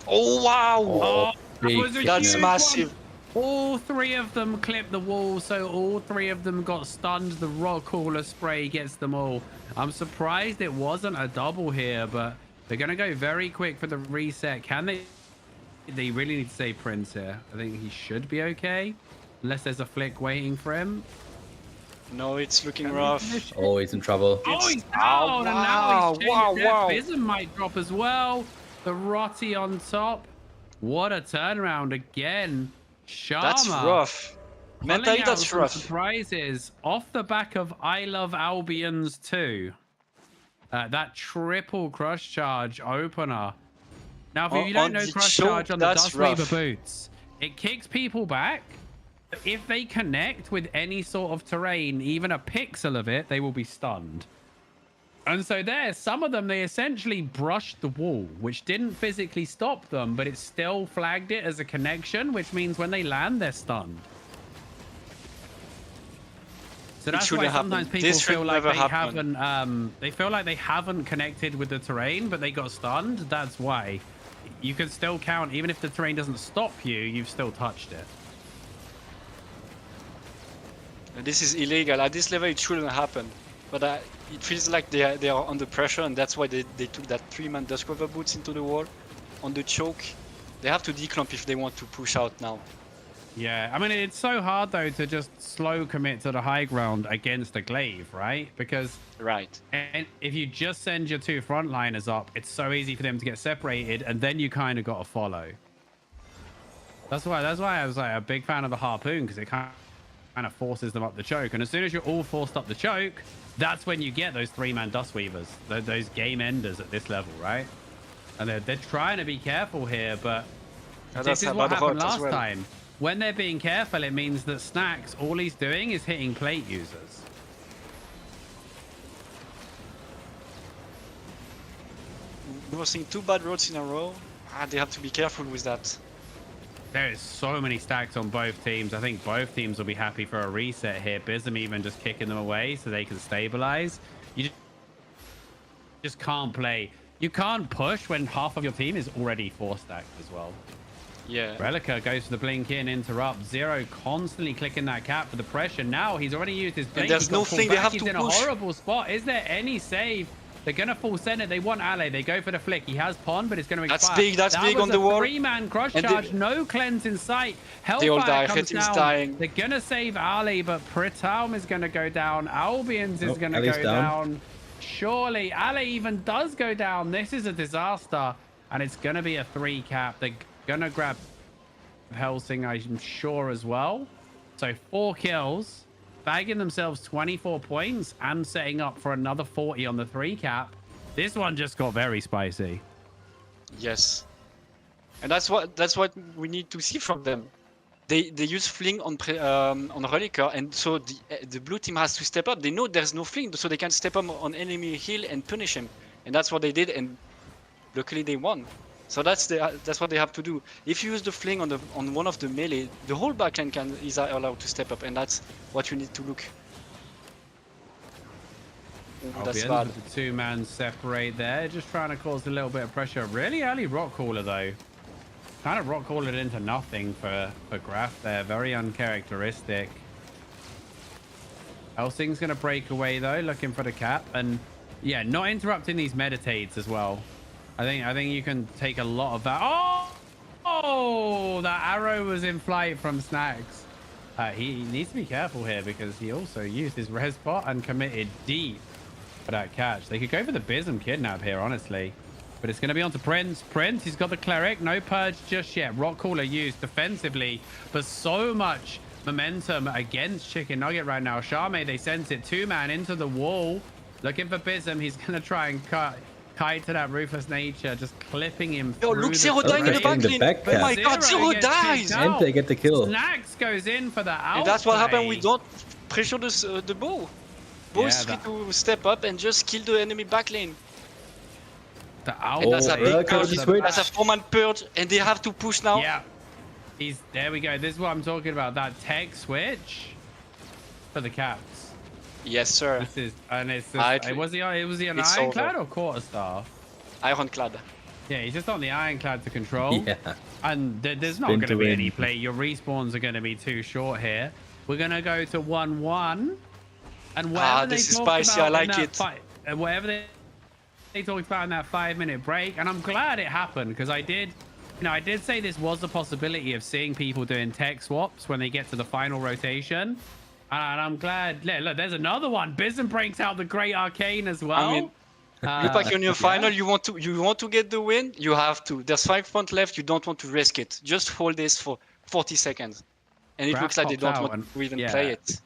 Oh, wow! Oh, that was a That's huge massive. one. All 3 of them clipped the wall, so all 3 of them got stunned. The rock cooler spray gets them all. I'm surprised it wasn't a double here, but they're going to go very quick for the reset. Can they? They really need to save Prince here. I think he should be okay, unless there's a flick waiting for him. No, it's looking Can they rough. finish it? Oh, he's in trouble. Oh, he's Oh, down, and now he's wow, changed wow. Bism might drop as well. The Rotty on top. What a turnaround again. Sharma. That's rough. pulling Mentally, out that's some rough. surprises off the back of I Love Albions 2. That triple crush charge opener. Now, if you don't On know the crush choke, charge on the that's Dust Weaver rough. boots, it kicks people back. If they connect with any sort of terrain, even a pixel of it, they will be stunned. And so there, some of them, they essentially brushed the wall, which didn't physically stop them, but it still flagged it as a connection, which means when they land, they're stunned. So that's why shouldn't sometimes happen. people This should feel like never they happen. haven't, they feel like they haven't connected with the terrain, but they got stunned. That's why. You can still count, even if the terrain doesn't stop you, you've still touched it. This is illegal. At this level, it shouldn't happen. But it feels like they are under pressure, and that's why they took that 3-man Dust Cover boots into the wall. On the choke, they have to declump if they want to push out now. Yeah, I mean, it's so hard, though, to just slow commit to the high ground against a glaive, right? Because Right. and if you just send your 2 frontliners up, it's so easy for them to get separated, and then you kind of got to follow. That's why I was like a big fan of the harpoon, because it kind of forces them up the choke. And as soon as you're all forced up the choke, that's when you get those 3-man Dust Weavers, those game enders at this level, right? And they're trying to be careful here, but this is what happened last time. When they're being careful, it means that Snacks, all he's doing is hitting plate users. We were seeing 2 bad roads in a row. They have to be careful with that. There's so many stacks on both teams. I think both teams will be happy for a reset here. Bism even just kicking them away so they can stabilize. You just can't play. You can't push when half of your team is already 4 stacked as well. Yeah. Relica goes for the blink in, interrupt. Zero constantly clicking that cap for the pressure. Now he's already used his blink. And there's no thing they have He's to in push. a horrible spot. Is there any save? They're going to full send it. They want Ale. They go for the flick. He has Pond, but it's going to expire. That's big on the wall. 3-man cross charge. No cleanse in sight. They all die. Hellfire comes Hitting's down. dying. They're going to save Ale, but Pritalm is going to go down. Albion's is going to Ali's go down. Surely. Ale even does go down. This is a disaster. And it's going to be a 3 cap. They're going to grab Helsing, I'm sure, as well. So 4 kills, bagging themselves 24 points and setting up for another 40 on the 3 cap. This one just got very spicy. Yes, and that's what we need to see from them. They use fling on Relica, and so the blue team has to step up. They know there's no fling, so they can step up on enemy heal and punish him, and that's what they did. And luckily they won. So that's what they have to do. If you use the fling on one of the melee, the whole backline is allowed to step up, and that's what you need to look. That's bad. With the 2-man separate there, just trying to cause a little bit of pressure. Really early rock caller though. Kind of rock call it into nothing for Graf there. Very uncharacteristic. Helsing's going to break away though, looking for the cap, and yeah, not interrupting these meditates as well. I think you can take a lot of that. Oh, that arrow was in flight from Snacks. He needs to be careful here because he also used his res bot and committed deep for that catch. They could go for the Bism kidnap here, honestly. But it's going to be on to Prince. Prince, he's got the cleric. No purge just yet. Rock Cooler used defensively, but so much momentum against Chicken Nugget right now. Charme, they sense it. 2-man into the wall. Looking for Bism. He's going to try and cut Kite to that ruthless nature, just clipping him. Yo, look, Zero dying in the back lane. Oh my god, Zero dies! And they get the kill. Snacks goes in for the outplay. And that's what happened. We don't pressure the bow. Bow is free to step up and just kill the enemy back lane. The outplay. And that's a big purge. That's a 4-man purge, and they have to push now. Yeah. There we go. This is what I'm talking about. That tech switch for the caps. Yes, sir. This is, and it's just, was he an Ironclad or Quarterstaff? Ironclad. Yeah, he's just on the Ironclad to control. Yeah. And there's not going to be any play. Your respawns are going to be too short here. We're going to go to 1-1. And whatever this is spicy. I like it. And whatever they talked about in that 5-minute break, and I'm glad it happened because I did say this was a possibility of seeing people doing tech swaps when they get to the final rotation. And I'm glad. Look, there's another one. Bism breaks out the Great Arcane as well. I mean, look like in your final, you want to get the win. You have to. There's 5 points left. You don't want to risk it. Just hold this for 40 seconds, and it looks like they don't want to even play it.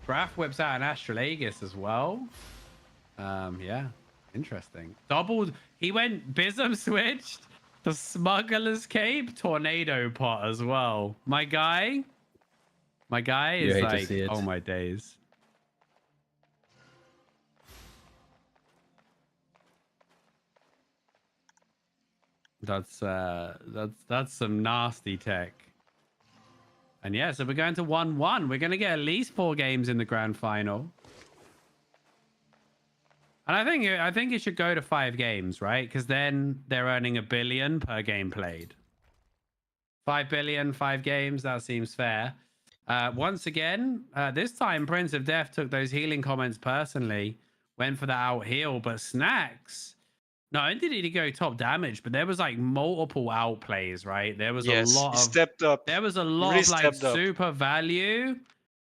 Graf whips out an Astralagus as well. Yeah, interesting. Doubled. He went Bism switched to Smuggler's Cape, Tornado Pot as well. My guy is like, oh my days. That's some nasty tech. And yeah, so we're going to 1-1. We're going to get at least 4 games in the grand final. And I think it should go to 5 games, right? Because then they're earning $1 billion per game played. 5 billion, 5 games, that seems fair. Once again, this time Prince of Death took those healing comments personally, went for the out heal, but Snacks, not only did he go top damage, but there was like multiple outplays, right? There was a lot of stepped up. There was a lot of like super value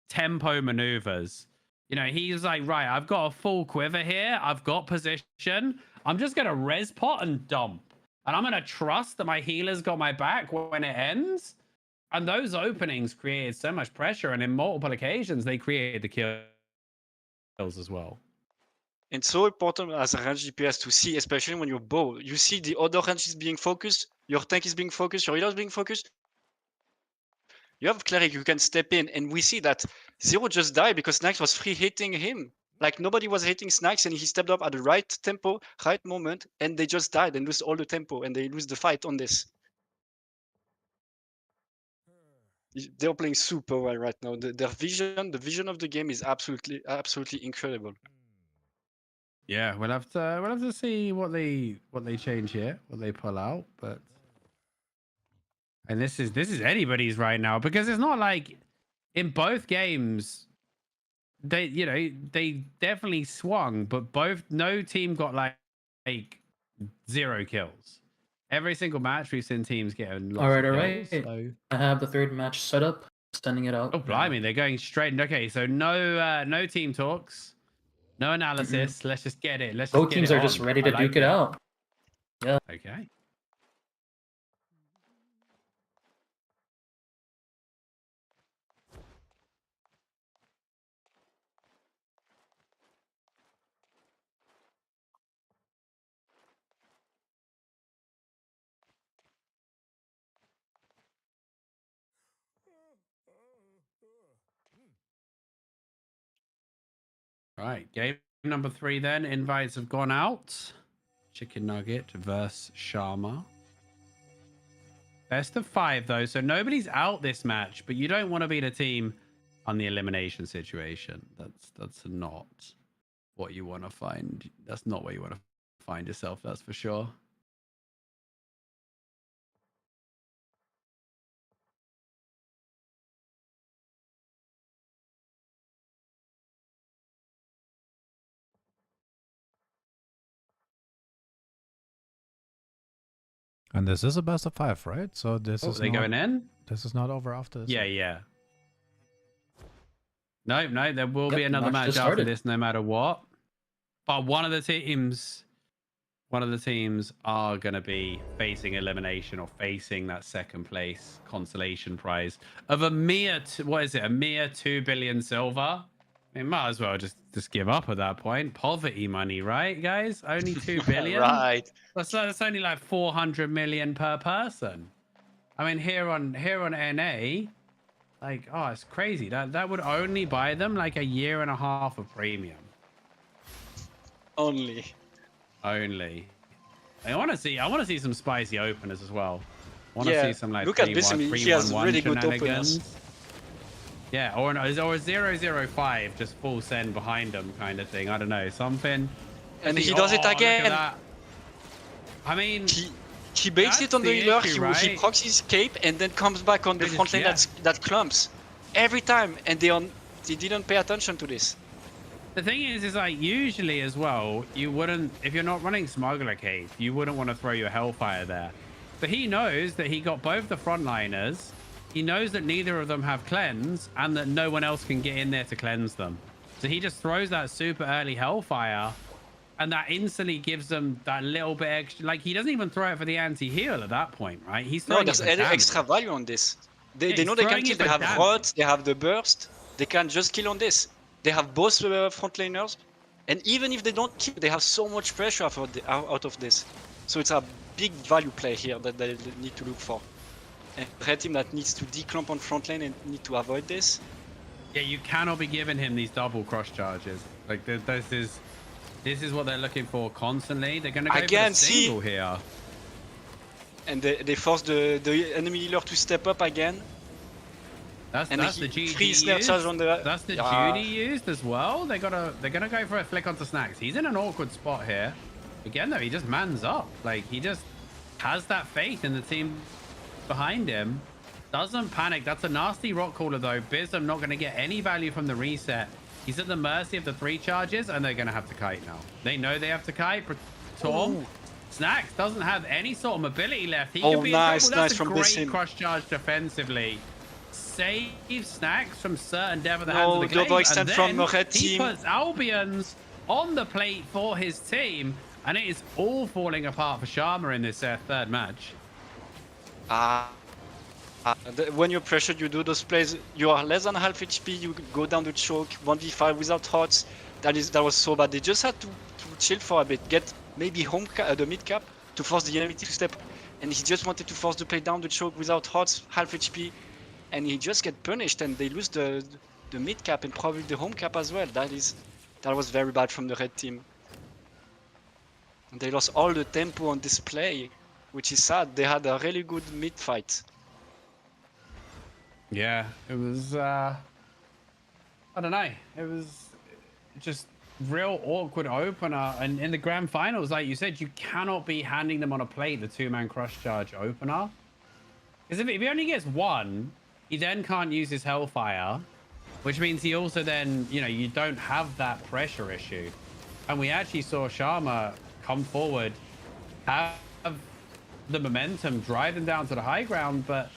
tempo maneuvers. You know, he's like, right, I've got a full quiver here. I've got position. I'm just gonna res pot and dump, and I'm gonna trust that my healer's got my back when it ends. And those openings created so much pressure, and in multiple occasions, they created the kills as well. It's so important as a range DPS to see, especially when you're bow. You see the other range is being focused, your tank is being focused, your healer is being focused. You have cleric, you can step in, and we see that Zero just died because Snacks was free hitting him. Like nobody was hitting Snacks, and he stepped up at the right tempo, right moment, and they just died and lose all the tempo, and they lose the fight on this. they're playing super well right now. Their vision, the vision of the game is absolutely incredible. Yeah, we'll have to see what they change here, what they pull out, but and this is anybody's right now, because it's not like in both games they they definitely swung, but no team got like 0 kills. Every single match we've seen teams getting lots of kills. So I have the third match set up, sending it out. oh blimey, they're going straight. Okay, so no team talks, no analysis. Let's just get it. Both teams are just ready to duke it out. Yeah. Okay. All right, game number 3 then. Invites have gone out. Chicken Nugget versus Sharma. Best of 5 though, so nobody's out this match, but you don't want to be the team on the elimination situation. That's not what you want to find. That's not where you want to find yourself, that's for sure. And this is a best of 5, right? So this is they going in? This is not over after this. Yeah. No, there will be another match after this, no matter what. But one of the teams are going to be facing elimination or facing that second place consolation prize of a mere, a mere 2 billion silver. I mean, might as well just give up at that point. Poverty money, right, guys? Only 2 billion. Right. That's only like 400 million per person. I mean, here on NA, like, oh, it's crazy. That would only buy them like a year and a half of premium. Only. I want to see some spicy openers as well. I want to see some like look at this. He has really good openers. Yeah, or a 005 just full send behind him kind of thing. I don't know, something. And he does it again. I mean, he baits it on the healer. He procs his cape and then comes back on the front lane. That clumps every time, and they didn't pay attention to this. The thing is like usually as well, you wouldn't, if you're not running Smuggler Cape, you wouldn't want to throw your Hellfire there. But he knows that he got both the frontliners. He knows that neither of them have cleanse and that no one else can get in there to cleanse them. So he just throws that super early Hellfire, and that instantly gives them that little bit extra. Like, he doesn't even throw it for the anti-heal at that point, right? He's throwing there's extra value on this. They know they can kill. They have rods, they have the burst. They can just kill on this. They have both frontliners, and even if they don't kill, they have so much pressure out of this. So it's a big value play here that they need to look for. And red team that needs to declump on front lane and need to avoid this. Yeah, you cannot be giving him these double cross charges. Like, this is what they're looking for constantly. They're going to go for the single here. And they force the enemy healer to step up again. That's the GD used. That's the Judy used as well. They're gonna go for a flick onto Snacks. He's in an awkward spot here. Again though, he just mans up. Like, he just has that faith in the team behind him. Doesn't panic. That's a nasty rock caller though. Bism not gonna get any value from the reset. He's at the mercy of the 3 charges, and they're gonna have to kite now. They know they have to kite. Torm. Snacks doesn't have any sort of mobility left. He could be in trouble. That's a great cross charge defensively. Save Snacks from certain death at the hands of the Glaive, and then he puts Albions on the plate for his team, and it is all falling apart for Sharma in this third match. When you're pressured, you do those plays. You are less than half HP. You go down the choke 1v5 without HOTS. That was so bad. They just had to chill for a bit, get maybe the mid cap to force the enemy to step, and he just wanted to force the play down the choke without HOTS, half HP. And he just get punished, and they lose the mid cap and probably the home cap as well. That was very bad from the red team. And they lost all the tempo on this play, which is sad. They had a really good mid fight. Yeah, it was, I don't know. It was just real awkward opener. And in the grand finals, like you said, you cannot be handing them on a plate the 2-man crush charge opener. Because if he only gets one, he then can't use his Hellfire, which means he also then, you know, you don't have that pressure issue. And we actually saw Sharma come forward, have the momentum, drive them down to the high ground, but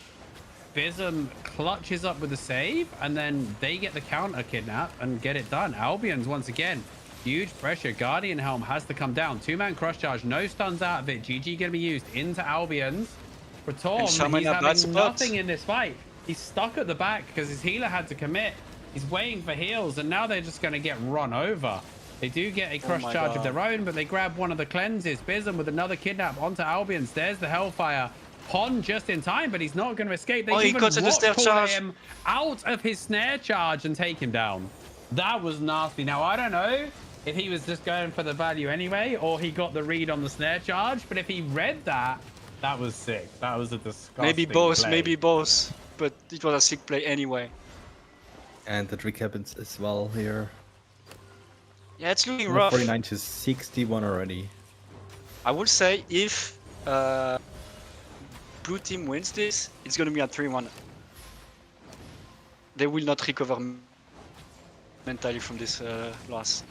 Bism clutches up with the save, and then they get the counter kidnap and get it done. Albion's once again, huge pressure. Guardian Helm has to come down. 2-man crush charge, no stuns out of it. GG gonna be used into Albion's. For Tom, he's having nothing in this fight. He's stuck at the back because his healer had to commit. He's waiting for heals, and now they're just gonna get run over. They do get a crush charge of their own, but they grab one of the cleanses. Bism with another kidnap onto Albion's. There's the Hellfire. Pon just in time, but he's not going to escape. They even rock him out of his snare charge and take him down. That was nasty. Now, I don't know if he was just going for the value anyway, or he got the read on the snare charge, but if he read that, that was sick. That was a disgusting Maybe both, play. maybe both, but it was a sick play anyway. And the trick happens as well here. Yeah, it's looking rough. 49 to 61 already. I would say if blue team wins this, it's going to be a 3-1. They will not recover mentally from this loss.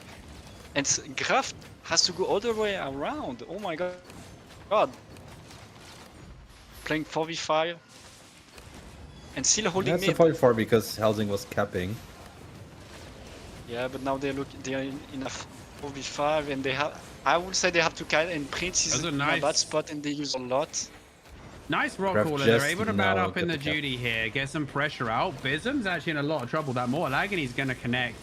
And Graf has to go all the way around. Oh my god. Playing 4v5 and still holding That's mid. a 44 because Helsing was capping. Yeah, but now they're in a 4v5 and they have. I would say they have to kill, and Prince is in a bad spot and they use a lot. Nice rock caller. They're able to man up in the duty here, get some pressure out. Bism's actually in a lot of trouble. That Mortal Agony's going to connect.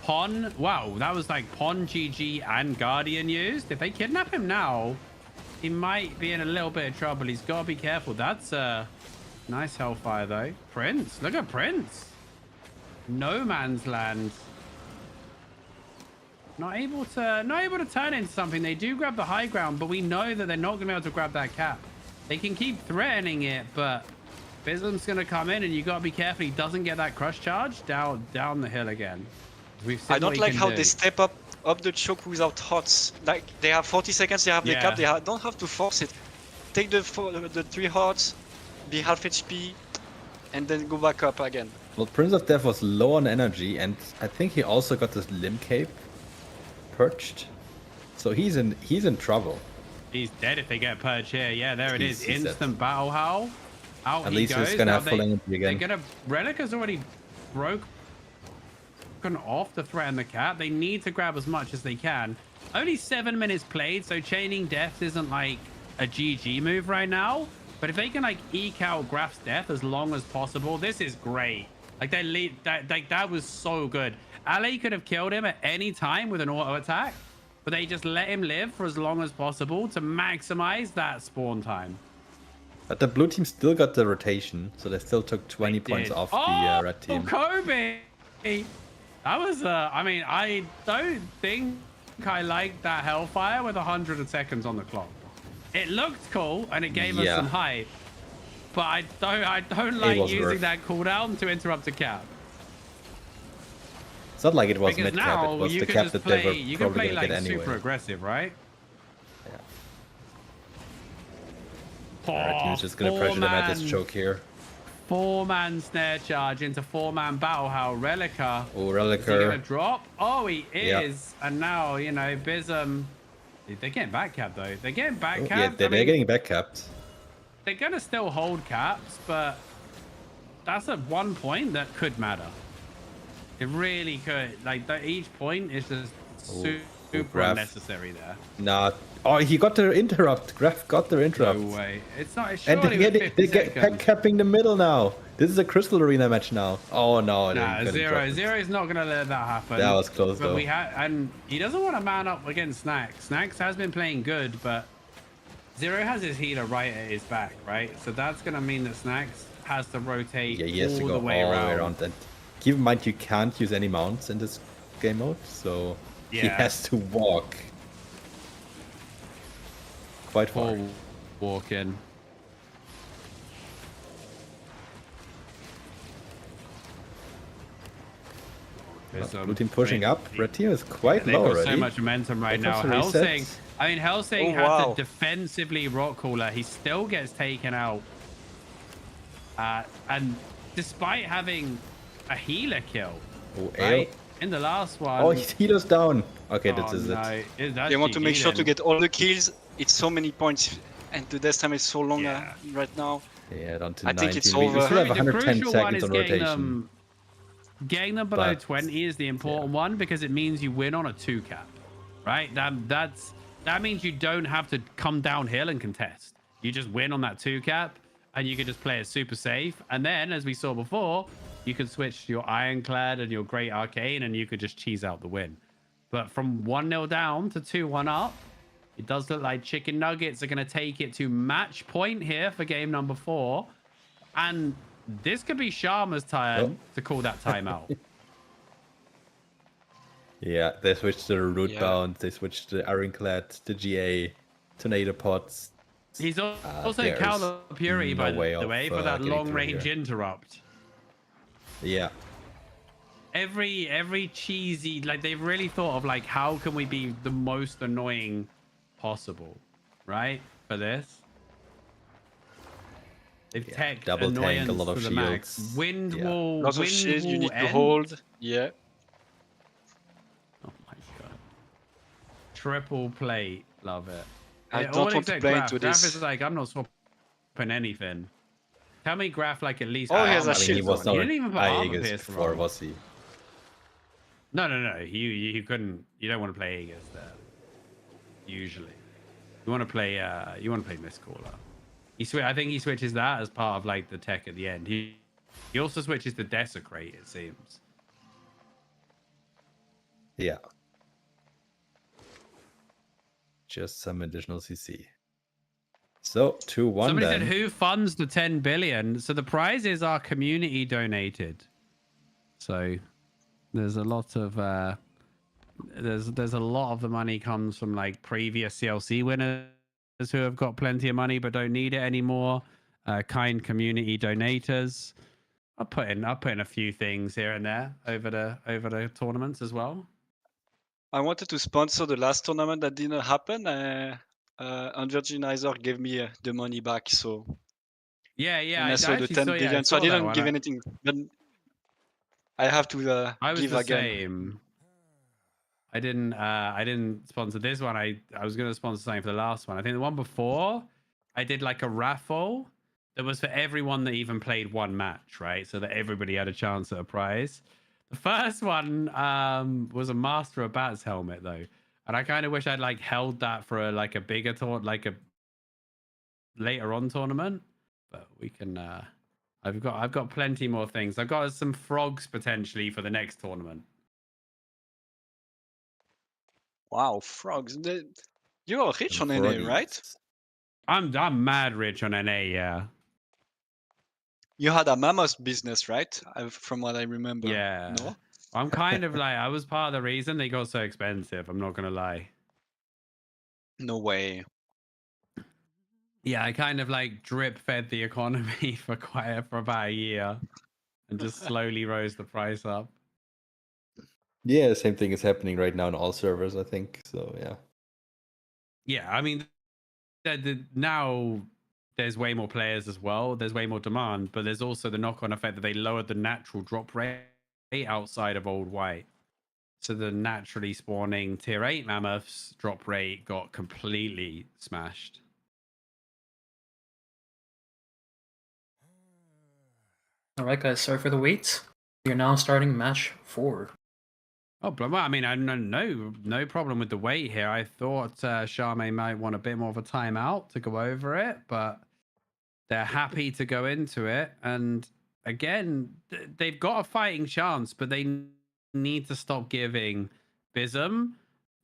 Pon, wow, that was like Pon, GG, and Guardian used. If they kidnap him now, he might be in a little bit of trouble. He's got to be careful. That's a nice Hellfire, though. Prince, look at Prince. No man's land. Not able to turn into something. They do grab the high ground, but we know that they're not going to be able to grab that cap. They can keep threatening it, but Bism's going to come in, and you got to be careful he doesn't get that crush charge down the hill again. I don't like how they step up the choke without hots. Like they have 40 seconds, they have the cap. They don't have to force it. Take the 3 hots, be half HP, and then go back up again. Well, Prince of Death was low on energy, and I think he also got this limb cape perched, so he's in trouble. He's dead if they get purged here. Yeah, there it is. Instant battle howl. Out At he least goes. he's gonna Now have full energy again. They're gonna Relic has already broken off to threaten the cap. They need to grab as much as they can. Only 7 minutes played, so chaining deaths isn't like a GG move right now. But if they can like eke out Graf's death as long as possible, this is great. Like that was so good. Ale could have killed him at any time with an auto attack, but they just let him live for as long as possible to maximize that spawn time. But the blue team still got the rotation, so they still took 20 points off the red team. Kobe! That was, I mean, I don't think I liked that Hellfire with 100 seconds on the clock. It looked cool and it gave us some hype, but I don't like using that cooldown to interrupt a cap. It's not like it was because mid cap, it was the cap that they were probably gonna like get anyway. super aggressive, right? Yeah. Red team's just gonna pressure them at this choke here. 4-man snare charge into 4-man battle howl. Relica. Oh, Relica. Is he gonna drop? Oh, he is. And now, you know, Bism. They're getting back capped though. They're getting back capped. Yeah, they're getting back capped. They're gonna still hold caps, but that's at one point that could matter. It really could. Like each point is just super unnecessary there. Nah. Oh, he got the interrupt. Graf got the interrupt. No way. It's not. And they get pack capping the middle now. This is a Crystal Arena match now. Oh no. Nah, Zero's not gonna let that happen. That was close but though. And he doesn't want to man up against Snacks. Snacks has been playing good, but Zero has his healer right at his back, right? So that's gonna mean that Snacks has to rotate he has to go all the way around. And keep in mind you can't use any mounts in this game mode, so he has to walk quite far. Oh, walk in. Blue team pushing up. Red team is quite they've low got already. so much momentum right now. Helsing, I mean, Helsing had to defensively rock cooler. He still gets taken out. And despite having a healer kill, right? In the last one. Oh, healer's down. Okay, this is it. They want to make sure to get all the kills. It's so many points, and the death time is so long right now. Yeah, down to I 19. think it's over. We still have The 110 crucial one seconds is on rotation. Getting them below 20 is the important one, because it means you win on a 2 cap, right? That means you don't have to come downhill and contest. You just win on that 2 cap, and you can just play it super safe. And then, as we saw before, you can switch to your Ironclad and your Great Arcane, and you could just cheese out the win. But from 1-0 down to 2-1 up, it does look like Chicken Nuggets are going to take it to match point here for game number 4. And this could be Sharma's turn to call that timeout. Yeah, they switched to the Root Bound, they switched to Ironclad, the GA, Tornado Pods. He's also Counter Purity, by the way, for that long-range interrupt. Yeah. Every cheesy, like, they've really thought of, like, how can we be the most annoying possible, right? For this. They've teched double annoyance tank, a lot of to the shields. max. Wind wall, lots of shields you need to hold. Yeah. Oh my god. Triple plate, love it. I don't want to play into this. Graph is like, I'm not swapping anything. Tell me Graph like at least. Oh, he has a shield. He was not. He didn't even put armor pierce before, was he? No. You couldn't. You don't want to play Aegis there. Usually, you want to play. Mistcaller. I think he switches that as part of like the tech at the end. He also switches to Desecrate, it seems. Yeah. Just some additional CC. So 2-1. Somebody said, "Who funds the 10 billion?" So the prizes are community donated. So there's a lot of there's a lot of the money comes from like previous CLC winners who have got plenty of money but don't need it anymore. Kind community donators. I'll put in a few things here and there over the tournaments as well. I wanted to sponsor the last tournament that didn't happen. Unvirginizer gave me the money back, so yeah. I saw the 10 billion, so I didn't give anything. But I have to I was give the again. same. I didn't sponsor this one. I was going to sponsor something for the last one. I think the one before, I did like a raffle that was for everyone that even played one match, right? So that everybody had a chance at a prize. The first one was a Master of Bats helmet though, and I kind of wish I'd like held that for a bigger tournament, like a later on tournament. But we can. I've got plenty more things. I've got some frogs potentially for the next tournament. Wow, frogs! You're rich on NA, right? I'm mad rich on NA, yeah. You had a mammoth business, right? From what I remember. Yeah. No? I'm kind of like, I was part of the reason they got so expensive. I'm not going to lie. No way. Yeah, I kind of like drip fed the economy for about a year and just slowly rose the price up. Yeah, the same thing is happening right now on all servers, I think. So, yeah. Yeah, I mean, now there's way more players as well. There's way more demand, but there's also the knock-on effect that they lowered the natural drop rate outside of Old White. So the naturally spawning tier 8 mammoths drop rate got completely smashed. All right, guys. Sorry for the wait. You're now starting match 4. Oh, but well, I mean, no problem with the wait here. I thought Charmaine might want a bit more of a timeout to go over it, but they're happy to go into it. And again, they've got a fighting chance, but they need to stop giving Bism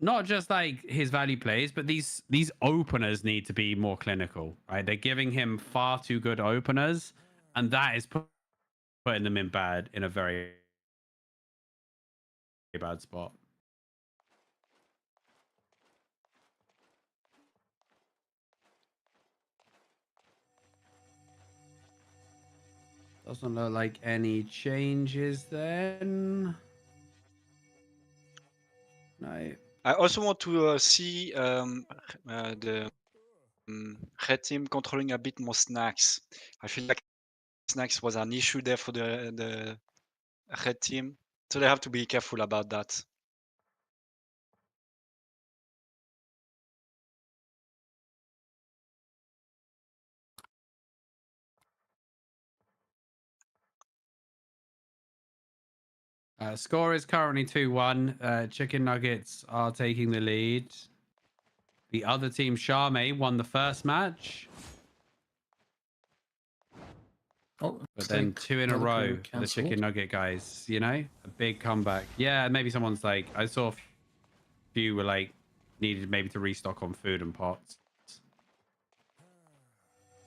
not just like his value plays, but these openers need to be more clinical, right? They're giving him far too good openers, and that is putting them in a very bad spot. Doesn't look like any changes then. No. I also want to see the red team controlling a bit more snacks. I feel like snacks was an issue there for the red team, so they have to be careful about that. Score is currently 2-1. Chicken Nuggets are taking the lead. The other team, Charme, won the first match. Oh, But then 2 in a row for the Chicken Nugget guys, you know? A big comeback. Yeah, maybe someone's like, I saw a few were like, needed maybe to restock on food and pots.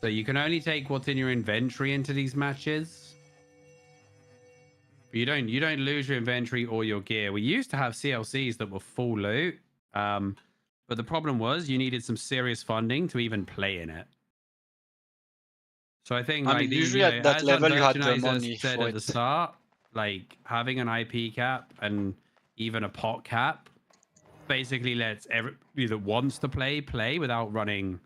So you can only take what's in your inventory into these matches. But you don't lose your inventory or your gear. We used to have CLCs that were full loot. But the problem was you needed some serious funding to even play in it. So I think, like, usually at that level, you had the money said for at the it. start, like having an IP cap and even a pot cap basically lets everybody that wants to play without running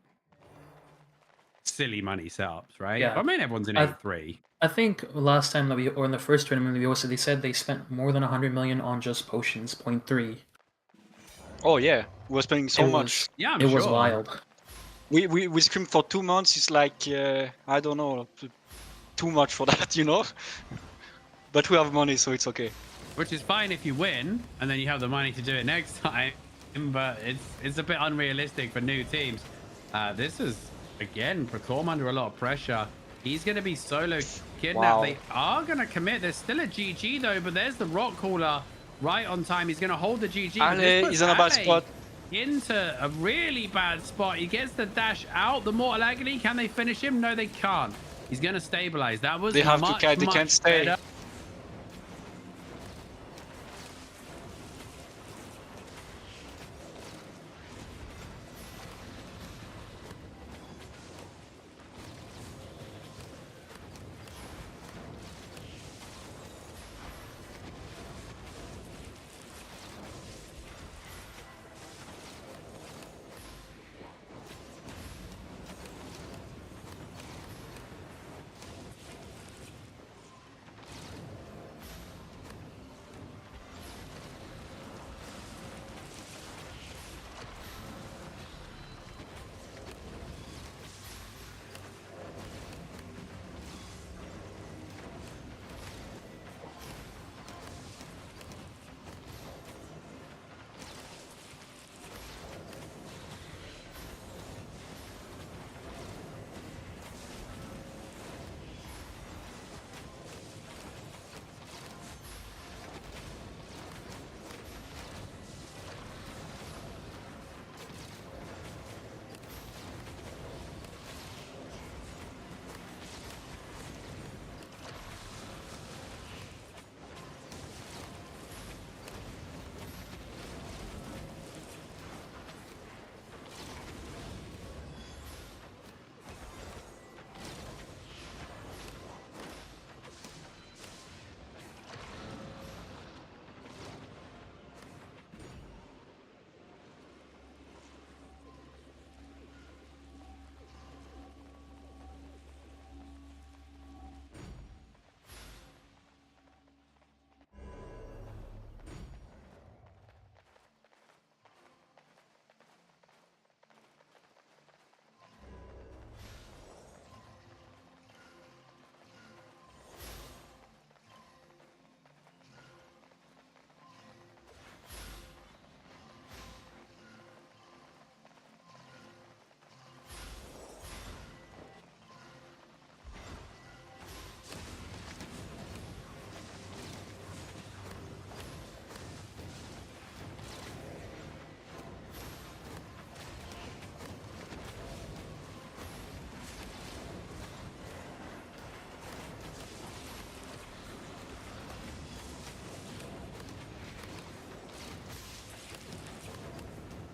silly money setups, right? Yeah. I mean, everyone's in 8-3. I think last time that or in the first tournament we hosted, they said they spent more than 100 million on just potions, 0.3. Oh yeah, we were spending so much. Yeah, it was wild. We screamed for 2 months. It's like I don't know, too much for that, you know. But we have money, so it's okay. Which is fine if you win, and then you have the money to do it next time. But it's a bit unrealistic for new teams. This is again Proclaim under a lot of pressure. He's going to be solo kidnapped. Wow. They are going to commit. There's still a GG though, but there's the rock caller right on time. He's going to hold the GG. Ale is in a bad spot. Into a really bad spot. He gets the dash out. The Mortal Agony. Can they finish him? No, they can't. He's going to stabilize. That was They have much, to catch. They can't stay. Better.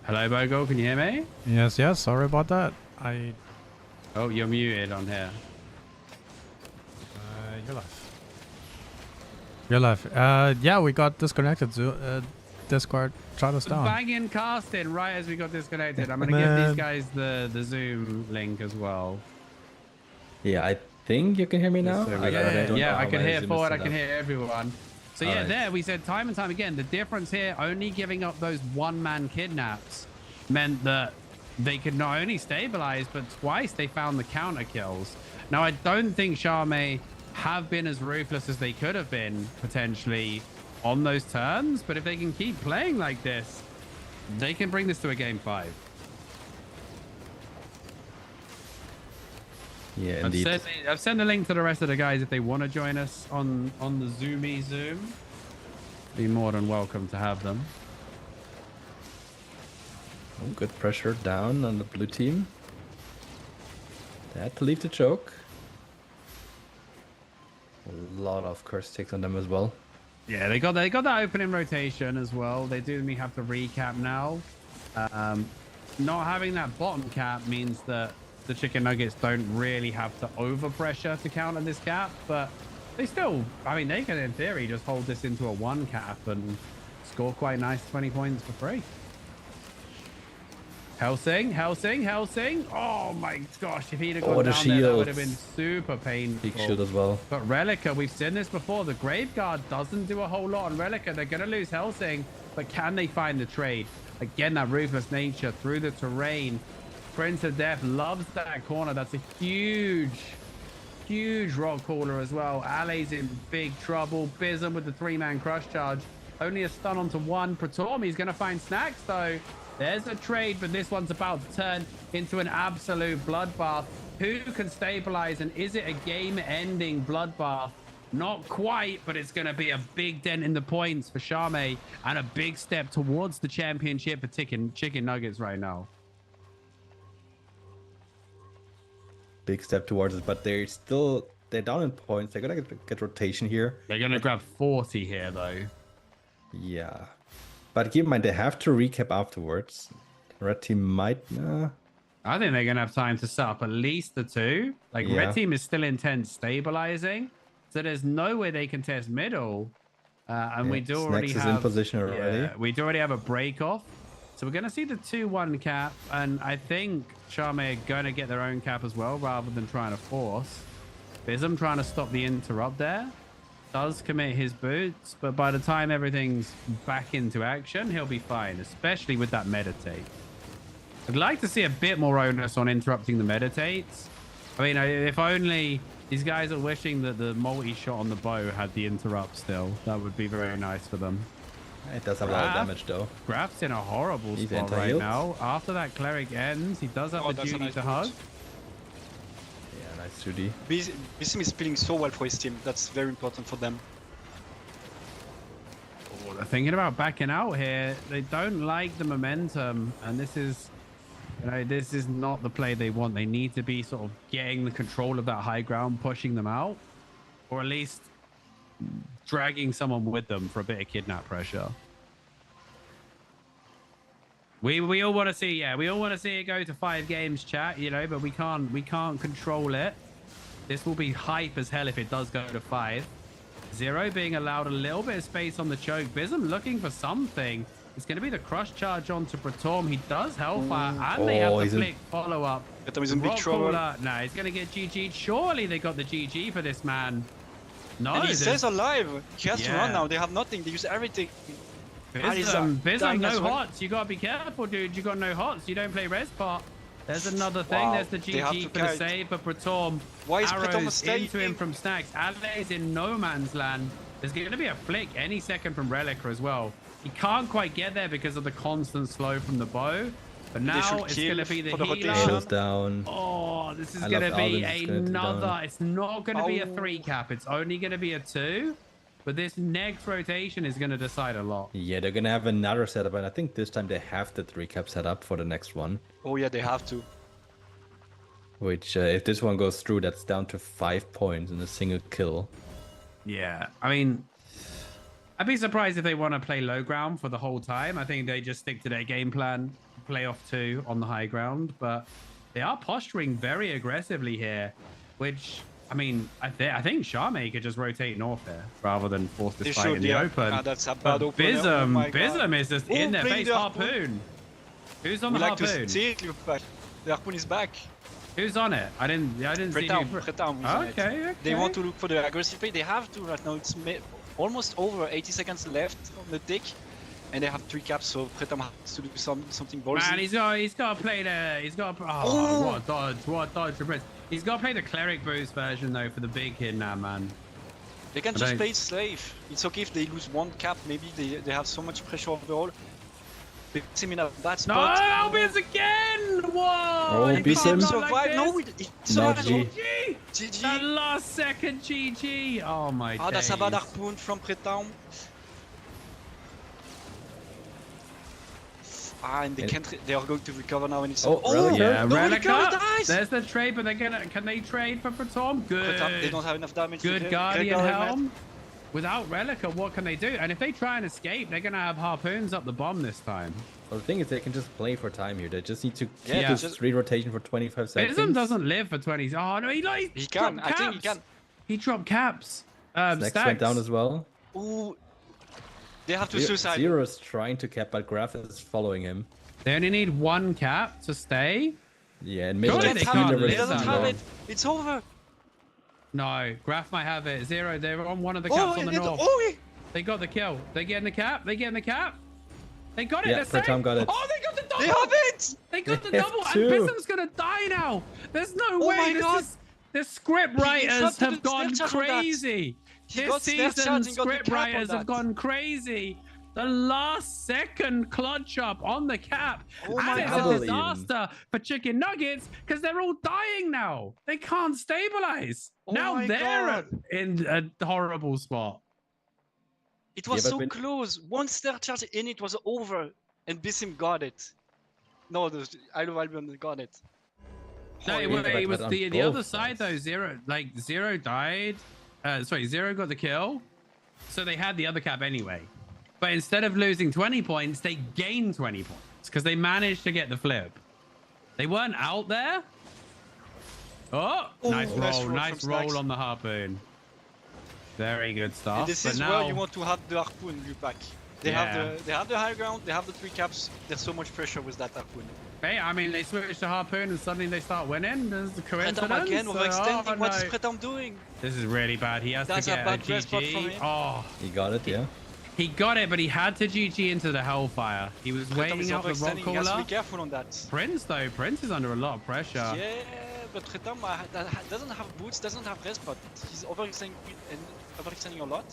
Hello, Bogo. Can you hear me? Yes, sorry about that. Oh, you're muted on here. You're live. Yeah, we got disconnected. Discord shut us down. Banging casting right as we got disconnected. I'm gonna give these guys the Zoom link as well. Yeah, I think you can hear me now. I can hear Forward. I can hear everyone. So yeah, right. there we said time and time again, the difference here, only giving up those one-man kidnaps meant that they could not only stabilize, but twice they found the counter kills. Now, I don't think Charme have been as ruthless as they could have been potentially on those turns, but if they can keep playing like this, they can bring this to a game 5. Yeah, indeed. I've sent a link to the rest of the guys if they want to join us on the Zoom. Be more than welcome to have them. Oh, good pressure down on the blue team. They had to leave the choke. A lot of curse takes on them as well. Yeah, they got that opening rotation as well. They do have to recap now. Not having that bottom cap means that the chicken nuggets don't really have to over pressure to counter this cap, but they still, I mean, they can in theory just hold this into a 1 cap and score quite nice 20 points for free. Helsing. Oh my gosh, if he'd have gone down there, that would have been super painful. Big shield as well. But Relica, we've seen this before. The Grave Guard doesn't do a whole lot on Relica. They're going to lose Helsing, but can they find the trade? Again, that ruthless nature through the terrain. Prince of Death loves that corner. That's a huge rock caller as well. Ale's in big trouble. Bism with the 3-man crush charge. Only a stun onto 1. Pratormi's going to find snacks though. There's a trade, but this one's about to turn into an absolute bloodbath. Who can stabilize, and is it a game-ending bloodbath? Not quite, but it's going to be a big dent in the points for Charme and a big step towards the championship for Chicken Nuggets right now. Big step towards it, but they're down in points. They're gonna get rotation here. They're gonna grab 40 here though. Yeah, but keep in mind they have to recap afterwards. The red team might. I think they're gonna have time to set up at least the 2. Like red team is still intent stabilizing, so there's no way they can test middle. And we do already have in position already. Yeah, we do already have a break off. So we're going to see the 2-1 cap, and I think Charme are going to get their own cap as well, rather than trying to force. Bism trying to stop the interrupt there. Does commit his boots, but by the time everything's back into action, he'll be fine, especially with that meditate. I'd like to see a bit more onus on interrupting the meditates. I mean, if only these guys are wishing that the multi-shot on the bow had the interrupt still. That would be very nice for them. It does have a lot of damage though. Graf's in a horrible spot right now. After that cleric ends, he does have the duty to hug. Yeah, nice duty. Bism is playing so well for his team. That's very important for them. Oh, they're thinking about backing out here. They don't like the momentum, and this is, this is not the play they want. They need to be sort of getting the control of that high ground, pushing them out, or at least dragging someone with them for a bit of kidnap pressure. We all want to see, we all want to see it go to 5 games, chat, but we can't control it. This will be hype as hell if it does go to 5. Zero being allowed a little bit of space on the choke. Bism looking for something. It's going to be the crush charge onto Pratorm. He does Hellfire, and they have the flick follow-up. He's in big trouble. No, he's going to get GG'd. Surely they got the GG for this man. No, and he stays alive. He has to run now. They have nothing. They use everything. Bism, no hots. You gotta be careful, dude. You got no hots. You don't play res pot. There's another thing. Wow. There's the GG for the save, but Pratorm. Why is Pratorm into him from Snacks? Ale's in no man's land. There's gonna be a flick any second from Relica as well. He can't quite get there because of the constant slow from the bow. But now it's going to be the healer. Down. Oh, this is going to be another. It's not going to be a 3 cap. It's only going to be a 2. But this next rotation is going to decide a lot. Yeah, they're going to have another setup. And I think this time they have the 3 cap set up for the next one. Oh, yeah, they have to. Which, if this one goes through, that's down to 5 points in a single kill. Yeah, I mean, I'd be surprised if they want to play low ground for the whole time. I think they just stick to their game plan. Play off 2 on the high ground, but they are posturing very aggressively here, which I mean, I think Charme could just rotate north here rather than force this fight should, in the yeah. open. That's a But bad opener. Oh my God. Bism is just in their face. the Harpoon. Who's on We the like harpoon? to see it, Lupac. The harpoon is back. Who's on it? I didn't see Pretam, who. Pretam is on it. Okay. They want to look for the aggressive play. They have to right now. It's almost over 80 seconds left on the tick. And they have 3 caps, so Pretam has to do something ballsy. Man, he's got to play the. What a dodge for Prince. He's got to play the cleric boost version though for the big hit now, man. They can just play it safe. It's okay if they lose 1 cap. Maybe they have so much pressure overall. They put him in a bad spot. No, Albion's again! Whoa! Oh, Bism. Survive. No, GG! GG. That last second GG! Oh my god. That's a bad harpoon from Pretam. And they are going to recover now, and it's Relica? Yeah, no, Relica. dies. There's the trade, but can they trade for Pretam? Good. Pretam, they don't have enough damage. Good Guardian Helm. Without Relica, what can they do? And if they try and escape, they're gonna have harpoons up the bomb this time. Well, the thing is, they can just play for time here. They just need to keep Yeah. this rotation for 25 seconds. Bism doesn't live for 20. Oh no, he can. dropped I think he caps. can. He dropped caps. Stacks Stacks went down as well. Ooh. They have to suicide. Zero is trying to cap, but Graf is following him. They only need 1 cap to stay. Yeah, and Surely middle they is can't never live They doesn't that have long. it. It's over. No, Graf might have it. Zero, they're on one of the caps on the north. They got the kill. They getting the cap. They getting the cap. They got it. Yeah, They're Pretam safe. got it. Oh, they got the double. They have it. They got the They have double. And 2. Bism's gonna die now. There's no Oh way. my God. The script writers interrupted have the gone snare charge on that. crazy. He This got snare season, charge and got the script cap on writers have that. gone crazy. The last second clutch up on the cap. Oh and my it's God. a disaster for chicken nuggets because they're all dying now. They can't stabilize. Oh now my they're God. in a horrible spot. It was Yeah, so but close. 1 star charge in it was over, and Bism got it. No, I love Albion got it. No, yeah, but it was on the both other side though. sides. Zero died. Zero got the kill, so they had the other cap anyway. But instead of losing 20 points, they gained 20 points because they managed to get the flip. They weren't out there. Oh, nice from roll Stacks. on the harpoon. Very good stuff. And this but is now, where you want to have the harpoon, Lupac. They Yeah. have the high ground. They have the 3 caps. There's so much pressure with that harpoon. hey, I mean, they switch to harpoon and suddenly they start winning. There's a coincidence. Pretam again overextending. Oh, What is no. Pretam doing? This is really bad. He has That's to a get bad dress spot from GG. him. Oh. He got it, yeah. He got it, but he had to GG into the Hellfire. He was Pretam waiting is out the rock overextending. He has to caller. be careful on that. Prince, though. Prince is under a lot of pressure. Yeah, but Pretam doesn't have boots, doesn't have rest, but he's overextending a lot.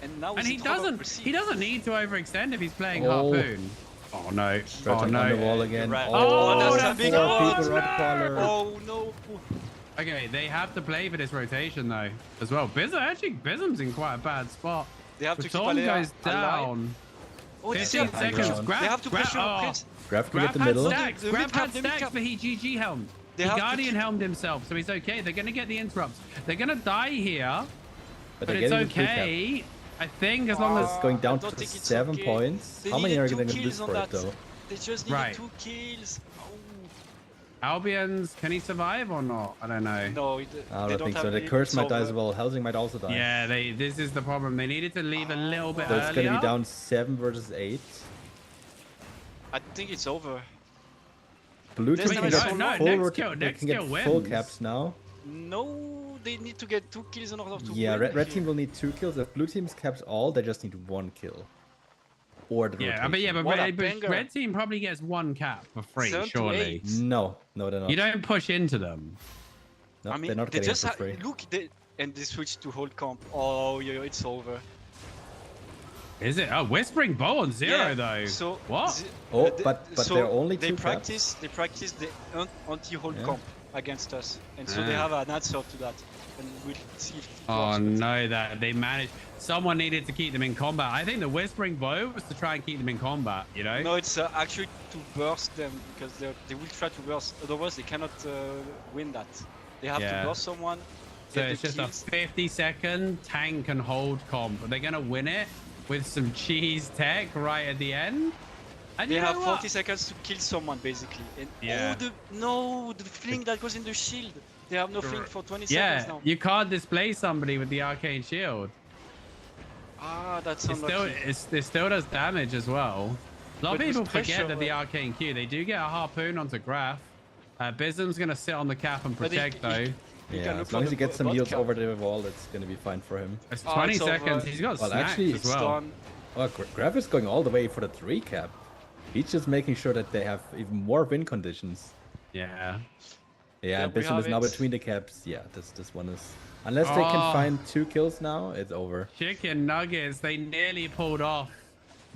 And now And he's he in trouble. doesn't. We'll see. He doesn't need to overextend if he's playing Oh. harpoon. Oh no! Oh On the no! wall again. Right. Oh, that's that's a big so one. people rock collar. Oh no! Okay, they have to play for this rotation though, as well. Bism's in quite a bad spot. They have to keep Baton Alea goes alive. down. Oh, they 15 still- seconds. ground. Grab, They have to grab, pressure oh. Prince. Graf can Graf get the had middle. stacks. The Graf mid-cap, had the stacks, mid-cap. but he GG helmed. They He have to Guardian keep- helmed himself, so he's okay. They're gonna get the interrupts. They're gonna die here, but they're it's getting the free cap. okay. I think as long as It's going down I don't to think it's 7 okay. points. They How many needed are 2 they going to kills lose on for it, that. though? They just needed Right. 2 kills. Albion's, can he survive or not? I don't know. No, I they don't think have so. The it. curse It's might die over. as well. Helsing might also die. Yeah, this is the problem. They needed to leave a little bit So it's going to earlier. be down 7 versus 8. I think it's over. Blue This team time can it's get so no, full, next rot- kill- they next can get kill full wins. caps now. No, they need to get 2 kills in order to Yeah, win. red team will need 2 kills. If blue team's caps all, they just need 1 kill. Or the Yeah, but rotation. What a red banger. team probably gets 1 cap for free, 7 to surely. 8. No, they're not. You don't push into them. No, I mean, they're not they getting just it for free. look, and they switch to hold comp. Oh, yeah, it's over. Is it? Oh, Whispering Bow on 0 Yeah, though. So What? Oh, but they're only they 2 practice. They practice the anti-hold Yeah. comp against us, and so they Ah. have an answer to that. And we'll see if it Oh works. no, that they managed. Someone needed to keep them in combat. I think the Whispering Bow was to try and keep them in combat, you know? No, it's actually to burst them because they will try to burst. Otherwise, they cannot win that. They have Yeah. to burst someone. So get it's the just kills. a 50-second tank and hold comp. They're going to win it with some cheese tech right at the end. And They you know have what? 40 seconds to kill someone, basically. And Yeah. the fling that goes in the shield. They have nothing for 20 seconds Yeah, now. you can't display somebody with the arcane shield. Ah, that's It unlucky. still does damage as well. A lot of But with people pressure, forget that the arcane Q, they do get a harpoon onto Graph. Bism's going to sit on the cap and but protect, though. he Yeah, can look as long for as he the gets some bot heals cap. over the wall, it's going to be fine for him. It's Oh, 20 it's seconds. over. He's got Well, snacks actually, as It's well. done. Oh, Graf is going all the way for the 3 cap. He's just making sure that they have even more win conditions. Yeah. Yeah, and we Bism have is now it. between the caps. Yeah, this one is... Unless they can find 2 kills now, it's over. Chicken Nuggets, they nearly pulled off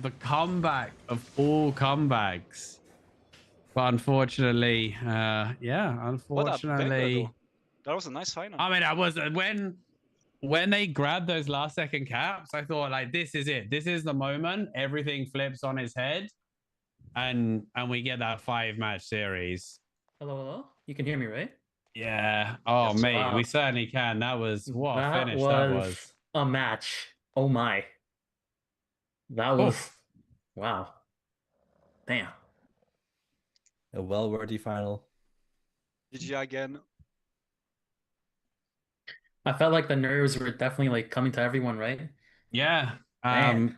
the comeback of all comebacks. But unfortunately, yeah, What a banger, unfortunately. though. That was a nice final. I mean, I was when they grabbed those last second caps, I thought like this is it. This is the moment. Everything flips on its head, and we get that 5-match series. Hello, hello. You can hear me, right? Yeah. Oh, Yes, mate, wow. we certainly can. That was what a That finish was that was. a match. Oh my. That was wow. Damn. A well-worthy final. GG again. I felt like the nerves were definitely like coming to everyone, right? Yeah. Man.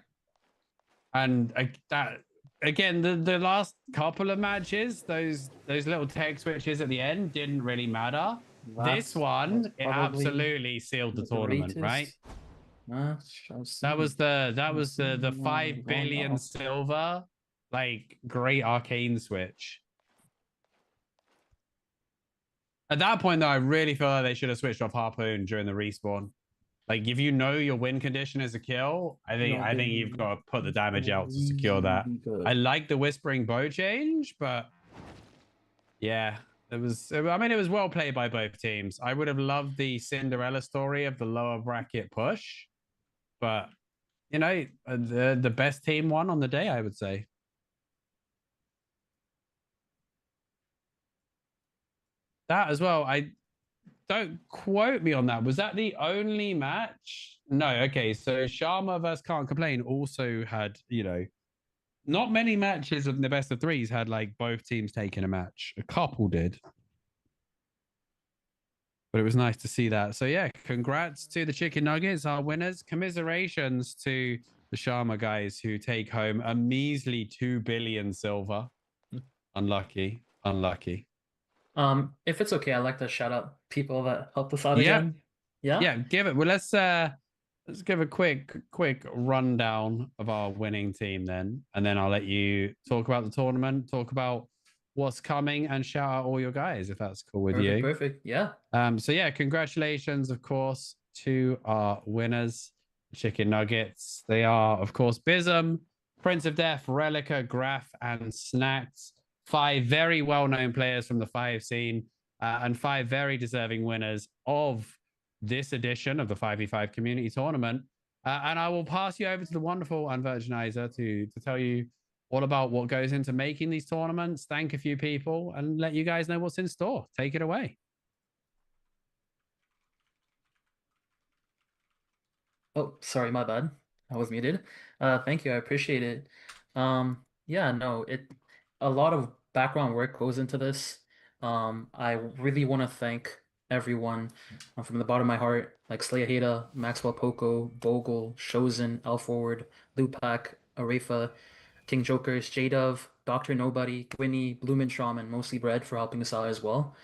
And that again, the last couple of matches, those little tech switches at the end didn't really matter. This one, it absolutely sealed the tournament, right? That was the 5 billion silver, like great arcane switch. At that point, though, I really feel like they should have switched off Harpoon during the respawn. Like, if you know your win condition is a kill, I think you've got to put the damage out to secure that. I like the Whispering Bow change, but yeah, it was well played by both teams. I would have loved the Cinderella story of the lower bracket push, but you know, the best team won on the day, I would say. That as well. I don't quote me on that. Was that the only match? No. Okay. So Sharma versus Can't Complain also had, not many matches of the best of threes had like both teams taking a match. A couple did. But it was nice to see that. So yeah, congrats to the Chicken Nuggets, our winners. Commiserations to the Sharma guys who take home a measly 2 billion silver. Unlucky. If it's okay, I'd like to shout out people that helped us out Yeah. again. Yeah. Yeah, give it. Well, let's give a quick rundown of our winning team then, and then I'll let you talk about the tournament, talk about what's coming, and shout out all your guys if that's cool with you. Perfect. Yeah. So yeah, congratulations, of course, to our winners, Chicken Nuggets. They are, of course, Bism, Prince of Death, Relica, Graph, and Snacks. 5 very well-known players from the 5 scene, and 5 very deserving winners of this edition of the 5v5 community tournament. And I will pass you over to the wonderful Unvirginizer to tell you all about what goes into making these tournaments, thank a few people, and let you guys know what's in store. Take it away. Oh, sorry, my bad. I was muted. Thank you. I appreciate it. Yeah, no, a lot of background work goes into this. I really want to thank everyone from the bottom of my heart, like Slayaheda, Maxwell Poco, Vogel, Shozen, L Forward, Lupac, Arefa, King Jokers, J-Dove, Dr. Nobody, Gwynny, Blumenstrom, and Mostly Bread for helping us out as well.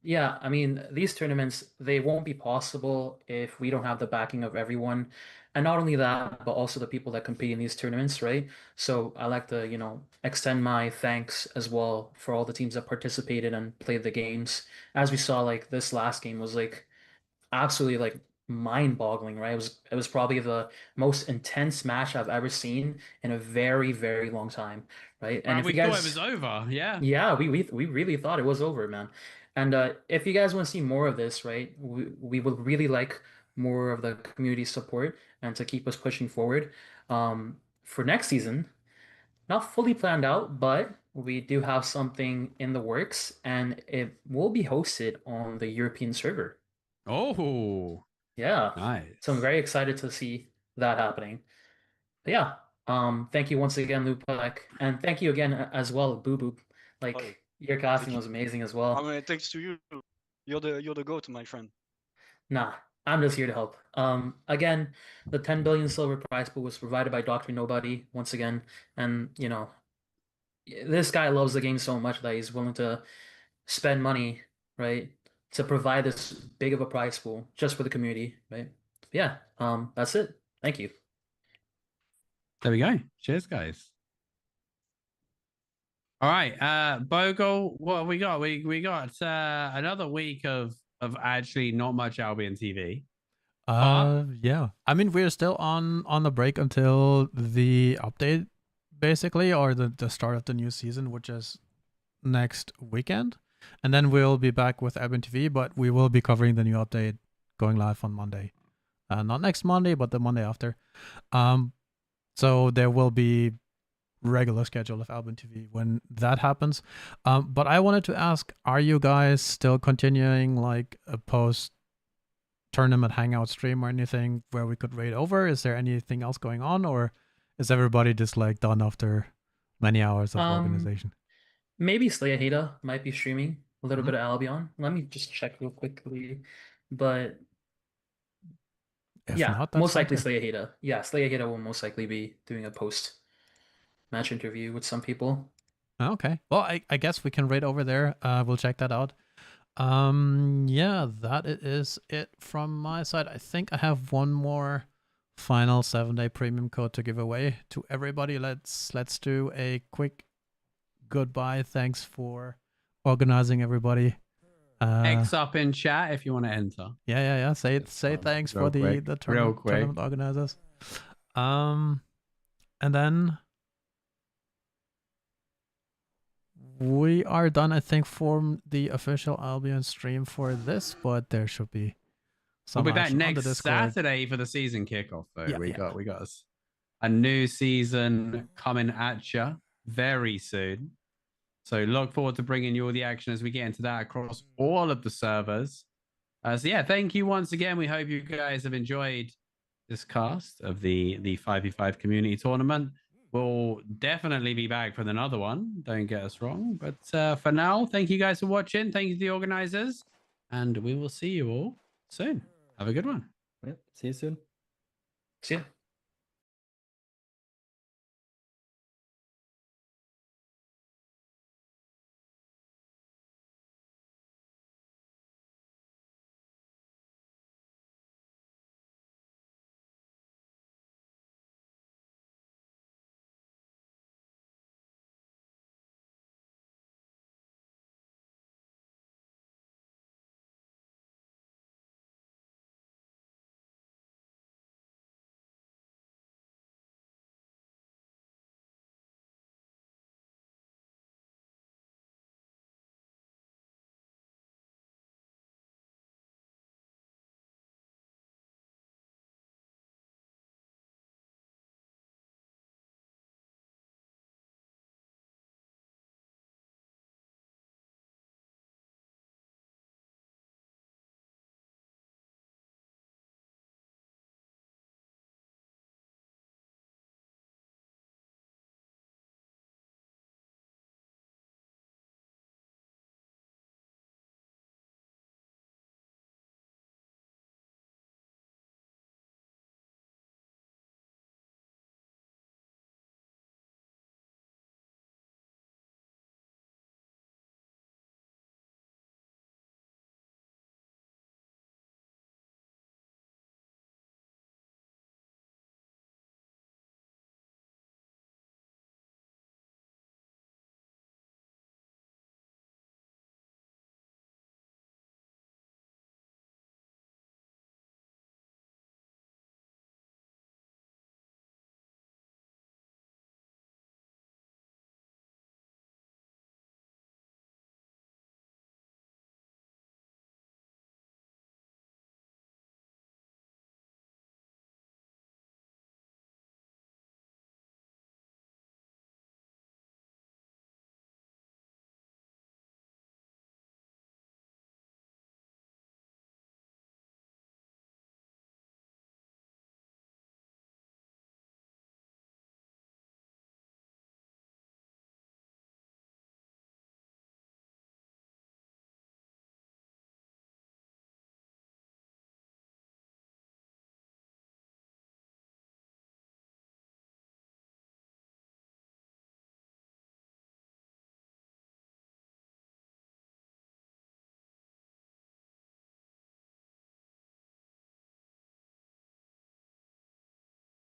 Yeah, I mean, these tournaments, they won't be possible if we don't have the backing of everyone. And not only that, but also the people that compete in these tournaments, right? So I like to, extend my thanks as well for all the teams that participated and played the games. As we saw, like this last game was like absolutely like mind-boggling, right? It was probably the most intense match I've ever seen in a very, very long time, right? And if we you guys thought it was over, yeah. Yeah, we really thought it was over, man. And if you guys want to see more of this, right, we would really like more of the community support and to keep us pushing forward. For next season, not fully planned out, but we do have something in the works, and it will be hosted on the European server. Oh, Yeah. nice. So I'm very excited to see that happening. But yeah, thank you once again, Lupac, and thank you again as well, Boo Boo. Like your casting was amazing as well. I mean, thanks to you. You're the goat, my friend. Nah, I'm just here to help. Again, the 10 billion silver prize pool was provided by Dr. Nobody once again, and you know, this guy loves the game so much that he's willing to spend money, right, to provide this big of a prize pool just for the community, right? Yeah, that's it. Thank you. There we go. Cheers, guys. All right, Bogle, what have we got? We got another week of actually not much Albion TV. Yeah. I mean, we're still on the break until the update, basically, or the start of the new season, which is next weekend. And then we'll be back with AlbionTV, but we will be covering the new update going live on Monday. Not next Monday, but the Monday after. So there will be regular schedule of AlbionTV when that happens. But I wanted to ask, are you guys still continuing like a post tournament hangout stream or anything where we could raid over? Is there anything else going on, or is everybody just like done after many hours of organization? Maybe Slayahida might be streaming a little bit of Albion. Let me just check real quickly. But If yeah, not, most likely okay. Slayahida. Yeah, Slayahida will most likely be doing a post-match interview with some people. Okay. Well, I guess we can raid over there. We'll check that out. Yeah, that is it from my side. I think I have one more final 7-day premium code to give away to everybody. Let's do a quick goodbye. Thanks for organizing, everybody. X up in chat if you want to enter. Yeah. Say thanks for the tournament organizers. And then we are done, I think, for the official Albion stream for this, but there should be some. We'll be back next Discord. Saturday for the season kickoff. Though Yeah, we got a new season coming at you very soon. So look forward to bringing you all the action as we get into that across all of the servers. So yeah, thank you once again. We hope you guys have enjoyed this cast of the 5v5 community tournament. We'll definitely be back for another one. Don't get us wrong. But for now, thank you guys for watching. Thank you to the organizers. And we will see you all soon. Have a good one. Yeah, see you soon. See ya.